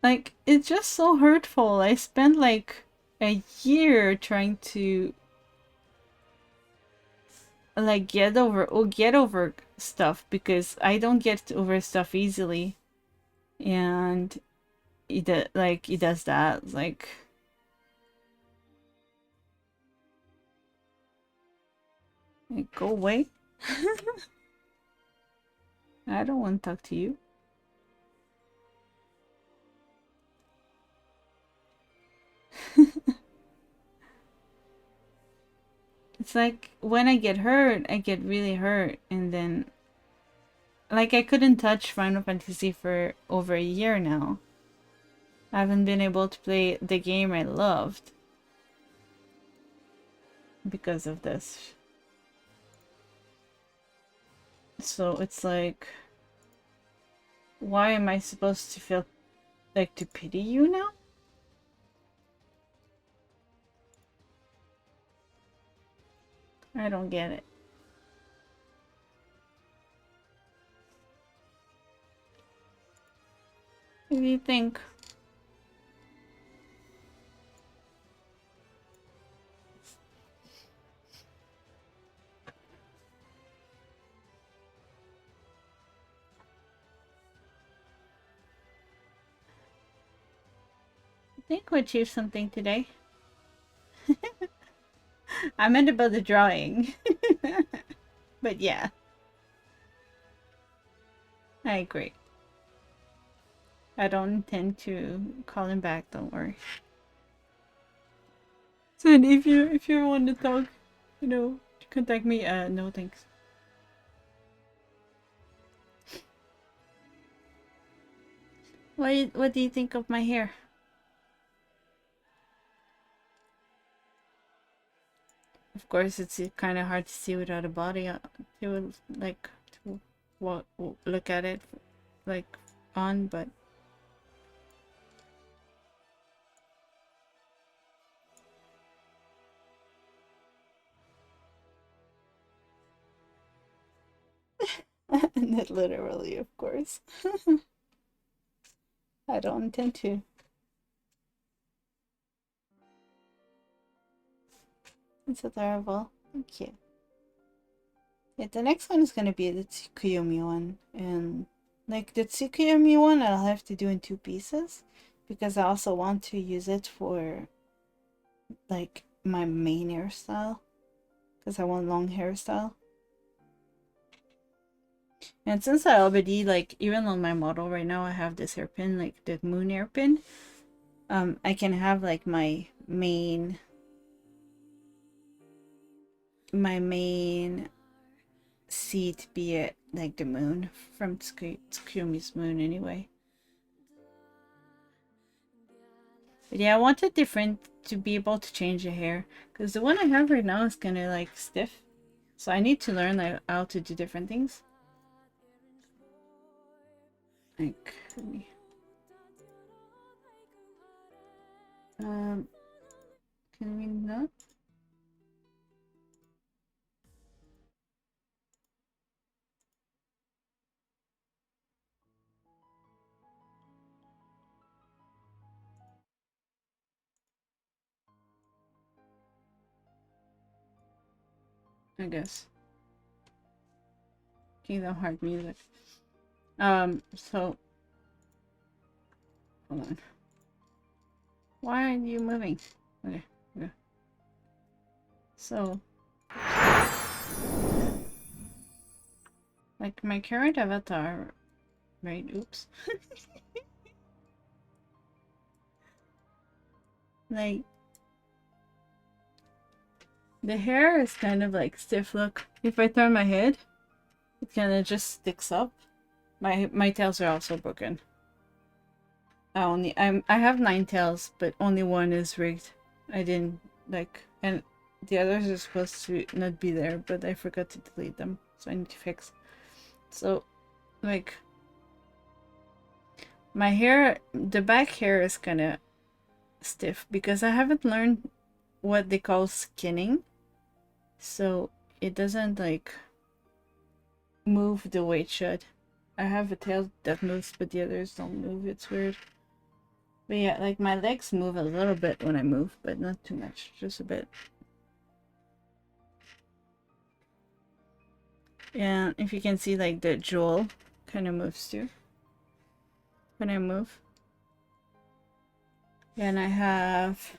A: Like, it's just so hurtful. I spent like a year trying to like get over stuff because I don't get over stuff easily. And he does that. Like go away. I don't want to talk to you. It's like when I get hurt, I get really hurt and then like I couldn't touch Final Fantasy for over a year now. I haven't been able to play the game I loved because of this. So it's like, why am I supposed to feel like to pity you now? I don't get it. What do you think? think we achieved something today. I meant about the drawing. But yeah, I agree. I don't intend to call him back, don't worry. So if you want to talk, you know, contact me. No thanks. What do you think of my hair? Of course, it's kind of hard to see without a body. To like to what look at it like on, but not literally, of course. I don't intend to. It's adorable. Thank you. Yeah, the next one is gonna be the Tsukuyomi one, and like the Tsukuyomi one, I'll have to do in 2 pieces because I also want to use it for like my main hairstyle because I want long hairstyle. And since I already like even on my model right now I have this hairpin like the moon hairpin, I can have like my main seat be it like the moon from Tsukuyomi's moon anyway. But yeah, I wanted different to be able to change the hair because the one I have right now is kind of like stiff, so I need to learn like how to do different things. Like, can we not? I guess. Kingdom Heart music. So hold on. Why are you moving? Okay, okay. So, like my current avatar, right? Oops. Like, the hair is kind of like stiff look. If I turn my head, it kind of just sticks up. My tails are also broken. I have 9 tails, but only one is rigged. I didn't like, and the others are supposed to not be there, but I forgot to delete them, so I need to fix. So, like, my hair, the back hair is kind of stiff because I haven't learned what they call skinning, so it doesn't like move the way it should. I have a tail that moves, but the others don't move. It's weird. But yeah, like my legs move a little bit when I move, but not too much, just a bit. And if you can see, like the jewel kind of moves too when I move. And I have,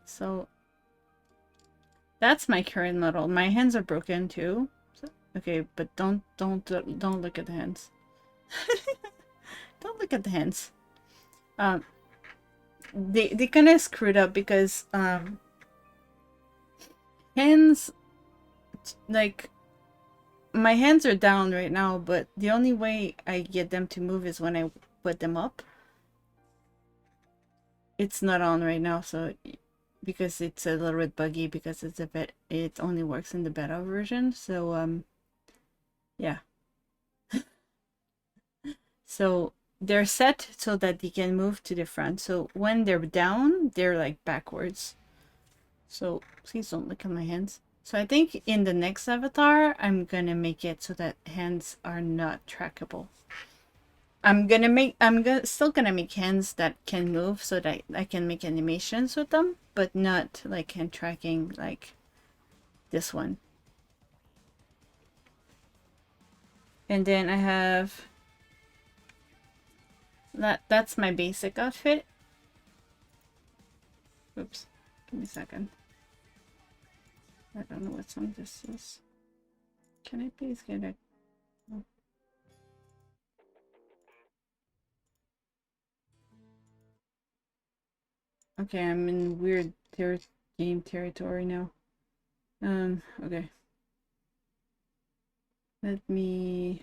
A: so that's my current model. My hands are broken too. So, okay, but don't look at the hands. Don't look at the hands. They kind of screwed up because hands, like my hands are down right now, but the only way I get them to move is when I put them up. It's not on right now, so because it's a little bit buggy because it's a bit, it only works in the beta version. So yeah. So they're set so that they can move to the front. So when they're down, they're like backwards. So please don't look at my hands. So I think in the next avatar, I'm gonna make it so that hands are not trackable. Still gonna make hands that can move so that I can make animations with them, but not like hand tracking like this one. And then I have That's my basic outfit. Oops. Give me a second. I don't know what song this is. Can I please get it? Oh. Okay, I'm in weird game territory now. Okay. Let me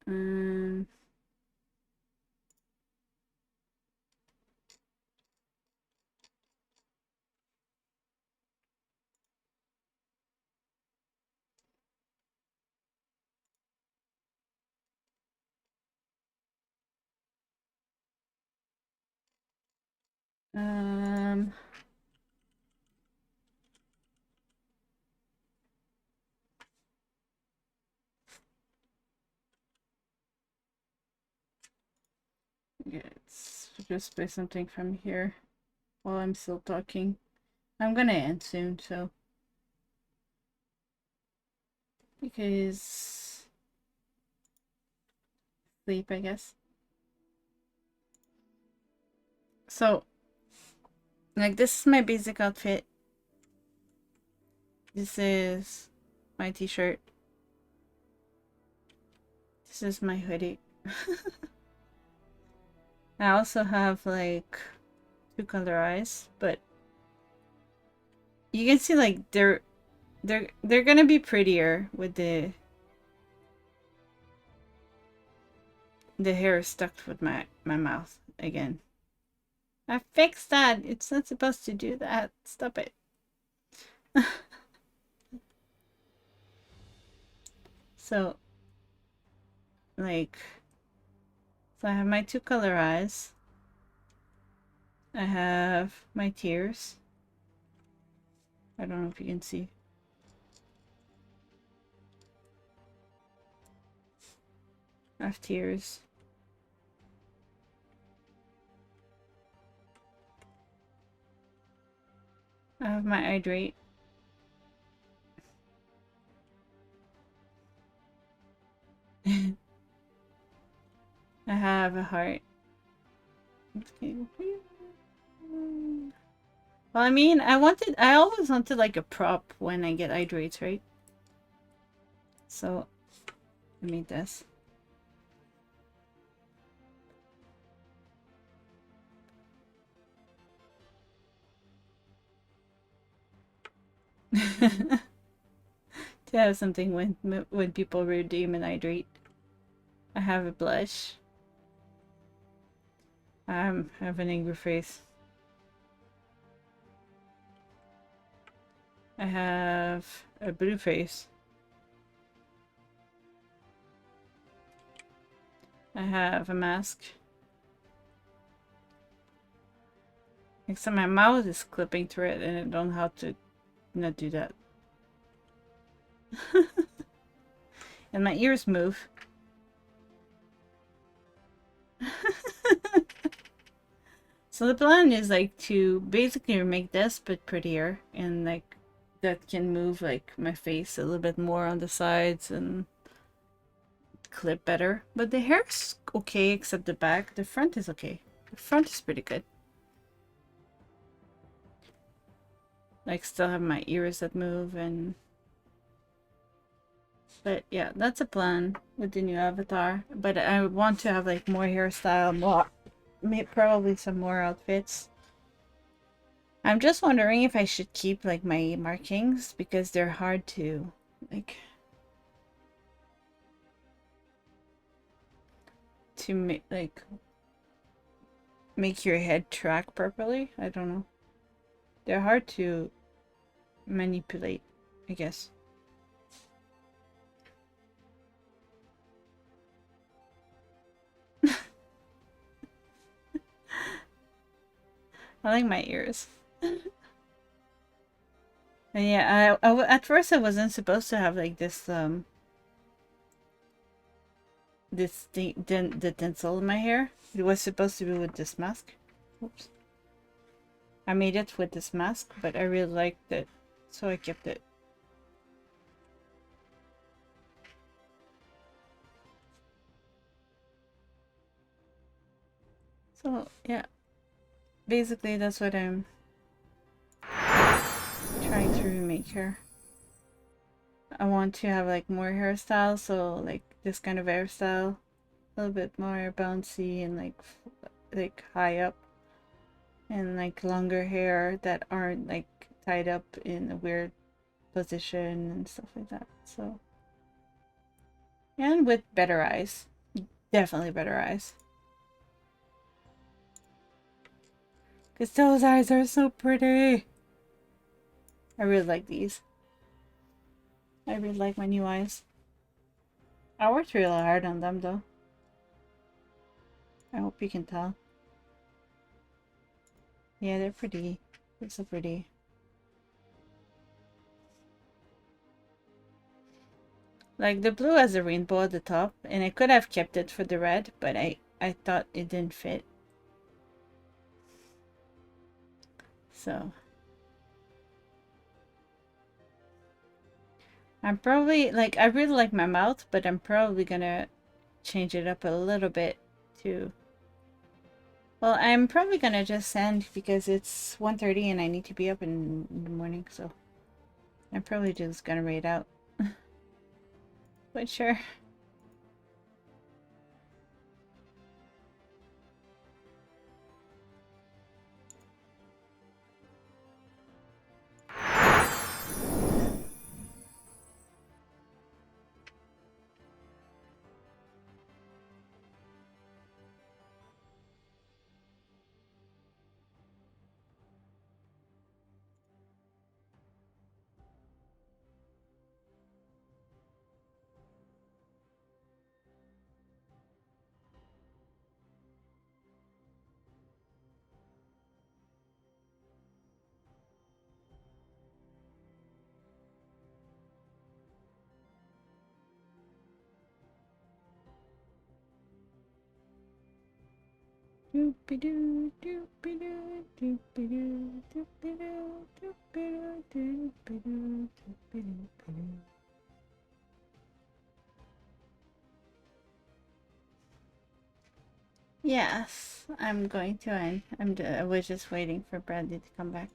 A: um um yeah, let's just play something from here while I'm still talking. I'm gonna end soon, so because sleep, I guess. So like this is my basic outfit. This is my t-shirt. This is my hoodie. I also have like two color eyes, but you can see like they're gonna be prettier with the hair stuck with my mouth again. I fixed that. It's not supposed to do that. Stop it. So like so I have my two color eyes. I have my tears. I don't know if you can see. I have tears. I have my hydrate. I have a heart. Okay. Well, I mean, I always wanted like a prop when I get hydrates, right? So I made this. To have something when people redeem an hydrate. I have a blush. I have an angry face. I have a blue face. I have a mask. Except my mouth is clipping through it and I don't know how to not do that. And my ears move. So the plan is like to basically make this but prettier and like that can move like my face a little bit more on the sides and clip better. But the hair's okay except the back. The front is okay. The front is pretty good. Like still have my ears that move and but yeah, that's a plan with the new avatar. But I want to have like more hairstyle, more probably some more outfits. I'm just wondering if I should keep like my markings because they're hard to like to make your head track properly. I don't know. They're hard to manipulate, I guess. I like my ears. And yeah, at first I wasn't supposed to have like this thing, the tinsel in my hair. It was supposed to be with this mask. Oops. I made it with this mask, but I really liked it, so I kept it. So yeah, basically that's what I'm trying to remake her. I want to have like more hairstyles, so like this kind of hairstyle, a little bit more bouncy and like high up, and like longer hair that aren't like tied up in a weird position and stuff like that. So, and with better eyes, definitely better eyes, because those eyes are so pretty. I really like these. I really like my new eyes. I worked really hard on them though. I hope you can tell. Yeah, they're pretty. They're so pretty. Like the blue has a rainbow at the top, and I could have kept it for the red, but I thought it didn't fit. So I'm probably like, I really like my mouth, but I'm probably gonna change it up a little bit too. Well, I'm probably gonna just send because it's 1:30 and I need to be up in the morning, so I'm probably just gonna raid out. But sure. Doopy-doo, doopy-doo, doopy-doo, doopy-doo, doopy-doo, doopy-doo, doopy-doo. Yes, I'm going to end. I was just waiting for Bradley to come back.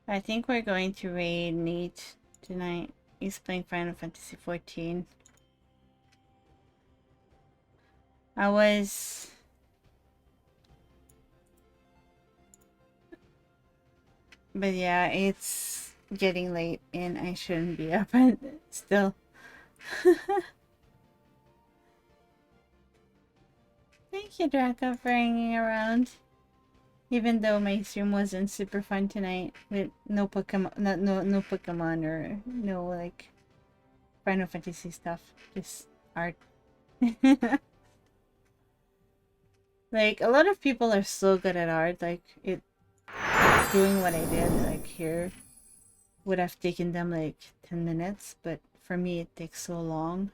A: I think we're going to raid Nate tonight. He's playing Final Fantasy 14. I was... But yeah, it's getting late and I shouldn't be up still. Thank you, Draco, for hanging around. Even though my stream wasn't super fun tonight with no Pokemon, no Pokemon or no like Final Fantasy stuff, just art. Like a lot of people are so good at art, like doing what I did like here would have taken them like 10 minutes, but for me it takes so long.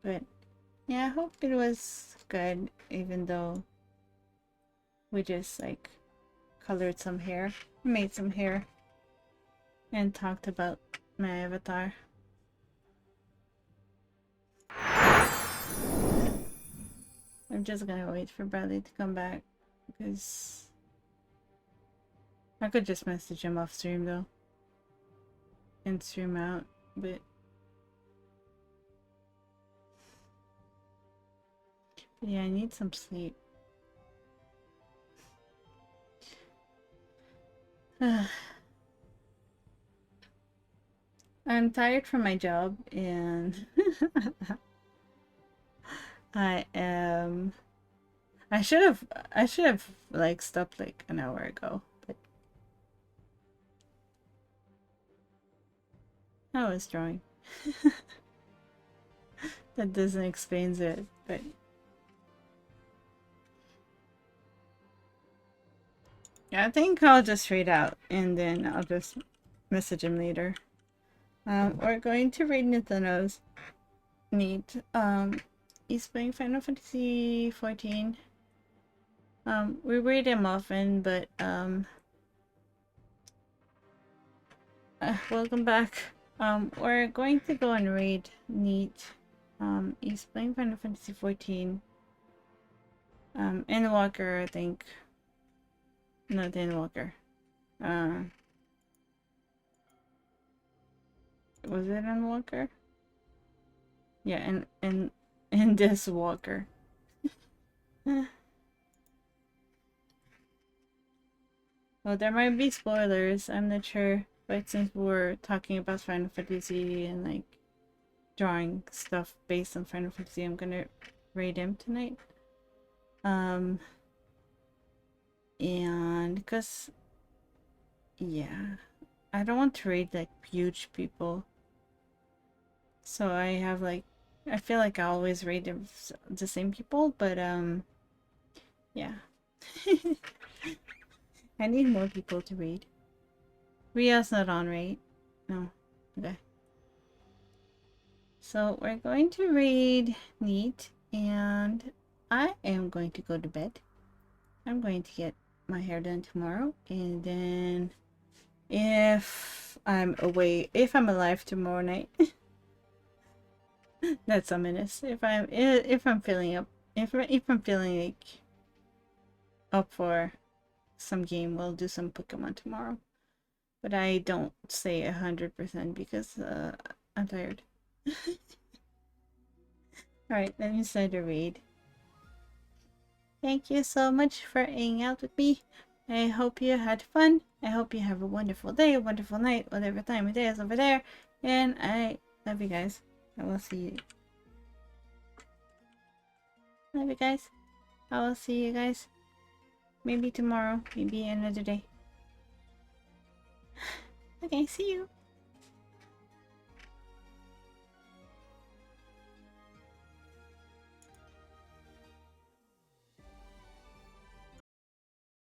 A: But yeah, I hope it was good, even though we just like colored some hair, made some hair, and talked about my avatar. I'm just gonna wait for Bradley to come back because I could just message him off stream though and stream out, but yeah, I need some sleep. I'm tired from my job and I am I should have like stopped like an hour ago, but I was drawing. That doesn't explain it, but yeah, I think I'll just read out and then I'll just message him later. We're going to read Nintendo's Neat. He's playing Final Fantasy 14. We read him often, but welcome back. We're going to go and read Neat. He's playing Final Fantasy 14. Endwalker, I think. Not Endwalker. Was it Endwalker? Yeah, and this Walker. Well, there might be spoilers. I'm not sure, but since we're talking about Final Fantasy and like drawing stuff based on Final Fantasy, I'm gonna raid him tonight. And because yeah, I don't want to raid like huge people, so I have like I feel like I always raid the same people, but yeah. I need more people to raid. Ria's not on, right? No. Okay. So we're going to raid Neat, and I am going to go to bed. I'm going to get my hair done tomorrow, and then if I'm alive tomorrow night, that's ominous. If I'm feeling up, if I'm feeling like up for some game, we'll do some Pokemon tomorrow. But I don't say 100% because I'm tired. Alright, let me start the raid. Thank you so much for hanging out with me. I hope you had fun. I hope you have a wonderful day, a wonderful night, whatever time of day is over there. And I love you guys. I will see you. Love you guys. I will see you guys. Maybe tomorrow, maybe another day. Okay, see you.